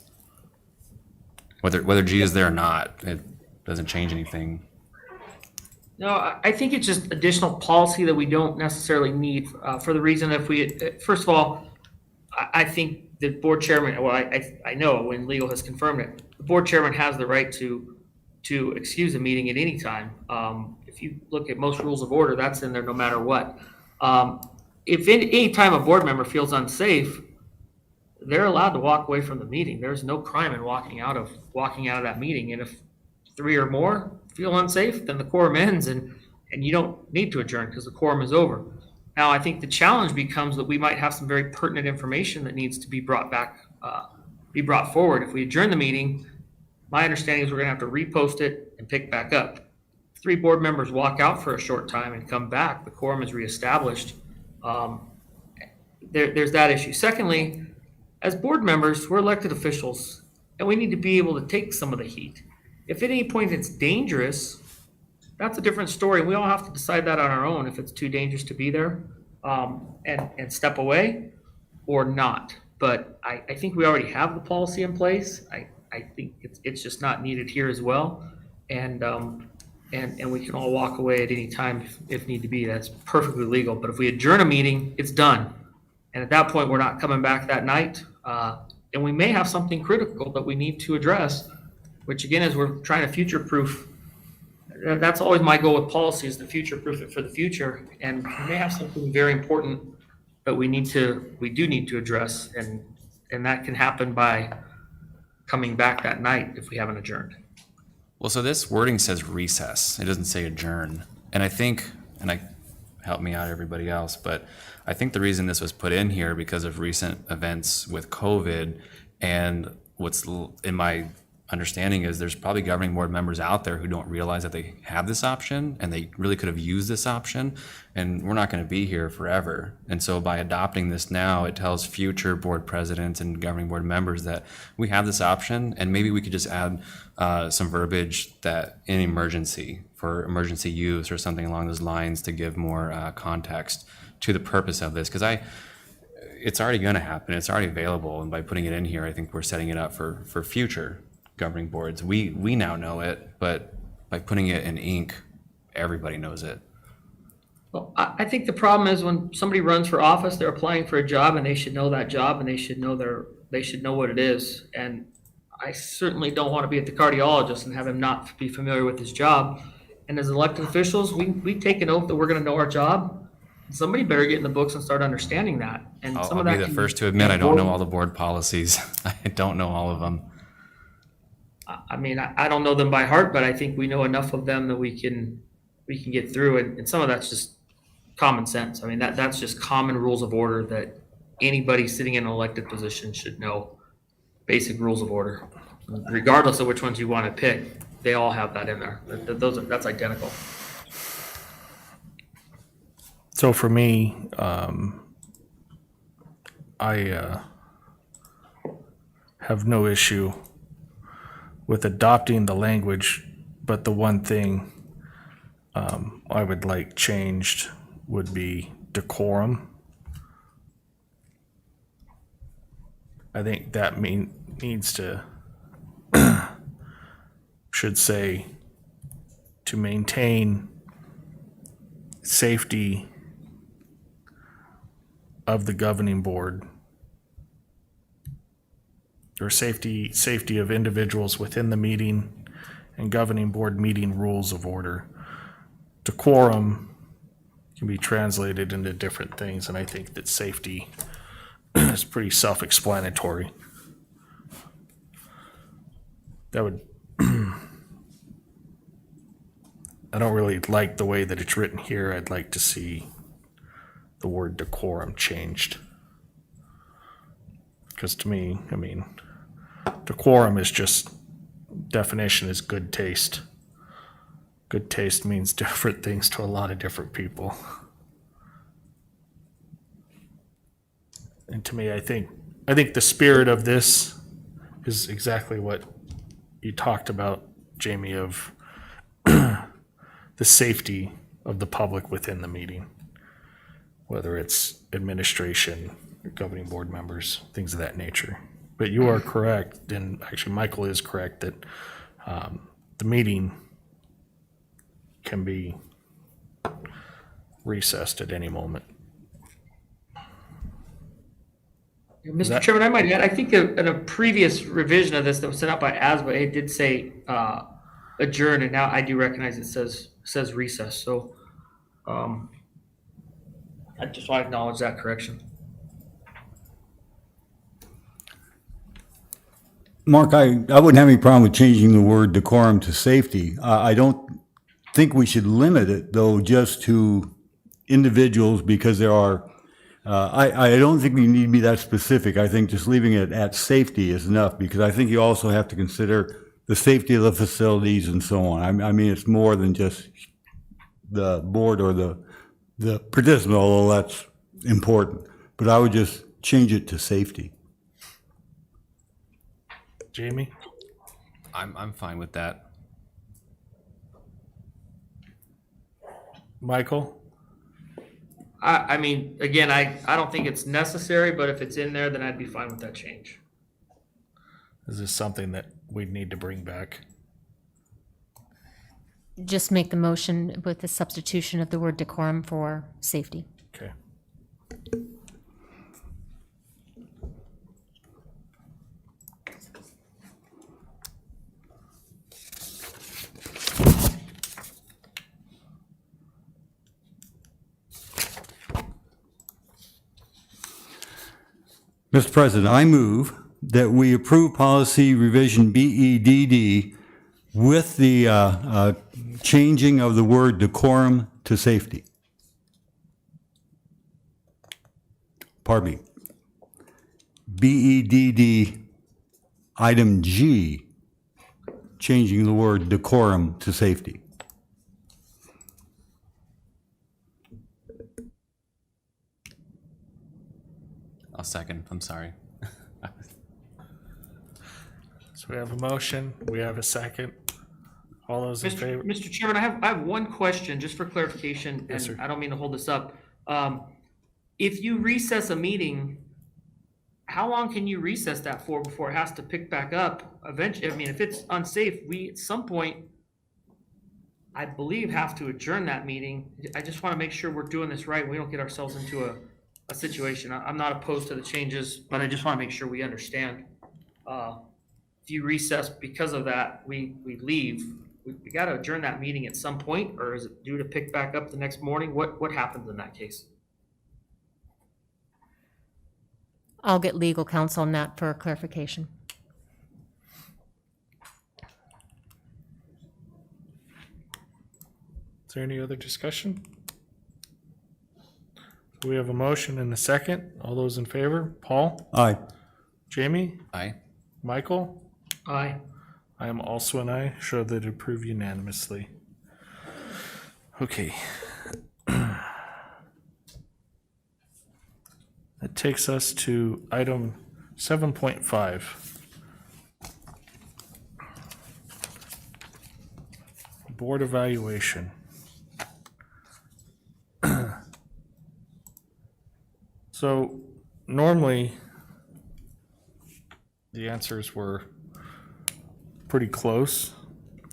Speaker 2: Whether G is there or not, it doesn't change anything.
Speaker 7: No, I think it's just additional policy that we don't necessarily need, for the reason if we, first of all, I think the board chairman, well, I know when legal has confirmed it, the board chairman has the right to excuse a meeting at any time. If you look at most rules of order, that's in there no matter what. If any time a board member feels unsafe, they're allowed to walk away from the meeting. There's no crime in walking out of that meeting. And if three or more feel unsafe, then the quorum ends and you don't need to adjourn because the quorum is over. Now, I think the challenge becomes that we might have some very pertinent information that needs to be brought forward. If we adjourn the meeting, my understanding is we're gonna have to repost it and pick back up. If 3 board members walk out for a short time and come back, the quorum is reestablished. There's that issue. Secondly, as board members, we're elected officials, and we need to be able to take some of the heat. If at any point it's dangerous, that's a different story. We all have to decide that on our own, if it's too dangerous to be there, and step away or not. But I think we already have the policy in place. I think it's just not needed here as well. And we can all walk away at any time if need to be. That's perfectly legal. But if we adjourn a meeting, it's done. And at that point, we're not coming back that night. And we may have something critical that we need to address, which again, is we're trying to future-proof. That's always my goal with policy, is to future-proof it for the future. And we may have something very important that we do need to address. And that can happen by coming back that night if we haven't adjourned.
Speaker 2: Well, so this wording says recess. It doesn't say adjourn. And I think, help me out, everybody else, but I think the reason this was put in here because of recent events with COVID, and what's in my understanding is there's probably governing board members out there who don't realize that they have this option and they really could have used this option, and we're not going to be here forever. And so by adopting this now, it tells future board presidents and governing board members that we have this option, and maybe we could just add some verbiage that in emergency, for emergency use or something along those lines, to give more context to the purpose of this, because it's already going to happen. It's already available, and by putting it in here, I think we're setting it up for future governing boards. We now know it, but by putting it in ink, everybody knows it.
Speaker 7: Well, I think the problem is when somebody runs for office, they're applying for a job, and they should know that job, and they should know what it is. And I certainly don't want to be at the cardiologist and have him not be familiar with his job. And as elected officials, we take an oath that we're going to know our job. Somebody better get in the books and start understanding that. And some
Speaker 2: I'll
Speaker 7: of that
Speaker 2: be the first to admit I don't know all the board policies. I don't know all of them.
Speaker 7: I mean, I don't know them by heart, but I think we know enough of them that we can get through. And some of that's just common sense. I mean, that's just common rules of order that anybody sitting in an elected position should know. Basic rules of order, regardless of which ones you want to pick. They all have that in there. That's identical.
Speaker 1: So for me, I have no issue with adopting the language, but the one thing I would like changed would be decorum. I think that needs to, should say, to maintain safety of the governing board, or safety of individuals within the meeting, and governing board meeting rules of order. Decorum can be translated into different things, and I think that safety is pretty self-explanatory. That would, I don't really like the way that it's written here. I'd like to see the word decorum changed. Because to me, I mean, decorum is just, definition is good taste. Good taste means different things to a lot of different people. And to me, I think the spirit of this is exactly what you talked about, Jamie, of the safety of the public within the meeting, whether it's administration, governing board members, things of that nature. But you are correct, and actually Michael is correct, that the meeting can be recessed at any moment.
Speaker 7: Mr. Chairman, I might add, I think in a previous revision of this that was sent out by ASBA, it did say adjourn, and now I do recognize it says recess. So I just want to acknowledge that correction.
Speaker 9: Mark, I wouldn't have any problem with changing the word decorum to safety. I don't think we should limit it, though, just to individuals, because there are, I don't think we need to be that specific. I think just leaving it at safety is enough, because I think you also have to consider the safety of the facilities and so on. I mean, it's more than just the board or the participant, although that's important. But I would just change it to safety.
Speaker 1: Jamie?
Speaker 2: I'm fine with that.
Speaker 1: Michael?
Speaker 7: I mean, again, I don't think it's necessary, but if it's in there, then I'd be fine with that change.
Speaker 1: Is this something that we'd need to bring back?
Speaker 6: Just make the motion with the substitution of the word decorum for safety.
Speaker 1: Okay.
Speaker 9: Mr. President, I move that we approve policy revision BEDD with the changing of the word decorum to safety. Pardon me. BEDD item G, changing the word decorum to safety.
Speaker 2: I'll second. I'm sorry.
Speaker 1: So we have a motion, we have a second. All those in favor?
Speaker 7: Mr. Chairman, I have one question, just for clarification,
Speaker 1: Yes, sir.
Speaker 7: and I don't mean to hold this up. If you recess a meeting, how long can you recess that for before it has to pick back up? Eventually, I mean, if it's unsafe, we, at some point, I believe, have to adjourn that meeting. I just want to make sure we're doing this right. We don't get ourselves into a situation. I'm not opposed to the changes, but I just want to make sure we understand. If you recess because of that, we leave. We got to adjourn that meeting at some point, or is it due to pick back up the next morning? What happens in that case?
Speaker 6: I'll get legal counsel on that for clarification.
Speaker 1: Is there any other discussion? So we have a motion and a second. All those in favor? Paul?
Speaker 9: Aye.
Speaker 1: Jamie?
Speaker 2: Aye.
Speaker 1: Michael?
Speaker 7: Aye.
Speaker 1: I am also an aye. Show that approve unanimously. Okay. That takes us to item 7.5. Board evaluation. So normally, the answers were pretty close.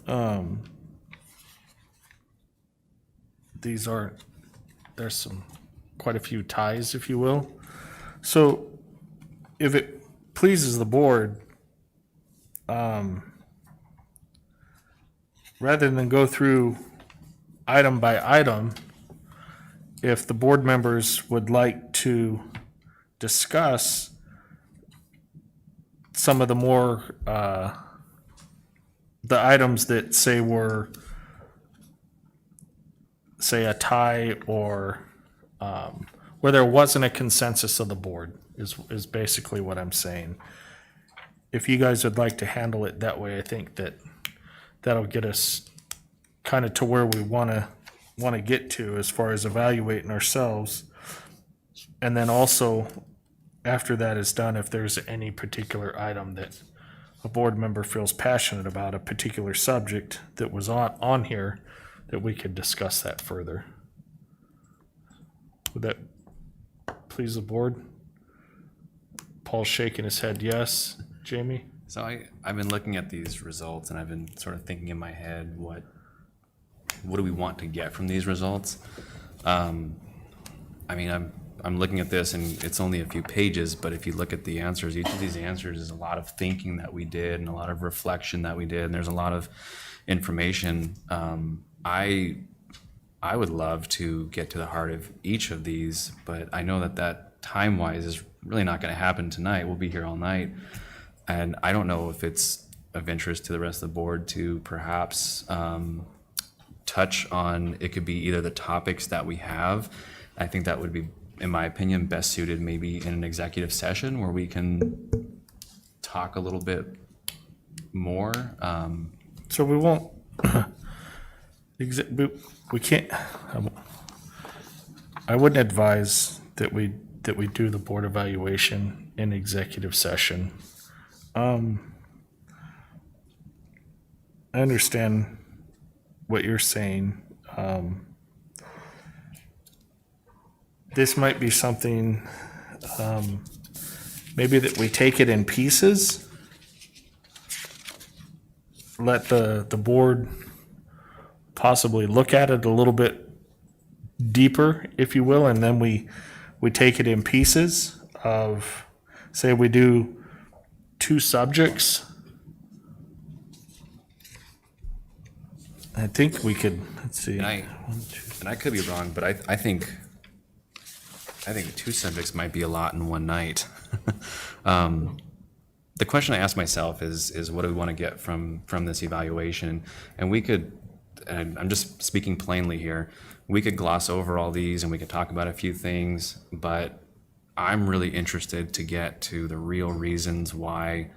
Speaker 1: There's quite a few ties, if you will. So if it pleases the board, rather than go through item by item, if the board members would like to discuss some of the more, the items that were a tie, or where there wasn't a consensus of the board is basically what I'm saying. If you guys would like to handle it that way, I think that'll get us kind of to where we want to get to as far as evaluating ourselves. And then also, after that is done, if there's any particular item that a board member feels passionate about, a particular subject that was on here, that we could discuss that further. Would that please the board? Paul's shaking his head yes. Jamie?
Speaker 2: So I've been looking at these results, and I've been sort of thinking in my head what what do we want to get from these results? I mean, I'm looking at this and it's only a few pages, but if you look at the answers, each of these answers is a lot of thinking that we did and a lot of reflection that we did, and there's a lot of information. I would love to get to the heart of each of these, but I know that time-wise is really not going to happen tonight. We'll be here all night, and I don't know if it's of interest to the rest of the board to perhaps touch on, it could be either the topics that we have. I think that would be, in my opinion, best suited maybe in an executive session where we can talk a little bit more.
Speaker 1: So we won't, we can't, I wouldn't advise that we do the board evaluation in executive session. I understand what you're saying. This might be something, maybe that we take it in pieces. Let the board possibly look at it a little bit deeper, if you will, and then we take it in pieces of, say we do 2 subjects. I think we could, let's see.
Speaker 2: And I could be wrong, but I think 2 subjects might be a lot in one night. The question I ask myself is what do we want to get from this evaluation? And we could, and I'm just speaking plainly here, we could gloss over all these and we could talk about a few things, but I'm really interested to get to the real reasons why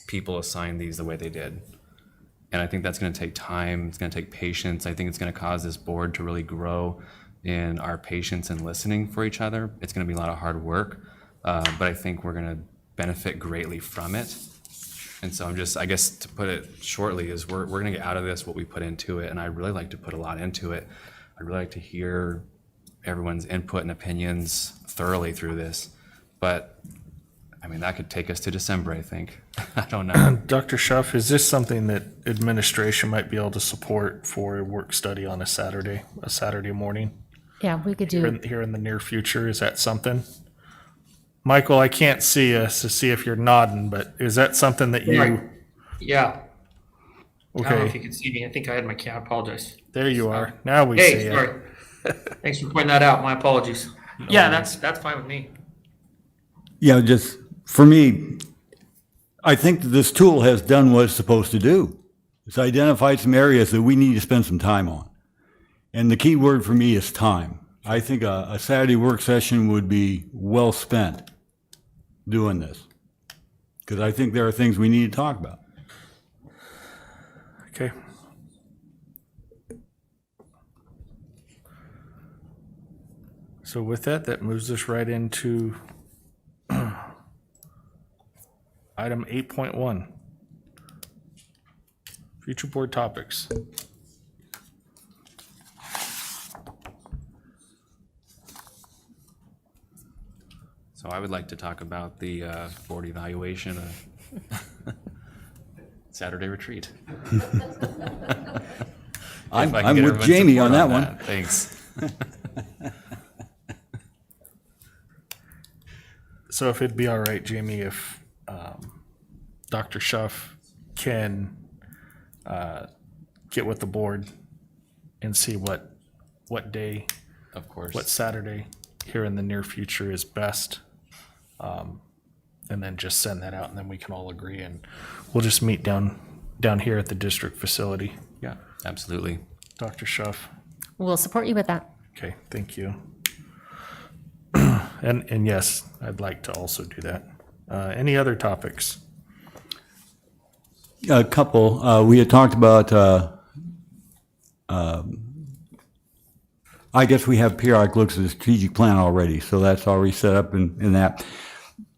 Speaker 2: people assign these the way they did. And I think that's going to take time. It's going to take patience. I think it's going to cause this board to really grow in our patience and listening for each other. It's going to be a lot of hard work, but I think we're going to benefit greatly from it. And so I guess to put it shortly is we're going to get out of this what we put into it. And I'd really like to put a lot into it. I'd really like to hear everyone's input and opinions thoroughly through this. But I mean, that could take us to December, I think. I don't know.
Speaker 1: Dr. Schuff, is this something that administration might be able to support for a work study on a Saturday morning
Speaker 6: Yeah, we could do,
Speaker 1: here in the near future? Is that something? Michael, I can't see us to see if you're nodding, but is that something that you,
Speaker 7: Right. Yeah. I don't know if
Speaker 1: okay,
Speaker 7: you can see me. I think I had my I apologize.
Speaker 1: there you are. Now we see
Speaker 7: Hey,
Speaker 1: it.
Speaker 7: sorry. Thanks for pointing that out. My apologies. Yeah, that's fine with me.
Speaker 9: Yeah, just for me, I think that this tool has done what it's supposed to do. It's identified some areas that we need to spend some time on. And the key word for me is time. I think a Saturday work session would be well spent doing this, because I think there are things we need to talk about.
Speaker 1: Okay. So with that moves us right into item 8.1. Future board topics.
Speaker 2: So I would like to talk about the board evaluation of Saturday retreat.
Speaker 9: I'm
Speaker 2: If I can get
Speaker 9: with
Speaker 2: everyone's
Speaker 9: Jamie
Speaker 2: support
Speaker 9: on that one.
Speaker 2: Thanks.
Speaker 1: So if it'd be all right, Jamie, if Dr. Schuff can get with the board and see what day,
Speaker 2: Of course.
Speaker 1: what Saturday here in the near future is best. And then just send that out, and then we can all agree, and we'll just meet down here at the district facility.
Speaker 2: Yeah, absolutely.
Speaker 1: Dr. Schuff,
Speaker 6: we'll support you with that.
Speaker 1: okay, thank you. And yes, I'd like to also do that. Any other topics?
Speaker 9: A couple, we had talked about, I guess we have periodic looks at the strategic plan already, so that's already set up in that.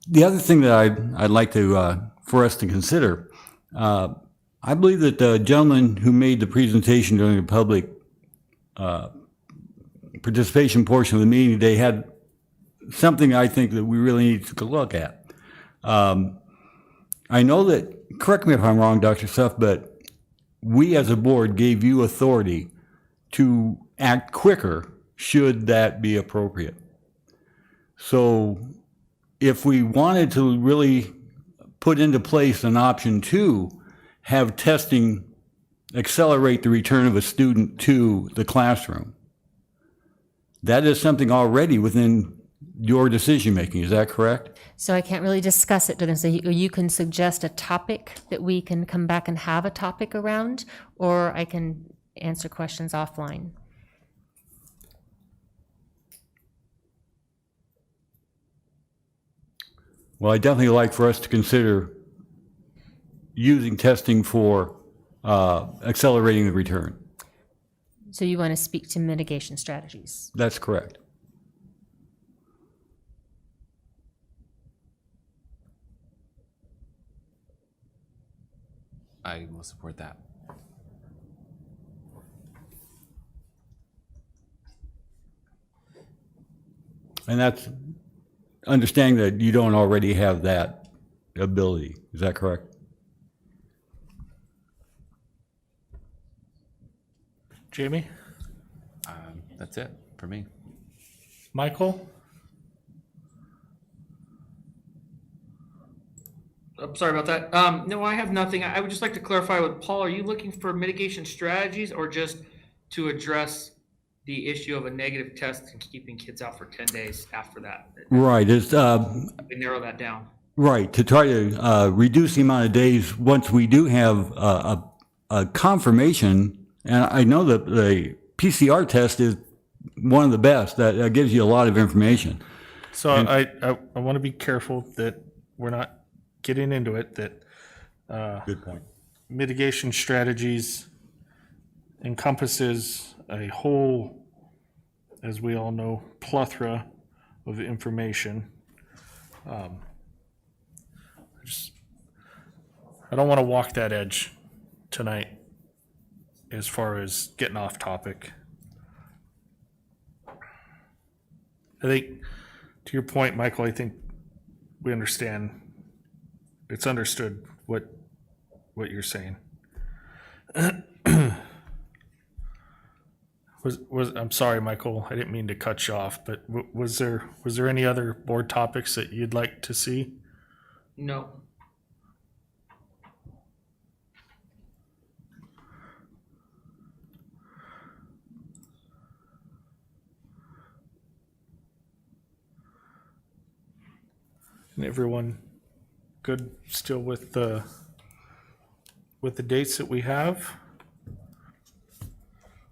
Speaker 9: The other thing that I'd like to, for us to consider, I believe that the gentleman who made the presentation during the public participation portion of the meeting today had something I think that we really need to take a look at. I know that, correct me if I'm wrong, Dr. Suff, but we as a board gave you authority to act quicker should that be appropriate. So if we wanted to really put into place an option 2, have testing accelerate the return of a student to the classroom, that is something already within your decision-making, is that correct?
Speaker 6: So I can't really discuss it to them. So you can suggest a topic that we can come back and have a topic around, or I can answer questions offline.
Speaker 9: Well, I'd definitely like for us to consider using testing for accelerating the return.
Speaker 6: So you want to speak to mitigation strategies?
Speaker 9: That's correct.
Speaker 2: I will support that.
Speaker 9: And that's understanding that you don't already have that ability. Is that correct?
Speaker 1: Jamie?
Speaker 2: That's it for me.
Speaker 1: Michael?
Speaker 7: I'm sorry about that. No, I have nothing. I would just like to clarify with Paul, are you looking for mitigation strategies or just to address the issue of a negative test and keeping kids out for 10 days after that?
Speaker 9: Right. It's,
Speaker 7: We narrow that down.
Speaker 9: right. To try to reduce the amount of days once we do have a confirmation. And I know that the PCR test is one of the best. That gives you a lot of information.
Speaker 1: So I want to be careful that we're not getting into it, that
Speaker 9: Good point.
Speaker 1: mitigation strategies encompasses a whole, as we all know, plethora of information. I don't want to walk that edge tonight as far as getting off topic. I think, to your point, Michael, I think we understand, it's understood what you're saying. I'm sorry, Michael, I didn't mean to cut you off, but was there any other board topics that you'd like to see?
Speaker 7: No.
Speaker 1: And everyone good still with the dates that we have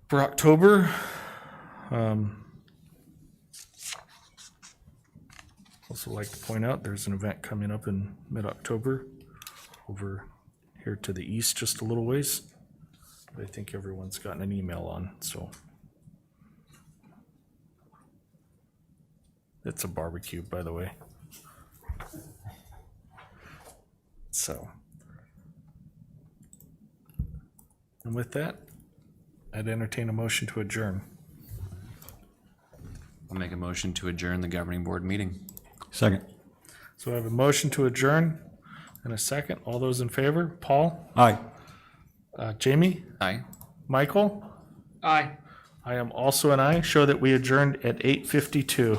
Speaker 1: for October? Also like to point out there's an event coming up in mid-October over here to the east just a little ways. I think everyone's gotten an email on, so. It's a barbecue, by the way. So, and with that, I'd entertain a motion to adjourn.
Speaker 2: I'll make a motion to adjourn the governing board meeting.
Speaker 9: Second.
Speaker 1: So I have a motion to adjourn and a second. All those in favor? Paul?
Speaker 9: Aye.
Speaker 1: Jamie?
Speaker 2: Aye.
Speaker 1: Michael?
Speaker 7: Aye.
Speaker 1: I am also an aye. Show that we adjourned at 8:52.